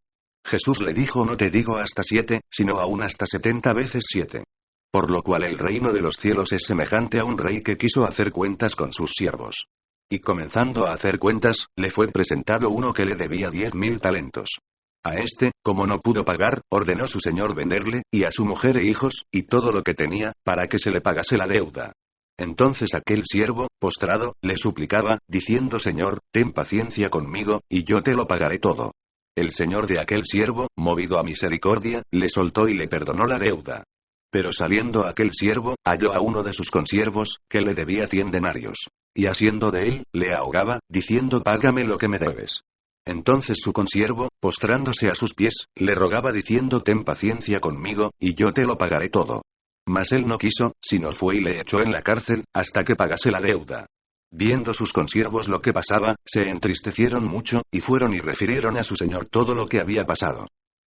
Jesús le dijo: no te digo hasta 7, sino aún hasta 70 veces 7. Por lo cual el reino de los cielos es semejante a un rey que quiso hacer cuentas con sus siervos. Y comenzando a hacer cuentas, le fue presentado uno que le debía 10.000 talentos. A este, como no pudo pagar, ordenó su señor venderle, y a su mujer e hijos, y todo lo que tenía, para que se le pagase la deuda. Entonces aquel siervo, postrado, le suplicaba, diciendo: Señor, ten paciencia conmigo, y yo te lo pagaré todo. El señor de aquel siervo, movido a misericordia, le soltó y le perdonó la deuda. Pero saliendo aquel siervo, halló a uno de sus consiervos, que le debía 100 denarios. Y asiendo de él, le ahogaba, diciendo: págame lo que me debes. Entonces su consiervo, postrándose a sus pies, le rogaba diciendo: ten paciencia conmigo, y yo te lo pagaré todo. Mas él no quiso, sino fue y le echó en la cárcel, hasta que pagase la deuda. Viendo sus consiervos lo que pasaba, se entristecieron mucho, y fueron y refirieron a su señor todo lo que había pasado.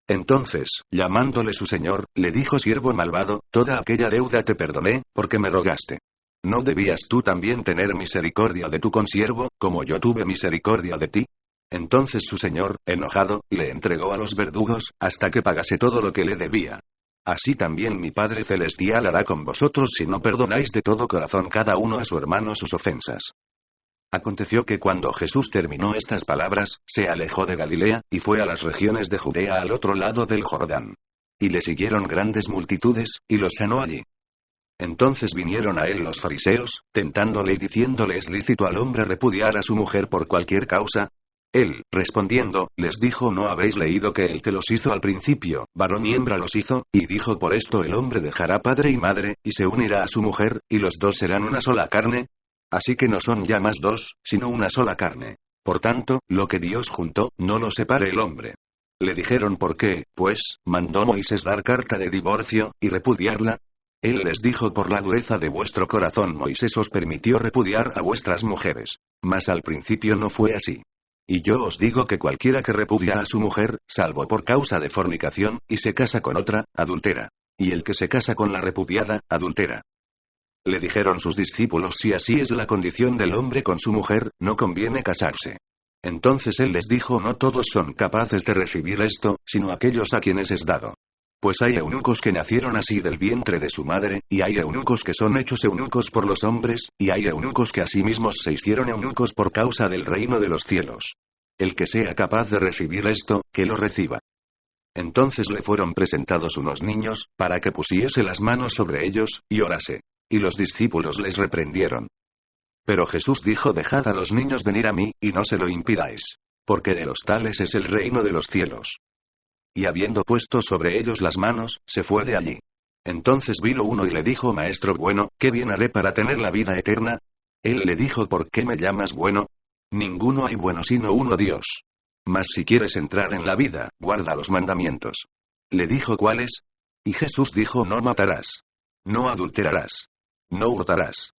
Entonces, llamándole su señor, le dijo: siervo malvado, toda aquella deuda te perdoné, porque me rogaste. ¿No debías tú también tener misericordia de tu consiervo, como yo tuve misericordia de ti? Entonces su señor, enojado, le entregó a los verdugos, hasta que pagase todo lo que le debía. Así también mi Padre Celestial hará con vosotros si no perdonáis de todo corazón cada uno a su hermano sus ofensas. Aconteció que cuando Jesús terminó estas palabras, se alejó de Galilea, y fue a las regiones de Judea al otro lado del Jordán. Y le siguieron grandes multitudes, y los sanó allí. Entonces vinieron a él los fariseos, tentándole y diciéndole: ¿es lícito al hombre repudiar a su mujer por cualquier causa? Él, respondiendo, les dijo: ¿no habéis leído que el que los hizo al principio, varón y hembra los hizo? Y dijo: por esto el hombre dejará padre y madre, y se unirá a su mujer, y los dos serán una sola carne. Así que no son ya más dos, sino una sola carne. Por tanto, lo que Dios juntó, no lo separe el hombre. Le dijeron: ¿por qué, pues, mandó Moisés dar carta de divorcio, y repudiarla? Él les dijo: por la dureza de vuestro corazón Moisés os permitió repudiar a vuestras mujeres. Mas al principio no fue así. Y yo os digo que cualquiera que repudia a su mujer, salvo por causa de fornicación, y se casa con otra, adultera. Y el que se casa con la repudiada, adultera. Le dijeron sus discípulos: si así es la condición del hombre con su mujer, no conviene casarse. Entonces él les dijo: no todos son capaces de recibir esto, sino aquellos a quienes es dado. Pues hay eunucos que nacieron así del vientre de su madre, y hay eunucos que son hechos eunucos por los hombres, y hay eunucos que asimismos se hicieron eunucos por causa del reino de los cielos. El que sea capaz de recibir esto, que lo reciba. Entonces le fueron presentados unos niños, para que pusiese las manos sobre ellos, y orase. Y los discípulos les reprendieron. Pero Jesús dijo: dejad a los niños venir a mí, y no se lo impidáis. Porque de los tales es el reino de los cielos. Y habiendo puesto sobre ellos las manos, se fue de allí. Entonces vino uno y le dijo: Maestro bueno, ¿qué bien haré para tener la vida eterna? Él le dijo: ¿por qué me llamas bueno? Ninguno hay bueno sino uno, Dios. Mas si quieres entrar en la vida, guarda los mandamientos. Le dijo: ¿cuáles? Y Jesús dijo: no matarás. No adulterarás. No hurtarás.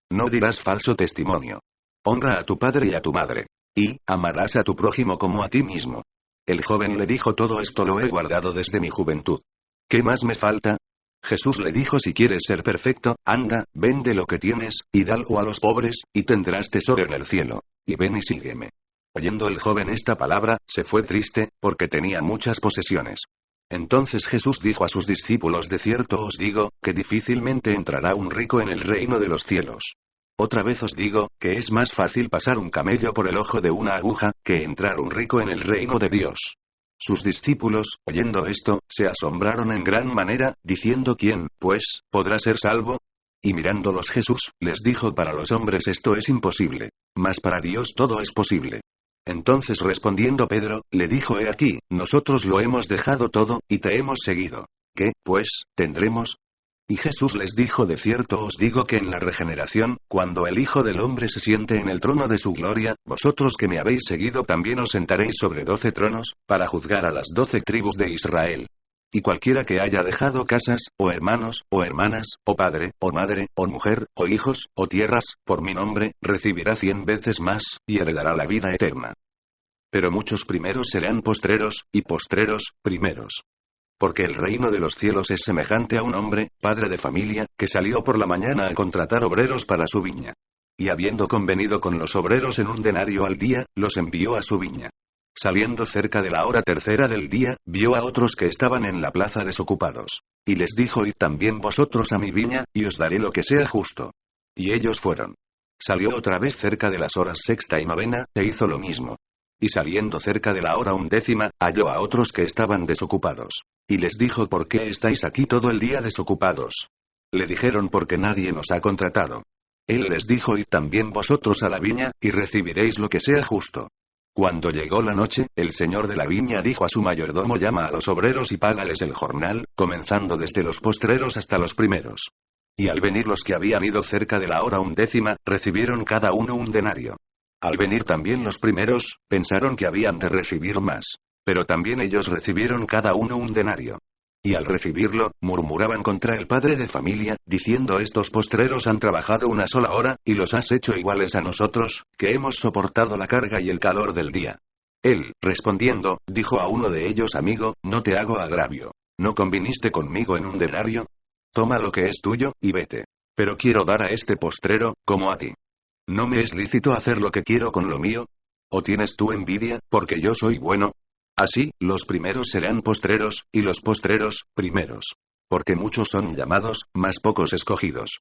No dirás falso testimonio. Honra a tu padre y a tu madre. Y, amarás a tu prójimo como a ti mismo. El joven le dijo: todo esto lo he guardado desde mi juventud. ¿Qué más me falta? Jesús le dijo: si quieres ser perfecto, anda, vende lo que tienes, y dalo a los pobres, y tendrás tesoro en el cielo. Y ven y sígueme. Oyendo el joven esta palabra, se fue triste, porque tenía muchas posesiones. Entonces Jesús dijo a sus discípulos: de cierto os digo, que difícilmente entrará un rico en el reino de los cielos. Otra vez os digo, que es más fácil pasar un camello por el ojo de una aguja, que entrar un rico en el reino de Dios. Sus discípulos, oyendo esto, se asombraron en gran manera, diciendo: ¿quién, pues, podrá ser salvo? Y mirándolos Jesús, les dijo: para los hombres esto es imposible, mas para Dios todo es posible. Entonces respondiendo Pedro, le dijo: he aquí, nosotros lo hemos dejado todo, y te hemos seguido. ¿Qué, pues, tendremos? Y Jesús les dijo: de cierto os digo que en la regeneración, cuando el Hijo del Hombre se siente en el trono de su gloria, vosotros que me habéis seguido también os sentaréis sobre 12 tronos, para juzgar a las 12 tribus de Israel. Y cualquiera que haya dejado casas, o hermanos, o hermanas, o padre, o madre, o mujer, o hijos, o tierras, por mi nombre, recibirá 100 veces más, y heredará la vida eterna. Pero muchos primeros serán postreros, y postreros, primeros. Porque el reino de los cielos es semejante a un hombre, padre de familia, que salió por la mañana a contratar obreros para su viña. Y habiendo convenido con los obreros en un denario al día, los envió a su viña. Saliendo cerca de la hora tercera del día, vio a otros que estaban en la plaza desocupados. Y les dijo: id también vosotros a mi viña, y os daré lo que sea justo. Y ellos fueron. Salió otra vez cerca de las horas sexta y novena, e hizo lo mismo. Y saliendo cerca de la hora 11, halló a otros que estaban desocupados. Y les dijo: ¿por qué estáis aquí todo el día desocupados? Le dijeron: porque nadie nos ha contratado. Él les dijo: id también vosotros a la viña, y recibiréis lo que sea justo. Cuando llegó la noche, el señor de la viña dijo a su mayordomo: llama a los obreros y págales el jornal, comenzando desde los postreros hasta los primeros. Y al venir los que habían ido cerca de la hora 11, recibieron cada uno un denario. Al venir también los primeros, pensaron que habían de recibir más. Pero también ellos recibieron cada uno un denario. Y al recibirlo, murmuraban contra el padre de familia, diciendo: estos postreros han trabajado una sola hora, y los has hecho iguales a nosotros, que hemos soportado la carga y el calor del día. Él, respondiendo, dijo a uno de ellos: amigo, no te hago agravio. ¿No conviniste conmigo en un denario? Toma lo que es tuyo, y vete. Pero quiero dar a este postrero, como a ti. ¿No me es lícito hacer lo que quiero con lo mío? ¿O tienes tú envidia, porque yo soy bueno? Así, los primeros serán postreros, y los postreros, primeros. Porque muchos son llamados, mas pocos escogidos.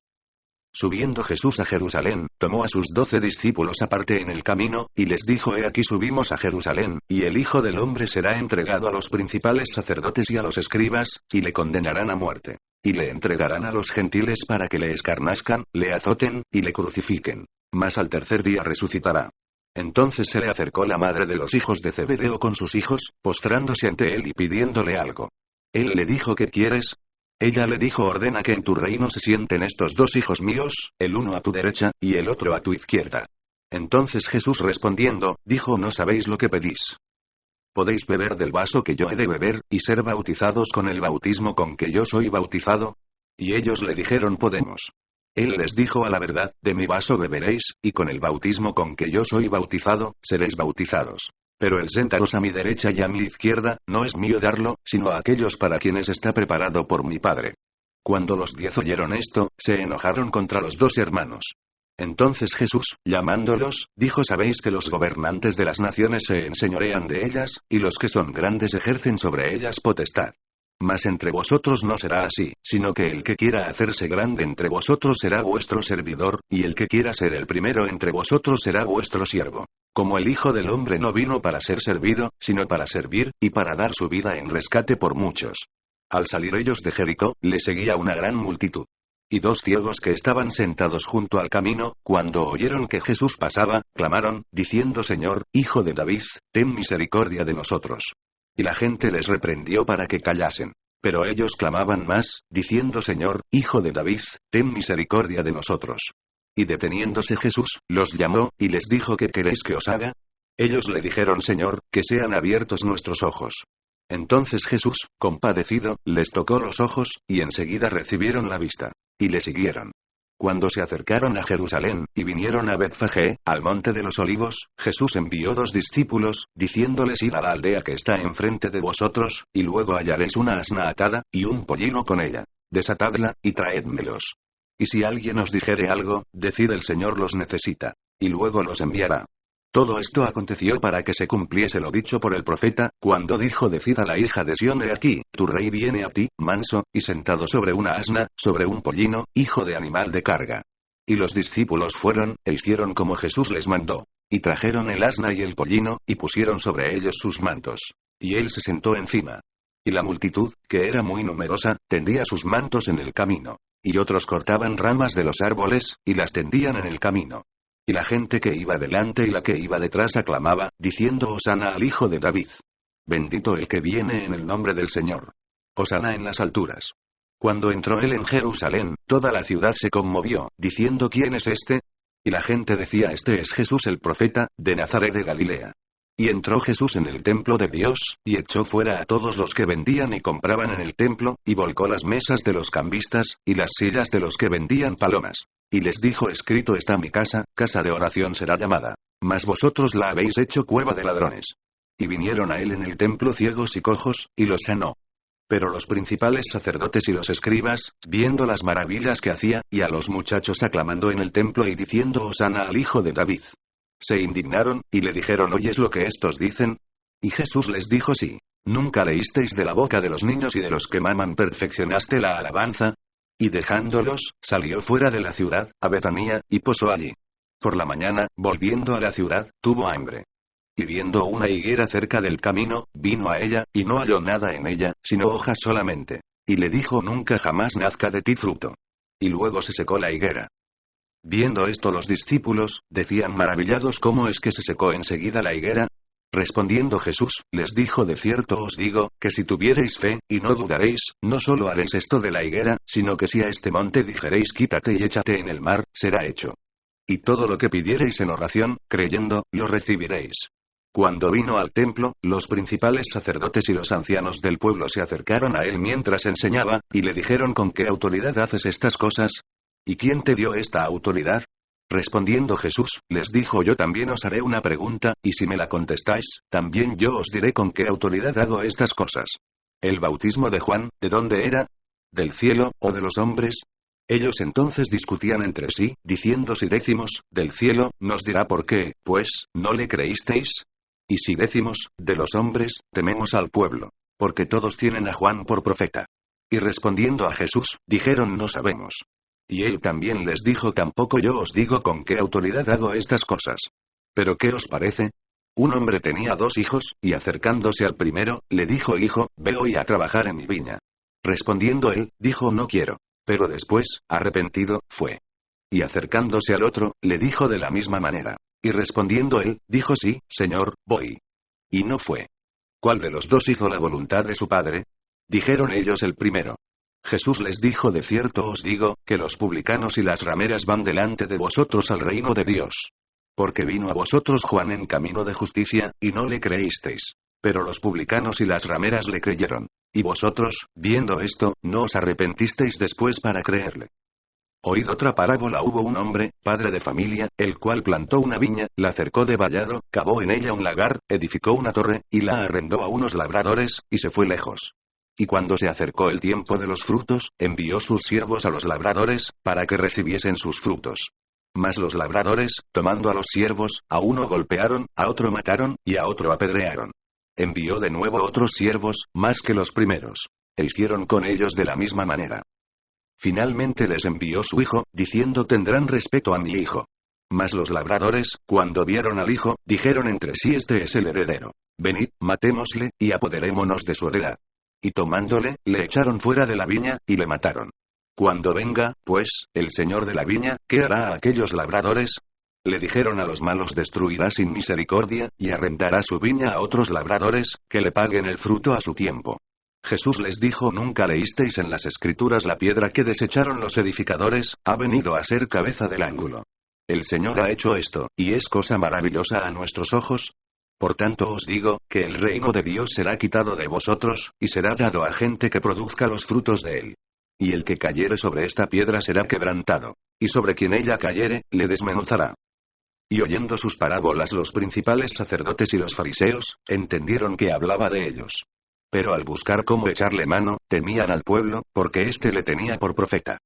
Subiendo Jesús a Jerusalén, tomó a sus 12 discípulos aparte en el camino, y les dijo: he aquí subimos a Jerusalén, y el Hijo del Hombre será entregado a los principales sacerdotes y a los escribas, y le condenarán a muerte. Y le entregarán a los gentiles para que le escarnazcan, le azoten, y le crucifiquen. Mas al tercer día resucitará. Entonces se le acercó la madre de los hijos de Zebedeo con sus hijos, postrándose ante él y pidiéndole algo. Él le dijo: ¿qué quieres? Ella le dijo: ordena que en tu reino se sienten estos 2 hijos míos, el uno a tu derecha, y el otro a tu izquierda. Entonces Jesús respondiendo, dijo: no sabéis lo que pedís. ¿Podéis beber del vaso que yo he de beber, y ser bautizados con el bautismo con que yo soy bautizado? Y ellos le dijeron: podemos. Él les dijo: a la verdad, de mi vaso beberéis, y con el bautismo con que yo soy bautizado, seréis bautizados. Pero el sentaros a mi derecha y a mi izquierda, no es mío darlo, sino a aquellos para quienes está preparado por mi Padre. Cuando los 10 oyeron esto, se enojaron contra los 2 hermanos. Entonces Jesús, llamándolos, dijo: sabéis que los gobernantes de las naciones se enseñorean de ellas, y los que son grandes ejercen sobre ellas potestad. Mas entre vosotros no será así, sino que el que quiera hacerse grande entre vosotros será vuestro servidor, y el que quiera ser el primero entre vosotros será vuestro siervo. Como el Hijo del Hombre no vino para ser servido, sino para servir, y para dar su vida en rescate por muchos. Al salir ellos de Jericó, le seguía una gran multitud. Y 2 ciegos que estaban sentados junto al camino, cuando oyeron que Jesús pasaba, clamaron, diciendo: Señor, Hijo de David, ten misericordia de nosotros. Y la gente les reprendió para que callasen. Pero ellos clamaban más, diciendo: Señor, Hijo de David, ten misericordia de nosotros. Y deteniéndose Jesús, los llamó, y les dijo: ¿qué queréis que os haga? Ellos le dijeron: Señor, que sean abiertos nuestros ojos. Entonces Jesús, compadecido, les tocó los ojos, y enseguida recibieron la vista. Y le siguieron. Cuando se acercaron a Jerusalén, y vinieron a Betfagé, al monte de los olivos, Jesús envió 2 discípulos, diciéndoles: id a la aldea que está enfrente de vosotros, y luego hallaréis una asna atada, y un pollino con ella. Desatadla, y traédmelos. Y si alguien os dijere algo, decid: el Señor los necesita. Y luego los enviará. Todo esto aconteció para que se cumpliese lo dicho por el profeta, cuando dijo: decid a la hija de Sión: he aquí, tu rey viene a ti, manso, y sentado sobre una asna, sobre un pollino, hijo de animal de carga. Y los discípulos fueron, e hicieron como Jesús les mandó. Y trajeron el asna y el pollino, y pusieron sobre ellos sus mantos. Y él se sentó encima. Y la multitud, que era muy numerosa, tendía sus mantos en el camino. Y otros cortaban ramas de los árboles, y las tendían en el camino. Y la gente que iba delante y la que iba detrás aclamaba, diciendo: Hosana al Hijo de David. Bendito el que viene en el nombre del Señor. Hosana en las alturas. Cuando entró él en Jerusalén, toda la ciudad se conmovió, diciendo: ¿quién es este? Y la gente decía: este es Jesús el profeta, de Nazaret de Galilea. Y entró Jesús en el templo de Dios, y echó fuera a todos los que vendían y compraban en el templo, y volcó las mesas de los cambistas, y las sillas de los que vendían palomas. Y les dijo: escrito está: mi casa, casa de oración será llamada. Mas vosotros la habéis hecho cueva de ladrones. Y vinieron a él en el templo ciegos y cojos, y los sanó. Pero los principales sacerdotes y los escribas, viendo las maravillas que hacía, y a los muchachos aclamando en el templo y diciendo: Hosana al Hijo de David, se indignaron, y le dijeron: ¿oyes lo que estos dicen? Y Jesús les dijo: sí. ¿Nunca leísteis de la boca de los niños y de los que maman perfeccionaste la alabanza? Y dejándolos, salió fuera de la ciudad, a Betanía, y posó allí. Por la mañana, volviendo a la ciudad, tuvo hambre. Y viendo una higuera cerca del camino, vino a ella, y no halló nada en ella, sino hojas solamente. Y le dijo: nunca jamás nazca de ti fruto. Y luego se secó la higuera. Viendo esto los discípulos, decían maravillados: ¿cómo es que se secó enseguida la higuera? Respondiendo Jesús, les dijo: de cierto os digo, que si tuviereis fe, y no dudaréis, no solo haréis esto de la higuera, sino que si a este monte dijereis: quítate y échate en el mar, será hecho. Y todo lo que pidiereis en oración, creyendo, lo recibiréis. Cuando vino al templo, los principales sacerdotes y los ancianos del pueblo se acercaron a él mientras enseñaba, y le dijeron: ¿con qué autoridad haces estas cosas? ¿Y quién te dio esta autoridad? Respondiendo Jesús, les dijo: yo también os haré una pregunta, y si me la contestáis, también yo os diré con qué autoridad hago estas cosas. ¿El bautismo de Juan, de dónde era? ¿Del cielo, o de los hombres? Ellos entonces discutían entre sí, diciendo: si decimos, del cielo, nos dirá por qué, pues, ¿no le creísteis? Y si decimos, de los hombres, tememos al pueblo, porque todos tienen a Juan por profeta. Y respondiendo a Jesús, dijeron: no sabemos. Y él también les dijo: tampoco yo os digo con qué autoridad hago estas cosas. ¿Pero qué os parece? Un hombre tenía 2 hijos, y acercándose al primero, le dijo: hijo, ve hoy a trabajar en mi viña. Respondiendo él, dijo: no quiero. Pero después, arrepentido, fue. Y acercándose al otro, le dijo de la misma manera. Y respondiendo él, dijo: sí, Señor, voy. Y no fue. ¿Cuál de los 2 hizo la voluntad de su padre? Dijeron ellos: el primero. Jesús les dijo: de cierto os digo, que los publicanos y las rameras van delante de vosotros al reino de Dios. Porque vino a vosotros Juan en camino de justicia, y no le creísteis. Pero los publicanos y las rameras le creyeron. Y vosotros, viendo esto, no os arrepentisteis después para creerle. Oíd otra parábola: hubo un hombre, padre de familia, el cual plantó una viña, la cercó de vallado, cavó en ella un lagar, edificó una torre, y la arrendó a unos labradores, y se fue lejos. Y cuando se acercó el tiempo de los frutos, envió sus siervos a los labradores, para que recibiesen sus frutos. Mas los labradores, tomando a los siervos, a uno golpearon, a otro mataron, y a otro apedrearon. Envió de nuevo otros siervos, más que los primeros. E hicieron con ellos de la misma manera. Finalmente les envió su hijo, diciendo: tendrán respeto a mi hijo. Mas los labradores, cuando vieron al hijo, dijeron entre sí: este es el heredero. Venid, matémosle, y apoderémonos de su heredad. Y tomándole, le echaron fuera de la viña, y le mataron. Cuando venga, pues, el señor de la viña, ¿qué hará a aquellos labradores? Le dijeron a los malos: destruirá sin misericordia, y arrendará su viña a otros labradores, que le paguen el fruto a su tiempo. Jesús les dijo: ¿nunca leísteis en las Escrituras: la piedra que desecharon los edificadores, ha venido a ser cabeza del ángulo? El Señor ha hecho esto, y es cosa maravillosa a nuestros ojos. Por tanto os digo, que el reino de Dios será quitado de vosotros, y será dado a gente que produzca los frutos de él. Y el que cayere sobre esta piedra será quebrantado, y sobre quien ella cayere, le desmenuzará. Y oyendo sus parábolas los principales sacerdotes y los fariseos, entendieron que hablaba de ellos. Pero al buscar cómo echarle mano, temían al pueblo, porque éste le tenía por profeta.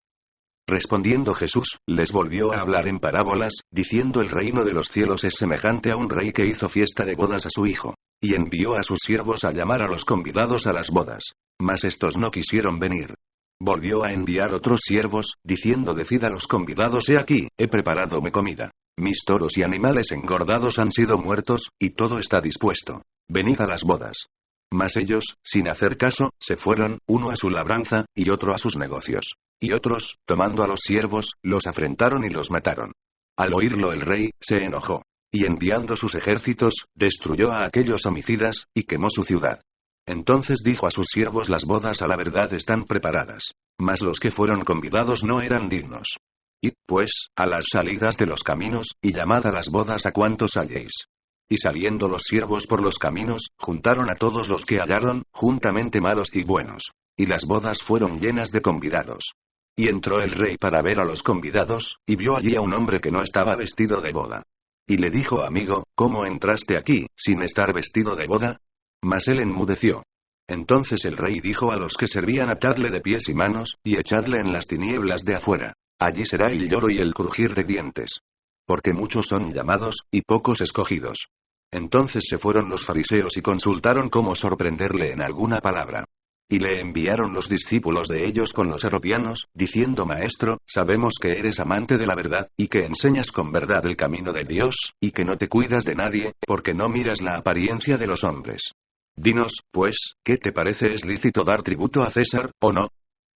Respondiendo Jesús, les volvió a hablar en parábolas, diciendo: el reino de los cielos es semejante a un rey que hizo fiesta de bodas a su hijo. Y envió a sus siervos a llamar a los convidados a las bodas. Mas estos no quisieron venir. Volvió a enviar otros siervos, diciendo: decid a los convidados: he aquí, he preparado mi comida. Mis toros y animales engordados han sido muertos, y todo está dispuesto. Venid a las bodas. Mas ellos, sin hacer caso, se fueron, uno a su labranza, y otro a sus negocios. Y otros, tomando a los siervos, los afrentaron y los mataron. Al oírlo el rey, se enojó. Y enviando sus ejércitos, destruyó a aquellos homicidas, y quemó su ciudad. Entonces dijo a sus siervos: las bodas a la verdad están preparadas. Mas los que fueron convidados no eran dignos. Id, pues, a las salidas de los caminos, y llamad a las bodas a cuantos halléis. Y saliendo los siervos por los caminos, juntaron a todos los que hallaron, juntamente malos y buenos. Y las bodas fueron llenas de convidados. Y entró el rey para ver a los convidados, y vio allí a un hombre que no estaba vestido de boda. Y le dijo: amigo, ¿cómo entraste aquí, sin estar vestido de boda? Mas él enmudeció. Entonces el rey dijo a los que servían: atadle de pies y manos, y echadle en las tinieblas de afuera. Allí será el lloro y el crujir de dientes. Porque muchos son llamados, y pocos escogidos. Entonces se fueron los fariseos y consultaron cómo sorprenderle en alguna palabra. Y le enviaron los discípulos de ellos con los herodianos, diciendo: Maestro, sabemos que eres amante de la verdad, y que enseñas con verdad el camino de Dios, y que no te cuidas de nadie, porque no miras la apariencia de los hombres. Dinos, pues, ¿qué te parece? ¿Es lícito dar tributo a César, o no?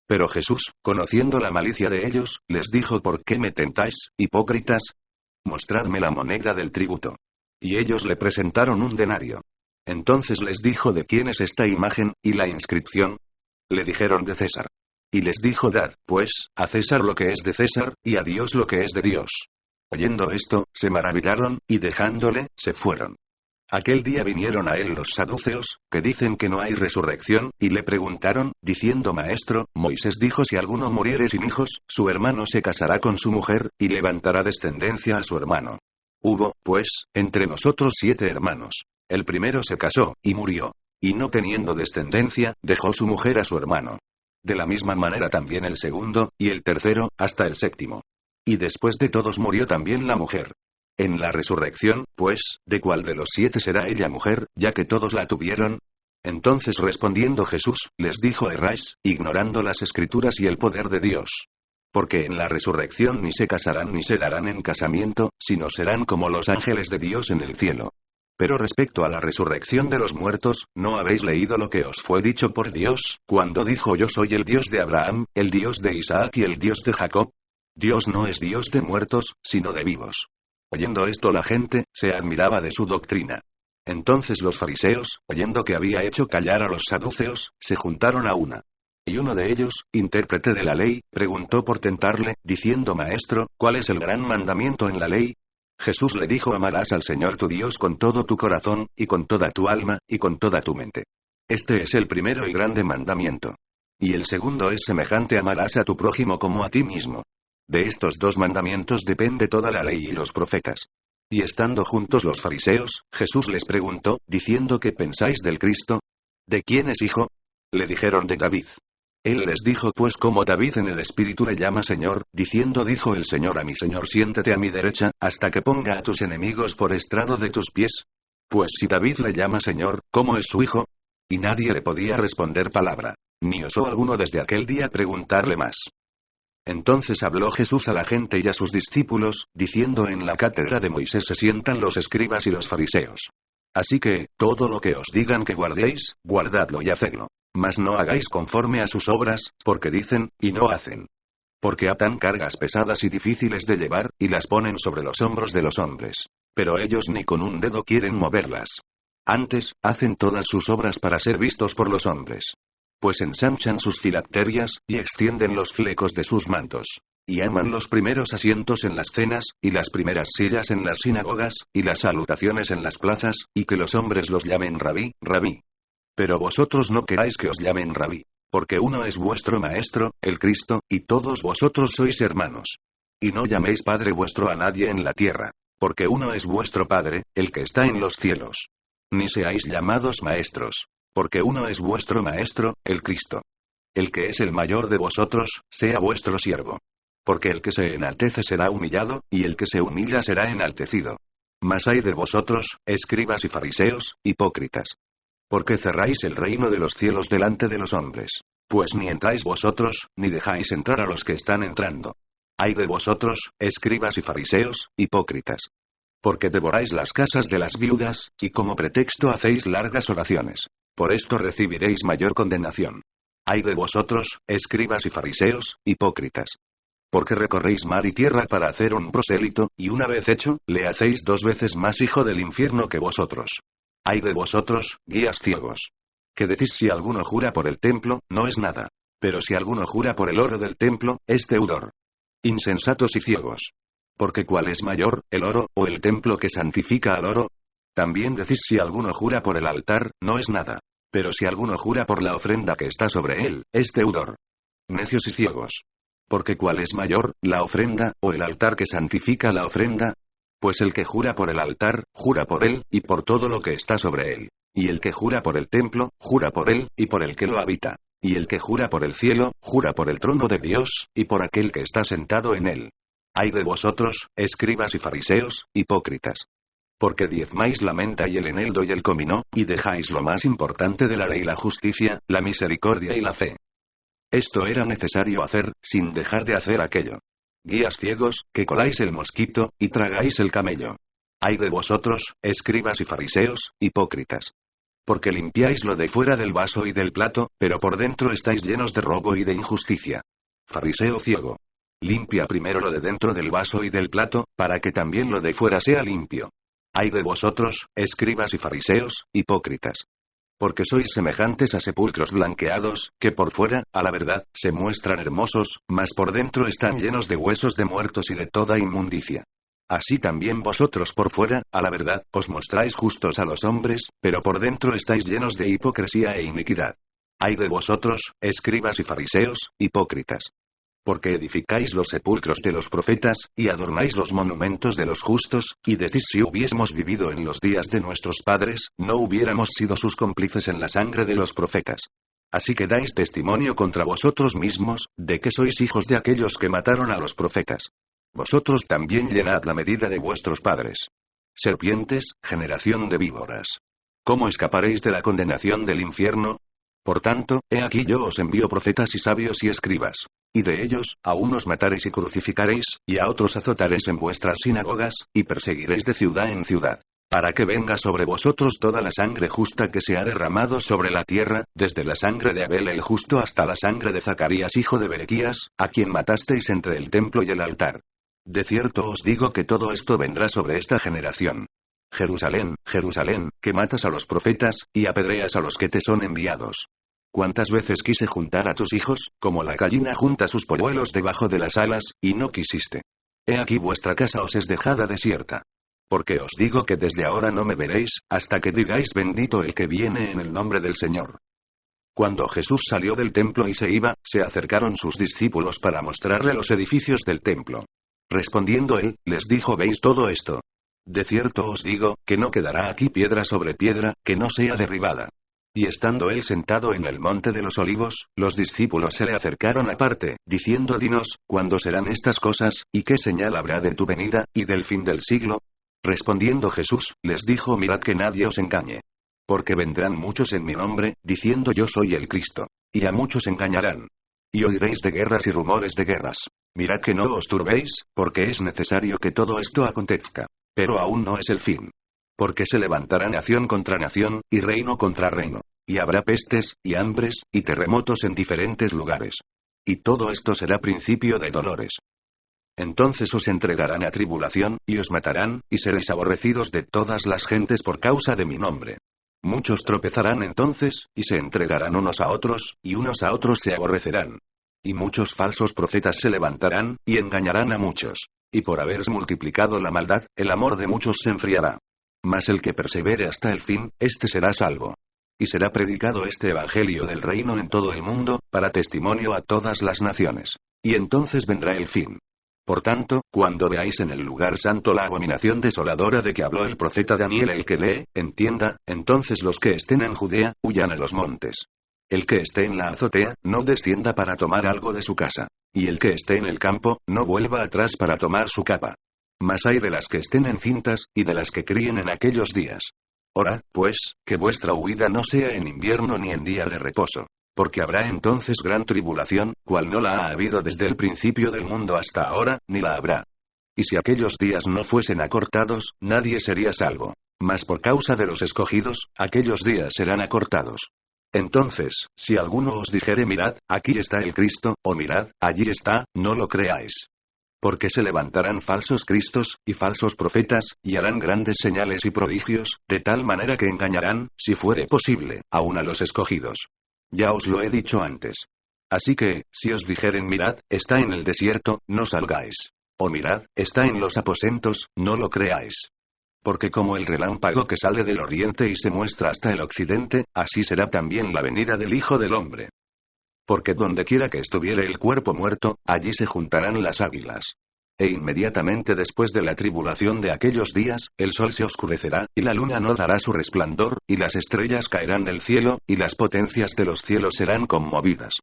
Pero Jesús, conociendo la malicia de ellos, les dijo: ¿por qué me tentáis, hipócritas? Mostradme la moneda del tributo. Y ellos le presentaron un denario. Entonces les dijo: ¿de quién es esta imagen, y la inscripción? Le dijeron: de César. Y les dijo: dad, pues, a César lo que es de César, y a Dios lo que es de Dios. Oyendo esto, se maravillaron, y dejándole, se fueron. Aquel día vinieron a él los saduceos, que dicen que no hay resurrección, y le preguntaron, diciendo: Maestro, Moisés dijo: si alguno muriere sin hijos, su hermano se casará con su mujer, y levantará descendencia a su hermano. Hubo, pues, entre nosotros 7 hermanos. El primero se casó, y murió. Y no teniendo descendencia, dejó su mujer a su hermano. De la misma manera también el segundo, y el tercero, hasta el séptimo. Y después de todos murió también la mujer. En la resurrección, pues, ¿de cuál de los 7 será ella mujer, ya que todos la tuvieron? Entonces respondiendo Jesús, les dijo: erráis, ignorando las Escrituras y el poder de Dios. Porque en la resurrección ni se casarán ni se darán en casamiento, sino serán como los ángeles de Dios en el cielo. Pero respecto a la resurrección de los muertos, ¿no habéis leído lo que os fue dicho por Dios, cuando dijo: yo soy el Dios de Abraham, el Dios de Isaac y el Dios de Jacob? Dios no es Dios de muertos, sino de vivos. Oyendo esto la gente, se admiraba de su doctrina. Entonces los fariseos, oyendo que había hecho callar a los saduceos, se juntaron a una. Y uno de ellos, intérprete de la ley, preguntó por tentarle, diciendo: Maestro, ¿cuál es el gran mandamiento en la ley? Jesús le dijo: amarás al Señor tu Dios con todo tu corazón, y con toda tu alma, y con toda tu mente. Este es el primero y grande mandamiento. Y el segundo es semejante: amarás a tu prójimo como a ti mismo. De estos 2 mandamientos depende toda la ley y los profetas. Y estando juntos los fariseos, Jesús les preguntó, diciendo: ¿qué pensáis del Cristo? ¿De quién es hijo? Le dijeron: de David. Él les dijo: pues como David en el Espíritu le llama Señor, diciendo: dijo el Señor a mi Señor: siéntate a mi derecha, hasta que ponga a tus enemigos por estrado de tus pies. Pues si David le llama Señor, ¿cómo es su hijo? Y nadie le podía responder palabra. Ni osó alguno desde aquel día preguntarle más. Entonces habló Jesús a la gente y a sus discípulos, diciendo: en la cátedra de Moisés se sientan los escribas y los fariseos. Así que, todo lo que os digan que guardéis, guardadlo y hacedlo. Mas no hagáis conforme a sus obras, porque dicen, y no hacen. Porque atan cargas pesadas y difíciles de llevar, y las ponen sobre los hombros de los hombres. Pero ellos ni con un dedo quieren moverlas. Antes, hacen todas sus obras para ser vistos por los hombres. Pues ensanchan sus filacterias, y extienden los flecos de sus mantos. Y aman los primeros asientos en las cenas, y las primeras sillas en las sinagogas, y las salutaciones en las plazas, y que los hombres los llamen rabí, rabí. Pero vosotros no queráis que os llamen rabí. Porque uno es vuestro maestro, el Cristo, y todos vosotros sois hermanos. Y no llaméis Padre vuestro a nadie en la tierra. Porque uno es vuestro Padre, el que está en los cielos. Ni seáis llamados maestros. Porque uno es vuestro Maestro, el Cristo. El que es el mayor de vosotros, sea vuestro siervo. Porque el que se enaltece será humillado, y el que se humilla será enaltecido. Mas ay de vosotros, escribas y fariseos, hipócritas. Porque cerráis el reino de los cielos delante de los hombres. Pues ni entráis vosotros, ni dejáis entrar a los que están entrando. Ay de vosotros, escribas y fariseos, hipócritas. Porque devoráis las casas de las viudas, y como pretexto hacéis largas oraciones. Por esto recibiréis mayor condenación. Ay de vosotros, escribas y fariseos, hipócritas. Porque recorréis mar y tierra para hacer un prosélito, y una vez hecho, le hacéis 2 veces más hijo del infierno que vosotros. Ay de vosotros, guías ciegos. Que decís: si alguno jura por el templo, no es nada. Pero si alguno jura por el oro del templo, es deudor. Insensatos y ciegos. Porque ¿cuál es mayor, el oro, o el templo que santifica al oro? También decís: si alguno jura por el altar, no es nada. Pero si alguno jura por la ofrenda que está sobre él, es deudor. Necios y ciegos. Porque ¿cuál es mayor, la ofrenda, o el altar que santifica la ofrenda? Pues el que jura por el altar, jura por él, y por todo lo que está sobre él. Y el que jura por el templo, jura por él, y por el que lo habita. Y el que jura por el cielo, jura por el trono de Dios, y por aquel que está sentado en él. Ay de vosotros, escribas y fariseos, hipócritas. Porque diezmáis la menta y el eneldo y el comino, y dejáis lo más importante de la ley: la justicia, la misericordia y la fe. Esto era necesario hacer, sin dejar de hacer aquello. Guías ciegos, que coláis el mosquito, y tragáis el camello. Ay de vosotros, escribas y fariseos, hipócritas. Porque limpiáis lo de fuera del vaso y del plato, pero por dentro estáis llenos de robo y de injusticia. Fariseo ciego. Limpia primero lo de dentro del vaso y del plato, para que también lo de fuera sea limpio. Ay de vosotros, escribas y fariseos, hipócritas. Porque sois semejantes a sepulcros blanqueados, que por fuera, a la verdad, se muestran hermosos, mas por dentro están llenos de huesos de muertos y de toda inmundicia. Así también vosotros por fuera, a la verdad, os mostráis justos a los hombres, pero por dentro estáis llenos de hipocresía e iniquidad. Ay de vosotros, escribas y fariseos, hipócritas. Porque edificáis los sepulcros de los profetas, y adornáis los monumentos de los justos, y decís si hubiésemos vivido en los días de nuestros padres, no hubiéramos sido sus cómplices en la sangre de los profetas. Así que dais testimonio contra vosotros mismos, de que sois hijos de aquellos que mataron a los profetas. Vosotros también llenad la medida de vuestros padres. Serpientes, generación de víboras. ¿Cómo escaparéis de la condenación del infierno? Por tanto, he aquí yo os envío profetas y sabios y escribas. Y de ellos, a unos mataréis y crucificaréis, y a otros azotaréis en vuestras sinagogas, y perseguiréis de ciudad en ciudad. Para que venga sobre vosotros toda la sangre justa que se ha derramado sobre la tierra, desde la sangre de Abel el justo hasta la sangre de Zacarías hijo de Berequías, a quien matasteis entre el templo y el altar. De cierto os digo que todo esto vendrá sobre esta generación. Jerusalén, Jerusalén, que matas a los profetas, y apedreas a los que te son enviados. ¿Cuántas veces quise juntar a tus hijos, como la gallina junta sus polluelos debajo de las alas, y no quisiste? He aquí vuestra casa os es dejada desierta. Porque os digo que desde ahora no me veréis, hasta que digáis bendito el que viene en el nombre del Señor. Cuando Jesús salió del templo y se iba, se acercaron sus discípulos para mostrarle los edificios del templo. Respondiendo él, les dijo: ¿Veis todo esto? De cierto os digo, que no quedará aquí piedra sobre piedra, que no sea derribada. Y estando él sentado en el monte de los olivos, los discípulos se le acercaron aparte, diciendo: Dinos, ¿cuándo serán estas cosas, y qué señal habrá de tu venida, y del fin del siglo? Respondiendo Jesús, les dijo: Mirad que nadie os engañe. Porque vendrán muchos en mi nombre, diciendo: Yo soy el Cristo. Y a muchos engañarán. Y oiréis de guerras y rumores de guerras. Mirad que no os turbéis, porque es necesario que todo esto acontezca. Pero aún no es el fin. Porque se levantará nación contra nación, y reino contra reino. Y habrá pestes, y hambres, y terremotos en diferentes lugares. Y todo esto será principio de dolores. Entonces os entregarán a tribulación, y os matarán, y seréis aborrecidos de todas las gentes por causa de mi nombre. Muchos tropezarán entonces, y se entregarán unos a otros, y unos a otros se aborrecerán. Y muchos falsos profetas se levantarán, y engañarán a muchos. Y por haberse multiplicado la maldad, el amor de muchos se enfriará. Mas el que persevere hasta el fin, éste será salvo. Y será predicado este evangelio del reino en todo el mundo, para testimonio a todas las naciones. Y entonces vendrá el fin. Por tanto, cuando veáis en el lugar santo la abominación desoladora de que habló el profeta Daniel, el que lee, entienda, entonces los que estén en Judea, huyan a los montes. El que esté en la azotea, no descienda para tomar algo de su casa. Y el que esté en el campo, no vuelva atrás para tomar su capa. Mas hay de las que estén encintas, y de las que críen en aquellos días. Orad, pues, que vuestra huida no sea en invierno ni en día de reposo. Porque habrá entonces gran tribulación, cual no la ha habido desde el principio del mundo hasta ahora, ni la habrá. Y si aquellos días no fuesen acortados, nadie sería salvo. Mas por causa de los escogidos, aquellos días serán acortados. Entonces, si alguno os dijere: Mirad, aquí está el Cristo, o mirad, allí está, no lo creáis. Porque se levantarán falsos cristos, y falsos profetas, y harán grandes señales y prodigios, de tal manera que engañarán, si fuere posible, aun a los escogidos. Ya os lo he dicho antes. Así que, si os dijeren: Mirad, está en el desierto, no salgáis. O mirad, está en los aposentos, no lo creáis. Porque como el relámpago que sale del oriente y se muestra hasta el occidente, así será también la venida del Hijo del Hombre. Porque donde quiera que estuviere el cuerpo muerto, allí se juntarán las águilas. E inmediatamente después de la tribulación de aquellos días, el sol se oscurecerá, y la luna no dará su resplandor, y las estrellas caerán del cielo, y las potencias de los cielos serán conmovidas.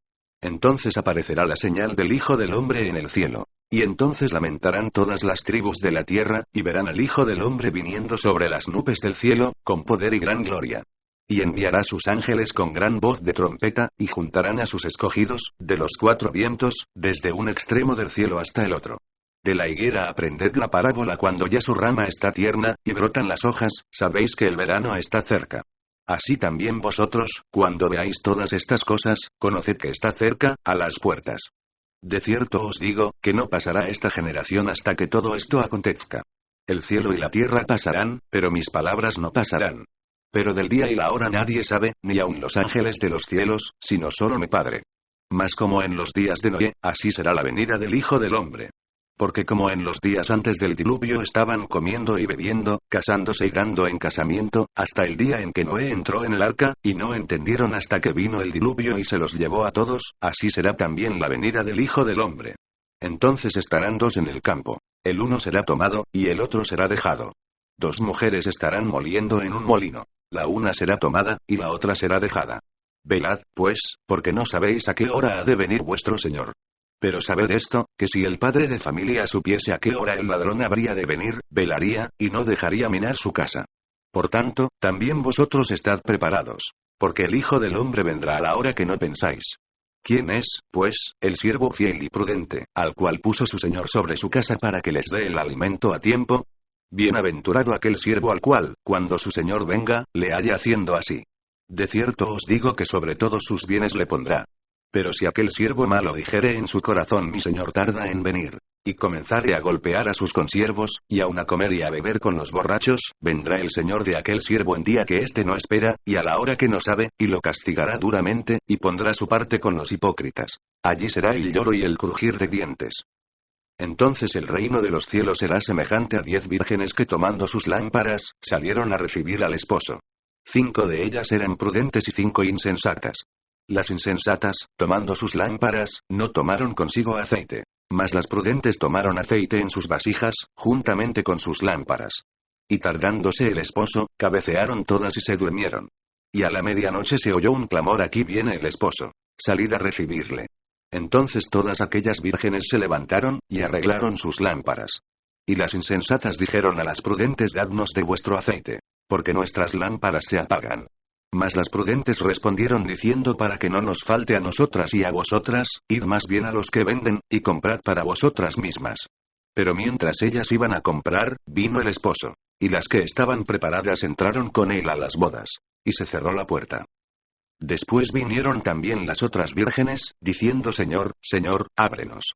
Entonces aparecerá la señal del Hijo del Hombre en el cielo. Y entonces lamentarán todas las tribus de la tierra, y verán al Hijo del Hombre viniendo sobre las nubes del cielo, con poder y gran gloria. Y enviará sus ángeles con gran voz de trompeta, y juntarán a sus escogidos, de los cuatro vientos, desde un extremo del cielo hasta el otro. De la higuera aprended la parábola: cuando ya su rama está tierna, y brotan las hojas, sabéis que el verano está cerca. Así también vosotros, cuando veáis todas estas cosas, conoced que está cerca, a las puertas. De cierto os digo, que no pasará esta generación hasta que todo esto acontezca. El cielo y la tierra pasarán, pero mis palabras no pasarán. Pero del día y la hora nadie sabe, ni aun los ángeles de los cielos, sino solo mi Padre. Mas como en los días de Noé, así será la venida del Hijo del Hombre. Porque como en los días antes del diluvio estaban comiendo y bebiendo, casándose y dando en casamiento, hasta el día en que Noé entró en el arca, y no entendieron hasta que vino el diluvio y se los llevó a todos, así será también la venida del Hijo del Hombre. Entonces estarán dos en el campo. El uno será tomado, y el otro será dejado. Dos mujeres estarán moliendo en un molino. La una será tomada, y la otra será dejada. Velad, pues, porque no sabéis a qué hora ha de venir vuestro Señor. Pero sabed esto, que si el padre de familia supiese a qué hora el ladrón habría de venir, velaría, y no dejaría minar su casa. Por tanto, también vosotros estad preparados. Porque el Hijo del Hombre vendrá a la hora que no pensáis. ¿Quién es, pues, el siervo fiel y prudente, al cual puso su Señor sobre su casa para que les dé el alimento a tiempo? Bienaventurado aquel siervo al cual, cuando su Señor venga, le haya haciendo así. De cierto os digo que sobre todos sus bienes le pondrá. Pero si aquel siervo malo dijere en su corazón mi Señor tarda en venir, y comenzare a golpear a sus consiervos, y aun a comer y a beber con los borrachos, vendrá el Señor de aquel siervo en día que éste no espera, y a la hora que no sabe, y lo castigará duramente, y pondrá su parte con los hipócritas. Allí será el lloro y el crujir de dientes. Entonces el reino de los cielos será semejante a 10 vírgenes que tomando sus lámparas, salieron a recibir al esposo. 5 de ellas eran prudentes y 5 insensatas. Las insensatas, tomando sus lámparas, no tomaron consigo aceite. Mas las prudentes tomaron aceite en sus vasijas, juntamente con sus lámparas. Y tardándose el esposo, cabecearon todas y se durmieron. Y a la medianoche se oyó un clamor: aquí viene el esposo. Salid a recibirle. Entonces todas aquellas vírgenes se levantaron, y arreglaron sus lámparas. Y las insensatas dijeron a las prudentes: dadnos de vuestro aceite, porque nuestras lámparas se apagan. Mas las prudentes respondieron diciendo: para que no nos falte a nosotras y a vosotras, id más bien a los que venden, y comprad para vosotras mismas. Pero mientras ellas iban a comprar, vino el esposo. Y las que estaban preparadas entraron con él a las bodas. Y se cerró la puerta. Después vinieron también las otras vírgenes, diciendo: Señor, Señor, ábrenos.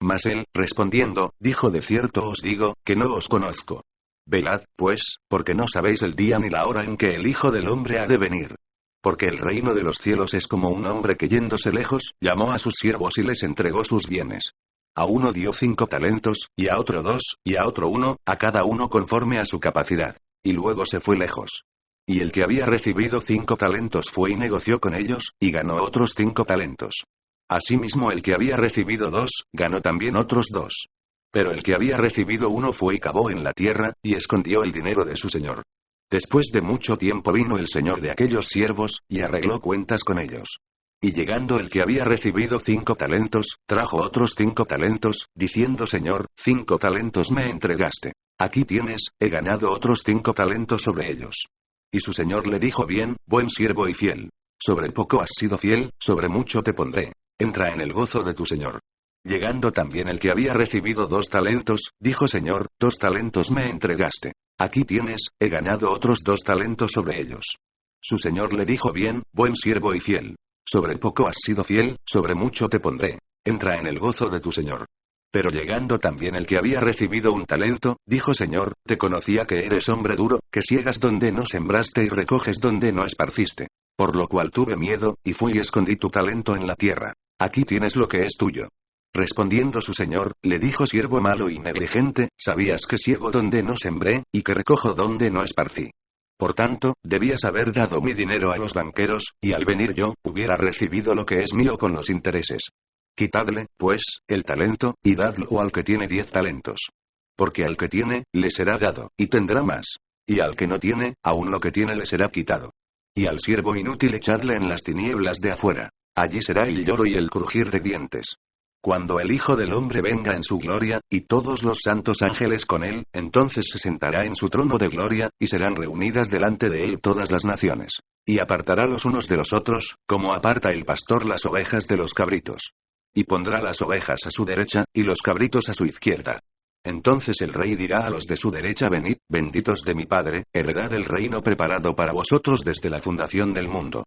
Mas él, respondiendo, dijo: de cierto os digo, que no os conozco. Velad, pues, porque no sabéis el día ni la hora en que el Hijo del Hombre ha de venir. Porque el reino de los cielos es como un hombre que yéndose lejos, llamó a sus siervos y les entregó sus bienes. A uno dio 5 talentos, y a otro 2, y a otro 1, a cada uno conforme a su capacidad. Y luego se fue lejos. Y el que había recibido 5 talentos fue y negoció con ellos, y ganó otros 5 talentos. Asimismo el que había recibido 2, ganó también otros 2. Pero el que había recibido 1 fue y cavó en la tierra, y escondió el dinero de su señor. Después de mucho tiempo vino el señor de aquellos siervos, y arregló cuentas con ellos. Y llegando el que había recibido 5 talentos, trajo otros 5 talentos, diciendo: Señor, 5 talentos me entregaste. Aquí tienes, he ganado otros 5 talentos sobre ellos. Y su señor le dijo: bien, buen siervo y fiel. Sobre poco has sido fiel, sobre mucho te pondré. Entra en el gozo de tu señor. Llegando también el que había recibido 2 talentos, dijo: Señor, 2 talentos me entregaste. Aquí tienes, he ganado otros 2 talentos sobre ellos. Su señor le dijo: bien, buen siervo y fiel. Sobre poco has sido fiel, sobre mucho te pondré. Entra en el gozo de tu señor. Pero llegando también el que había recibido 1 talento, dijo: Señor, te conocía que eres hombre duro, que siegas donde no sembraste y recoges donde no esparciste. Por lo cual tuve miedo, y fui y escondí tu talento en la tierra. Aquí tienes lo que es tuyo. Respondiendo su señor, le dijo: siervo malo y negligente, sabías que siego donde no sembré, y que recojo donde no esparcí. Por tanto, debías haber dado mi dinero a los banqueros, y al venir yo, hubiera recibido lo que es mío con los intereses. Quitadle, pues, el talento, y dadlo al que tiene 10 talentos. Porque al que tiene, le será dado, y tendrá más. Y al que no tiene, aún lo que tiene le será quitado. Y al siervo inútil echadle en las tinieblas de afuera. Allí será el lloro y el crujir de dientes. Cuando el Hijo del Hombre venga en su gloria, y todos los santos ángeles con él, entonces se sentará en su trono de gloria, y serán reunidas delante de él todas las naciones. Y apartará los unos de los otros, como aparta el pastor las ovejas de los cabritos. Y pondrá las ovejas a su derecha, y los cabritos a su izquierda. Entonces el rey dirá a los de su derecha: venid, benditos de mi Padre, heredad el reino preparado para vosotros desde la fundación del mundo.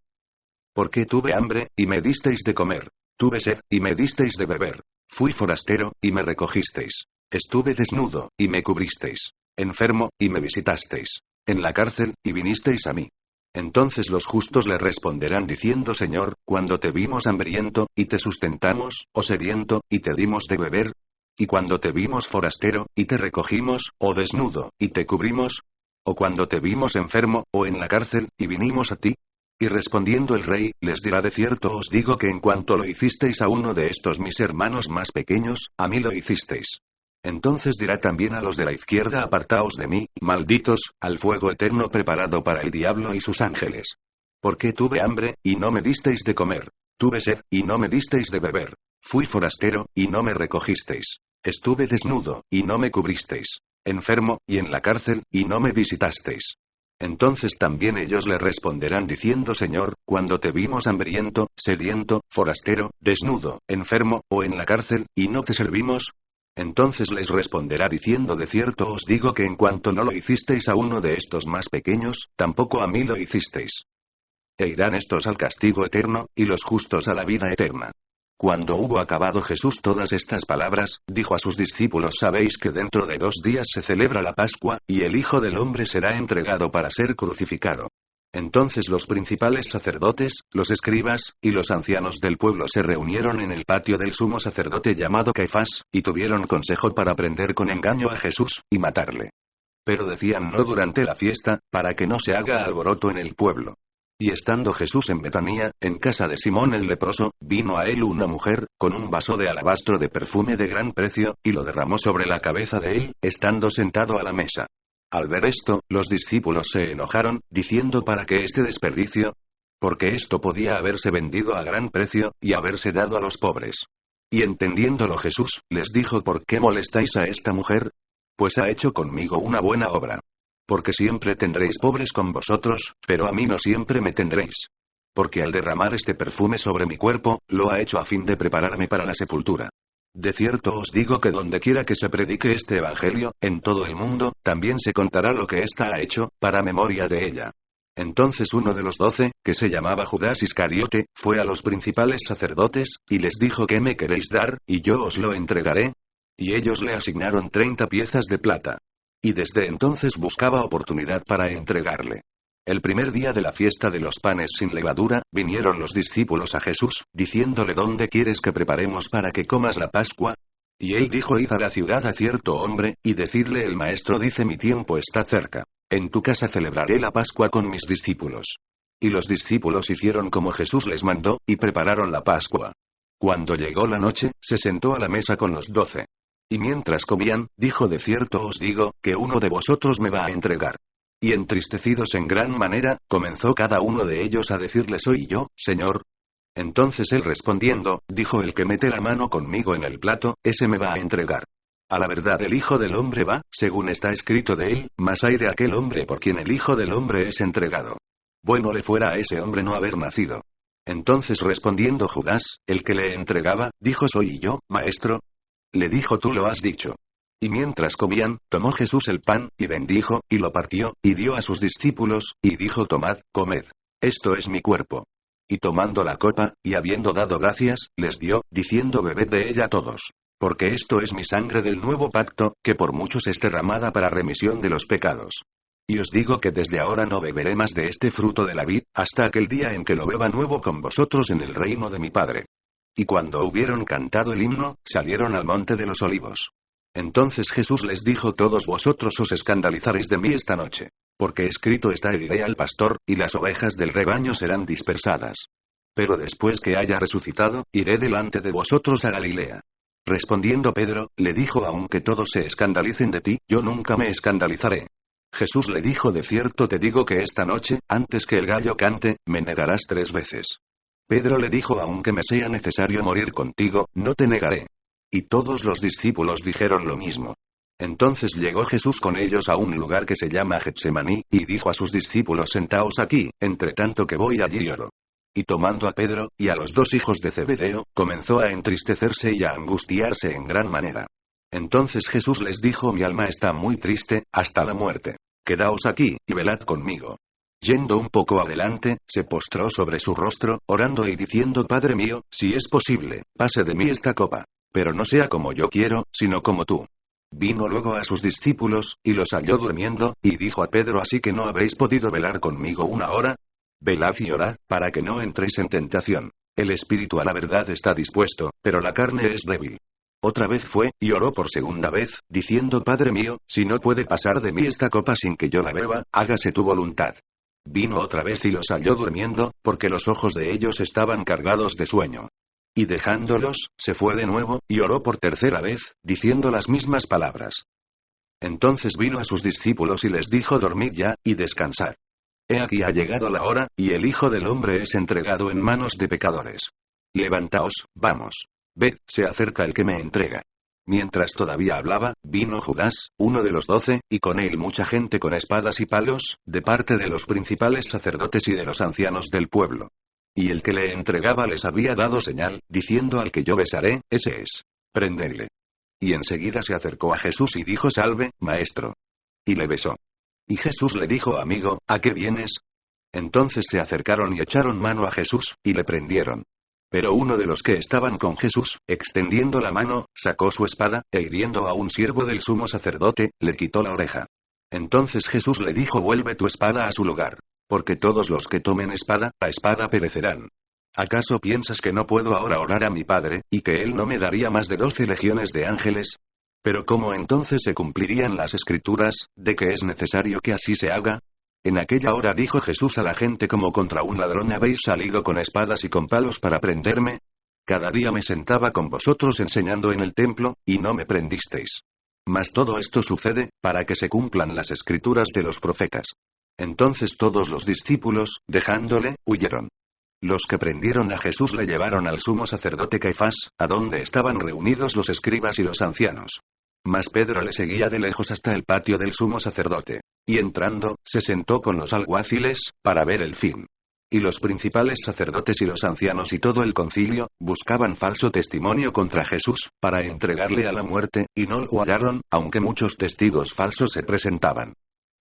Porque tuve hambre, y me disteis de comer. Tuve sed, y me disteis de beber. Fui forastero, y me recogisteis. Estuve desnudo, y me cubristeis. enfermo, y me visitasteis. En la cárcel, y vinisteis a mí. Entonces los justos le responderán diciendo: Señor, cuando te vimos hambriento, y te sustentamos, o sediento, y te dimos de beber. Y cuando te vimos forastero, y te recogimos, o desnudo, y te cubrimos. O cuando te vimos enfermo, o en la cárcel, y vinimos a ti. Y respondiendo el rey, les dirá: de cierto os digo que en cuanto lo hicisteis a uno de estos mis hermanos más pequeños, a mí lo hicisteis. Entonces dirá también a los de la izquierda: apartaos de mí, malditos, al fuego eterno preparado para el diablo y sus ángeles. Porque tuve hambre, y no me disteis de comer. Tuve sed, y no me disteis de beber. Fui forastero, y no me recogisteis. Estuve desnudo, y no me cubristeis. Enfermo, y en la cárcel, y no me visitasteis. Entonces también ellos le responderán diciendo: Señor, cuando te vimos hambriento, sediento, forastero, desnudo, enfermo, o en la cárcel, y no te servimos. Entonces les responderá diciendo: de cierto os digo que en cuanto no lo hicisteis a uno de estos más pequeños, tampoco a mí lo hicisteis. E irán estos al castigo eterno, y los justos a la vida eterna. Cuando hubo acabado Jesús todas estas palabras, dijo a sus discípulos: sabéis que dentro de 2 días se celebra la Pascua, y el Hijo del Hombre será entregado para ser crucificado. Entonces los principales sacerdotes, los escribas, y los ancianos del pueblo se reunieron en el patio del sumo sacerdote llamado Caifás, y tuvieron consejo para prender con engaño a Jesús, y matarle. Pero decían: no durante la fiesta, para que no se haga alboroto en el pueblo. Y estando Jesús en Betania, en casa de Simón el leproso, vino a él una mujer, con un vaso de alabastro de perfume de gran precio, y lo derramó sobre la cabeza de él, estando sentado a la mesa. Al ver esto, los discípulos se enojaron, diciendo: ¿para qué este desperdicio? Porque esto podía haberse vendido a gran precio, y haberse dado a los pobres. Y entendiéndolo Jesús, les dijo: ¿por qué molestáis a esta mujer? Pues ha hecho conmigo una buena obra. Porque siempre tendréis pobres con vosotros, pero a mí no siempre me tendréis. Porque al derramar este perfume sobre mi cuerpo, lo ha hecho a fin de prepararme para la sepultura. De cierto os digo que donde quiera que se predique este evangelio, en todo el mundo, también se contará lo que ésta ha hecho, para memoria de ella. Entonces uno de los 12, que se llamaba Judas Iscariote, fue a los principales sacerdotes, y les dijo: ¿qué me queréis dar, y yo os lo entregaré? Y ellos le asignaron 30 piezas de plata. Y desde entonces buscaba oportunidad para entregarle. El primer día de la fiesta de los panes sin levadura, vinieron los discípulos a Jesús, diciéndole: ¿dónde quieres que preparemos para que comas la Pascua? Y él dijo: id a la ciudad a cierto hombre, y decidle: el maestro dice: mi tiempo está cerca. En tu casa celebraré la Pascua con mis discípulos. Y los discípulos hicieron como Jesús les mandó, y prepararon la Pascua. Cuando llegó la noche, se sentó a la mesa con los 12. Y mientras comían, dijo: de cierto os digo, que uno de vosotros me va a entregar. Y entristecidos en gran manera, comenzó cada uno de ellos a decirle: ¿soy yo, Señor? Entonces él respondiendo, dijo: el que mete la mano conmigo en el plato, ese me va a entregar. A la verdad el Hijo del Hombre va, según está escrito de él, mas ay de aquel hombre por quien el Hijo del Hombre es entregado. Bueno le fuera a ese hombre no haber nacido. Entonces respondiendo Judas, el que le entregaba, dijo: ¿soy yo, maestro? Le dijo: tú lo has dicho. Y mientras comían, tomó Jesús el pan, y bendijo, y lo partió, y dio a sus discípulos, y dijo: tomad, comed. Esto es mi cuerpo. Y tomando la copa, y habiendo dado gracias, les dio, diciendo: bebed de ella todos. Porque esto es mi sangre del nuevo pacto, que por muchos es derramada para remisión de los pecados. Y os digo que desde ahora no beberé más de este fruto de la vid, hasta aquel día en que lo beba nuevo con vosotros en el reino de mi Padre. Y cuando hubieron cantado el himno, salieron al monte de los olivos. Entonces Jesús les dijo: todos vosotros os escandalizaréis de mí esta noche. Porque escrito está: heriré al pastor, y las ovejas del rebaño serán dispersadas. Pero después que haya resucitado, iré delante de vosotros a Galilea. Respondiendo Pedro, le dijo: aunque todos se escandalicen de ti, yo nunca me escandalizaré. Jesús le dijo: de cierto te digo que esta noche, antes que el gallo cante, me negarás 3 veces. Pedro le dijo: aunque me sea necesario morir contigo, no te negaré. Y todos los discípulos dijeron lo mismo. Entonces llegó Jesús con ellos a un lugar que se llama Getsemaní, y dijo a sus discípulos: sentaos aquí, entre tanto que voy allí y oro. Y tomando a Pedro, y a los 2 hijos de Zebedeo, comenzó a entristecerse y a angustiarse en gran manera. Entonces Jesús les dijo: mi alma está muy triste, hasta la muerte. Quedaos aquí, y velad conmigo. Yendo un poco adelante, se postró sobre su rostro, orando y diciendo: Padre mío, si es posible, pase de mí esta copa. Pero no sea como yo quiero, sino como tú. Vino luego a sus discípulos, y los halló durmiendo, y dijo a Pedro: ¿Así que no habéis podido velar conmigo una hora? Velad y orad, para que no entréis en tentación. El espíritu a la verdad está dispuesto, pero la carne es débil. Otra vez fue, y oró por segunda vez, diciendo: Padre mío, si no puede pasar de mí esta copa sin que yo la beba, hágase tu voluntad. Vino otra vez y los halló durmiendo, porque los ojos de ellos estaban cargados de sueño. Y dejándolos, se fue de nuevo, y oró por tercera vez, diciendo las mismas palabras. Entonces vino a sus discípulos y les dijo: Dormid ya, y descansad. He aquí ha llegado la hora, y el Hijo del Hombre es entregado en manos de pecadores. Levantaos, vamos. Ved, se acerca el que me entrega. Mientras todavía hablaba, vino Judas, uno de los 12, y con él mucha gente con espadas y palos, de parte de los principales sacerdotes y de los ancianos del pueblo. Y el que le entregaba les había dado señal, diciendo: Al que yo besaré, ese es. Prendedle. Y enseguida se acercó a Jesús y dijo: Salve, maestro. Y le besó. Y Jesús le dijo: Amigo, ¿a qué vienes? Entonces se acercaron y echaron mano a Jesús, y le prendieron. Pero uno de los que estaban con Jesús, extendiendo la mano, sacó su espada, e hiriendo a un siervo del sumo sacerdote, le quitó la oreja. Entonces Jesús le dijo: Vuelve tu espada a su lugar. Porque todos los que tomen espada, a espada perecerán. ¿Acaso piensas que no puedo ahora orar a mi Padre, y que Él no me daría más de 12 legiones de ángeles? Pero ¿cómo entonces se cumplirían las Escrituras, de que es necesario que así se haga? En aquella hora dijo Jesús a la gente: Como contra un ladrón habéis salido con espadas y con palos para prenderme. Cada día me sentaba con vosotros enseñando en el templo, y no me prendisteis. Mas todo esto sucede, para que se cumplan las Escrituras de los profetas. Entonces todos los discípulos, dejándole, huyeron. Los que prendieron a Jesús le llevaron al sumo sacerdote Caifás, a donde estaban reunidos los escribas y los ancianos. Mas Pedro le seguía de lejos hasta el patio del sumo sacerdote. Y entrando, se sentó con los alguaciles, para ver el fin. Y los principales sacerdotes y los ancianos y todo el concilio, buscaban falso testimonio contra Jesús, para entregarle a la muerte, y no lo hallaron, aunque muchos testigos falsos se presentaban.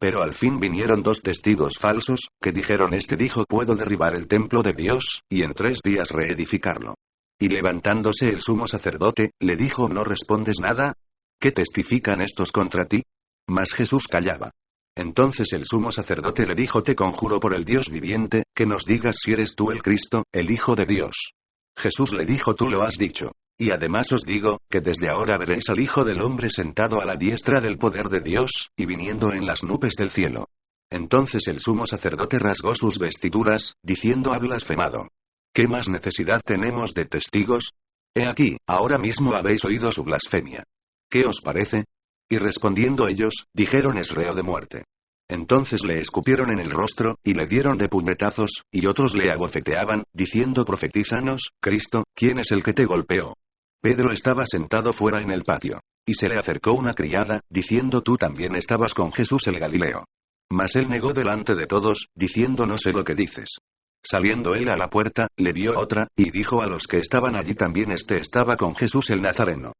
Pero al fin vinieron 2 testigos falsos, que dijeron: Este dijo: Puedo derribar el templo de Dios, y en 3 días reedificarlo. Y levantándose el sumo sacerdote, le dijo: ¿No respondes nada? ¿Qué testifican estos contra ti? Mas Jesús callaba. Entonces el sumo sacerdote le dijo: Te conjuro por el Dios viviente, que nos digas si eres tú el Cristo, el Hijo de Dios. Jesús le dijo: Tú lo has dicho. Y además os digo, que desde ahora veréis al Hijo del Hombre sentado a la diestra del poder de Dios, y viniendo en las nubes del cielo. Entonces el sumo sacerdote rasgó sus vestiduras, diciendo: Ha blasfemado. ¿Qué más necesidad tenemos de testigos? He aquí, ahora mismo habéis oído su blasfemia. ¿Qué os parece? Y respondiendo ellos, dijeron: Es reo de muerte. Entonces le escupieron en el rostro, y le dieron de puñetazos, y otros le abofeteaban, diciendo: Profetízanos, Cristo, ¿quién es el que te golpeó? Pedro estaba sentado fuera en el patio. Y se le acercó una criada, diciendo: Tú también estabas con Jesús el Galileo. Mas él negó delante de todos, diciendo: No sé lo que dices. Saliendo él a la puerta, le vio otra, y dijo a los que estaban allí también: Este estaba con Jesús el Nazareno.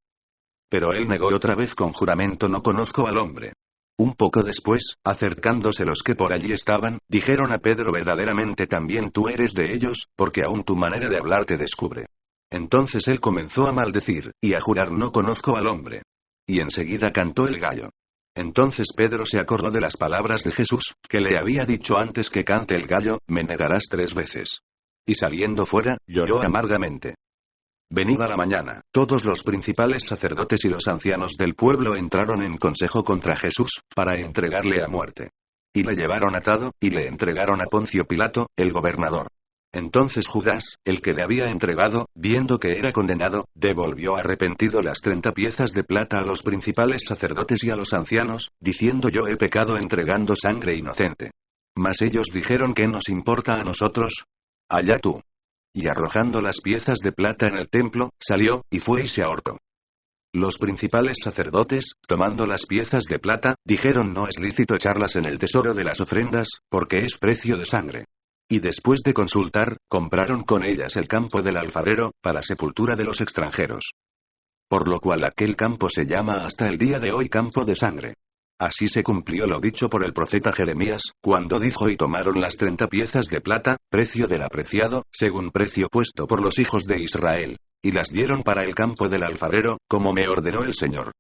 Pero él negó otra vez con juramento: No conozco al hombre. Un poco después, acercándose los que por allí estaban, dijeron a Pedro: Verdaderamente también tú eres de ellos, porque aún tu manera de hablar te descubre. Entonces él comenzó a maldecir, y a jurar: No conozco al hombre. Y enseguida cantó el gallo. Entonces Pedro se acordó de las palabras de Jesús, que le había dicho: Antes que cante el gallo, me negarás 3 veces. Y saliendo fuera, lloró amargamente. Venida la mañana, todos los principales sacerdotes y los ancianos del pueblo entraron en consejo contra Jesús, para entregarle a muerte. Y le llevaron atado, y le entregaron a Poncio Pilato, el gobernador. Entonces Judas, el que le había entregado, viendo que era condenado, devolvió arrepentido las 30 piezas de plata a los principales sacerdotes y a los ancianos, diciendo: Yo he pecado entregando sangre inocente. Mas ellos dijeron: ¿Qué nos importa a nosotros? Allá tú. Y arrojando las piezas de plata en el templo, salió, y fue y se ahorcó. Los principales sacerdotes, tomando las piezas de plata, dijeron: No es lícito echarlas en el tesoro de las ofrendas, porque es precio de sangre. Y después de consultar, compraron con ellas el campo del alfarero, para sepultura de los extranjeros. Por lo cual aquel campo se llama hasta el día de hoy campo de sangre. Así se cumplió lo dicho por el profeta Jeremías, cuando dijo: Y tomaron las 30 piezas de plata, precio del apreciado, según precio puesto por los hijos de Israel, y las dieron para el campo del alfarero, como me ordenó el Señor.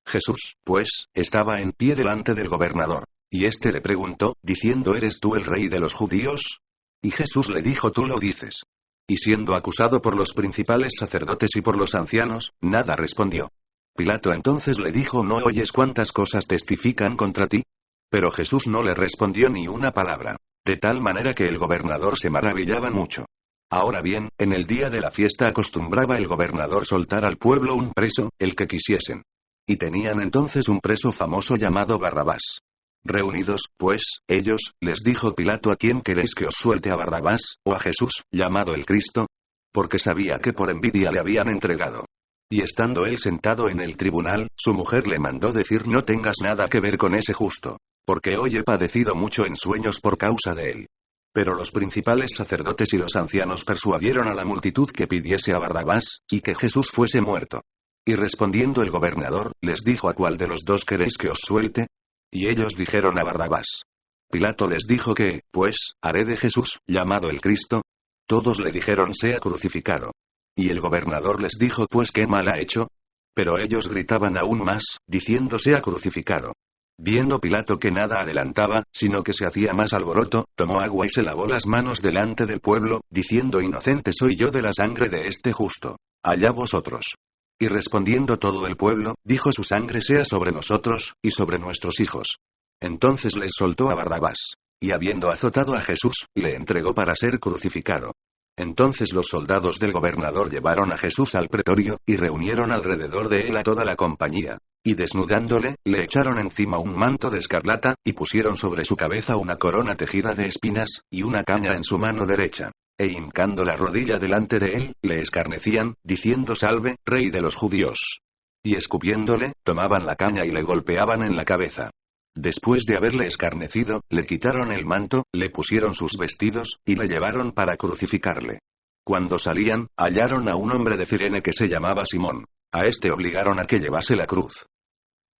Jesús, pues, estaba en pie delante del gobernador. Y éste le preguntó, diciendo: ¿Eres tú el rey de los judíos? Y Jesús le dijo: Tú lo dices. Y siendo acusado por los principales sacerdotes y por los ancianos, nada respondió. Pilato entonces le dijo: ¿No oyes cuántas cosas testifican contra ti? Pero Jesús no le respondió ni una palabra. De tal manera que el gobernador se maravillaba mucho. Ahora bien, en el día de la fiesta acostumbraba el gobernador soltar al pueblo un preso, el que quisiesen. Y tenían entonces un preso famoso llamado Barrabás. Reunidos, pues, ellos, les dijo Pilato: ¿A quién queréis que os suelte, a Barrabás, o a Jesús, llamado el Cristo? Porque sabía que por envidia le habían entregado. Y estando él sentado en el tribunal, su mujer le mandó decir: No tengas nada que ver con ese justo, porque hoy he padecido mucho en sueños por causa de él. Pero los principales sacerdotes y los ancianos persuadieron a la multitud que pidiese a Barrabás, y que Jesús fuese muerto. Y respondiendo el gobernador, les dijo: ¿A cuál de los dos queréis que os suelte? Y ellos dijeron: a Barrabás. Pilato les dijo: ¿Qué, pues, haré de Jesús, llamado el Cristo? Todos le dijeron: sea crucificado. Y el gobernador les dijo: pues ¿qué mal ha hecho? Pero ellos gritaban aún más, diciendo: sea crucificado. Viendo Pilato que nada adelantaba, sino que se hacía más alboroto, tomó agua y se lavó las manos delante del pueblo, diciendo: Inocente soy yo de la sangre de este justo. Allá vosotros. Y respondiendo todo el pueblo, dijo: Su sangre sea sobre nosotros, y sobre nuestros hijos. Entonces les soltó a Barrabás. Y habiendo azotado a Jesús, le entregó para ser crucificado. Entonces los soldados del gobernador llevaron a Jesús al pretorio, y reunieron alrededor de él a toda la compañía. Y desnudándole, le echaron encima un manto de escarlata, y pusieron sobre su cabeza una corona tejida de espinas, y una caña en su mano derecha. E hincando la rodilla delante de él, le escarnecían, diciendo: Salve, Rey de los judíos. Y escupiéndole, tomaban la caña y le golpeaban en la cabeza. Después de haberle escarnecido, le quitaron el manto, le pusieron sus vestidos, y le llevaron para crucificarle. Cuando salían, hallaron a un hombre de Cirene que se llamaba Simón. A este obligaron a que llevase la cruz.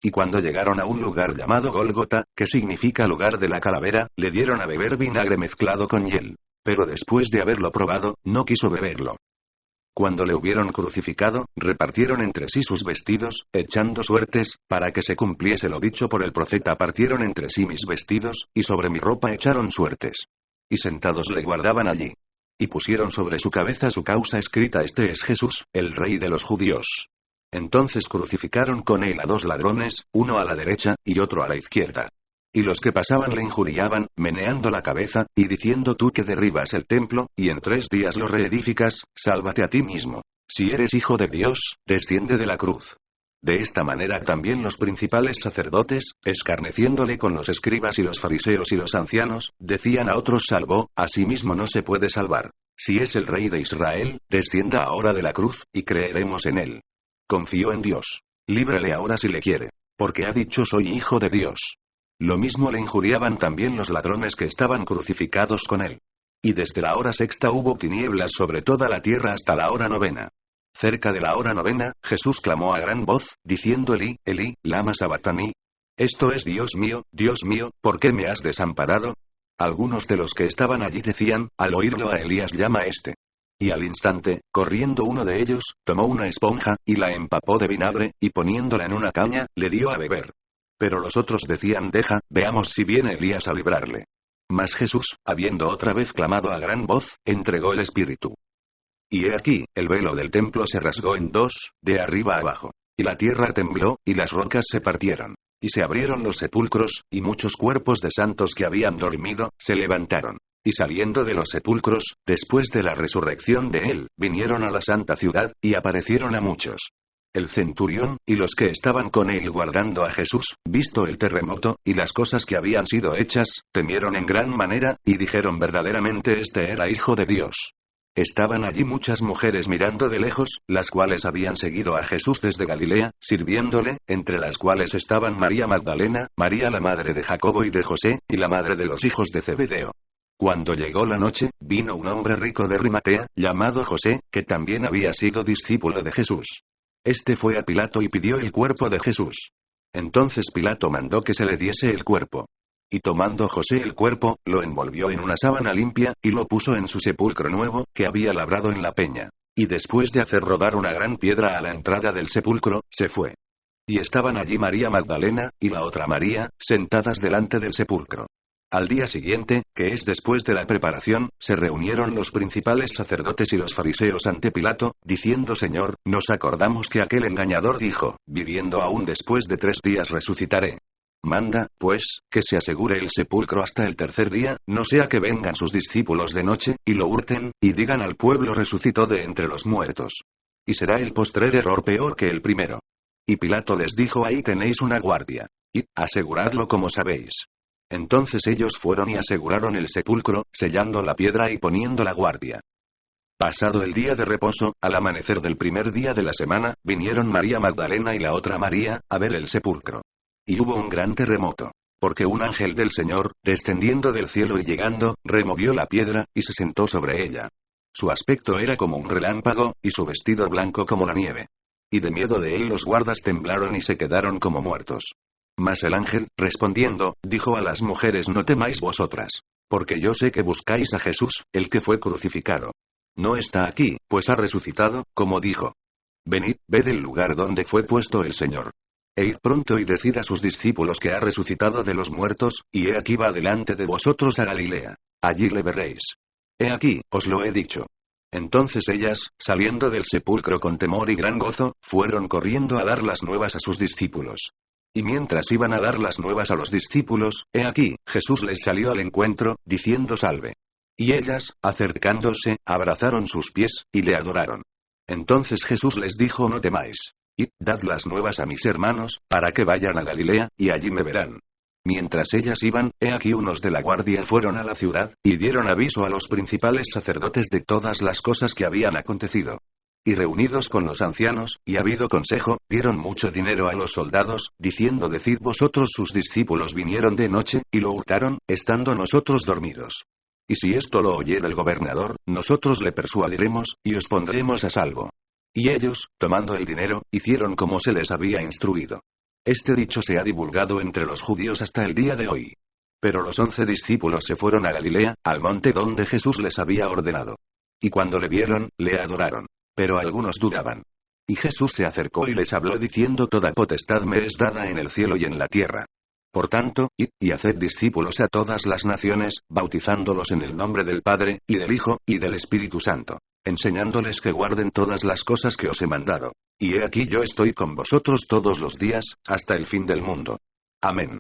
Y cuando llegaron a un lugar llamado Gólgota, que significa lugar de la calavera, le dieron a beber vinagre mezclado con hiel. Pero después de haberlo probado, no quiso beberlo. Cuando le hubieron crucificado, repartieron entre sí sus vestidos, echando suertes, para que se cumpliese lo dicho por el profeta: partieron entre sí mis vestidos, y sobre mi ropa echaron suertes. Y sentados le guardaban allí. Y pusieron sobre su cabeza su causa escrita: Este es Jesús, el Rey de los judíos. Entonces crucificaron con él a dos ladrones, uno a la derecha, y otro a la izquierda. Y los que pasaban le injuriaban, meneando la cabeza, y diciendo: Tú que derribas el templo, y en 3 días lo reedificas, sálvate a ti mismo. Si eres hijo de Dios, desciende de la cruz. De esta manera también los principales sacerdotes, escarneciéndole con los escribas y los fariseos y los ancianos, decían a otros: Salvó, a sí mismo no se puede salvar. Si es el Rey de Israel, descienda ahora de la cruz, y creeremos en él. Confío en Dios. Líbrele ahora si le quiere. Porque ha dicho: Soy hijo de Dios. Lo mismo le injuriaban también los ladrones que estaban crucificados con él. Y desde la hora 6ª hubo tinieblas sobre toda la tierra hasta la hora 9ª. Cerca de la hora 9ª, Jesús clamó a gran voz, diciendo: Elí, Elí, lama sabactani. Esto es: Dios mío, ¿por qué me has desamparado? Algunos de los que estaban allí decían: Al oírlo a Elías llama este. Y al instante, corriendo uno de ellos, tomó una esponja, y la empapó de vinagre, y poniéndola en una caña, le dio a beber. Pero los otros decían: Deja, veamos si viene Elías a librarle. Mas Jesús, habiendo otra vez clamado a gran voz, entregó el espíritu. Y he aquí, el velo del templo se rasgó en 2, de arriba a abajo. Y la tierra tembló, y las rocas se partieron. Y se abrieron los sepulcros, y muchos cuerpos de santos que habían dormido, se levantaron. Y saliendo de los sepulcros, después de la resurrección de él, vinieron a la santa ciudad, y aparecieron a muchos. El centurión, y los que estaban con él guardando a Jesús, visto el terremoto, y las cosas que habían sido hechas, temieron en gran manera, y dijeron: verdaderamente este era Hijo de Dios. Estaban allí muchas mujeres mirando de lejos, las cuales habían seguido a Jesús desde Galilea, sirviéndole, entre las cuales estaban María Magdalena, María la madre de Jacobo y de José, y la madre de los hijos de Zebedeo. Cuando llegó la noche, vino un hombre rico de Rimatea, llamado José, que también había sido discípulo de Jesús. Este fue a Pilato y pidió el cuerpo de Jesús. Entonces Pilato mandó que se le diese el cuerpo. Y tomando José el cuerpo, lo envolvió en una sábana limpia, y lo puso en su sepulcro nuevo, que había labrado en la peña. Y después de hacer rodar una gran piedra a la entrada del sepulcro, se fue. Y estaban allí María Magdalena, y la otra María, sentadas delante del sepulcro. Al día siguiente, que es después de la preparación, se reunieron los principales sacerdotes y los fariseos ante Pilato, diciendo: Señor, nos acordamos que aquel engañador dijo, viviendo aún después de 3 días resucitaré. Manda, pues, que se asegure el sepulcro hasta el tercer día, no sea que vengan sus discípulos de noche, y lo hurten, y digan al pueblo: resucitó de entre los muertos. Y será el postrer error peor que el primero. Y Pilato les dijo: ahí tenéis una guardia. Y, aseguradlo como sabéis. Entonces ellos fueron y aseguraron el sepulcro, sellando la piedra y poniendo la guardia. Pasado el día de reposo, al amanecer del primer día de la semana, vinieron María Magdalena y la otra María, a ver el sepulcro. Y hubo un gran terremoto. Porque un ángel del Señor, descendiendo del cielo y llegando, removió la piedra, y se sentó sobre ella. Su aspecto era como un relámpago, y su vestido blanco como la nieve. Y de miedo de él los guardas temblaron y se quedaron como muertos. Mas el ángel, respondiendo, dijo a las mujeres: no temáis vosotras. Porque yo sé que buscáis a Jesús, el que fue crucificado. No está aquí, pues ha resucitado, como dijo. Venid, ved el lugar donde fue puesto el Señor. E id pronto y decid a sus discípulos que ha resucitado de los muertos, y he aquí va delante de vosotros a Galilea. Allí le veréis. He aquí, os lo he dicho. Entonces ellas, saliendo del sepulcro con temor y gran gozo, fueron corriendo a dar las nuevas a sus discípulos. Y mientras iban a dar las nuevas a los discípulos, he aquí, Jesús les salió al encuentro, diciendo: salve. Y ellas, acercándose, abrazaron sus pies, y le adoraron. Entonces Jesús les dijo: no temáis. Id, dad las nuevas a mis hermanos, para que vayan a Galilea, y allí me verán. Mientras ellas iban, he aquí unos de la guardia fueron a la ciudad, y dieron aviso a los principales sacerdotes de todas las cosas que habían acontecido. Y reunidos con los ancianos, y habido consejo, dieron mucho dinero a los soldados, diciendo: decid vosotros, sus discípulos vinieron de noche, y lo hurtaron, estando nosotros dormidos. Y si esto lo oyera el gobernador, nosotros le persuadiremos, y os pondremos a salvo. Y ellos, tomando el dinero, hicieron como se les había instruido. Este dicho se ha divulgado entre los judíos hasta el día de hoy. Pero los 11 discípulos se fueron a Galilea, al monte donde Jesús les había ordenado. Y cuando le vieron, le adoraron. Pero algunos dudaban. Y Jesús se acercó y les habló diciendo: toda potestad me es dada en el cielo y en la tierra. Por tanto, id, y haced discípulos a todas las naciones, bautizándolos en el nombre del Padre, y del Hijo, y del Espíritu Santo, enseñándoles que guarden todas las cosas que os he mandado. Y he aquí yo estoy con vosotros todos los días, hasta el fin del mundo. Amén.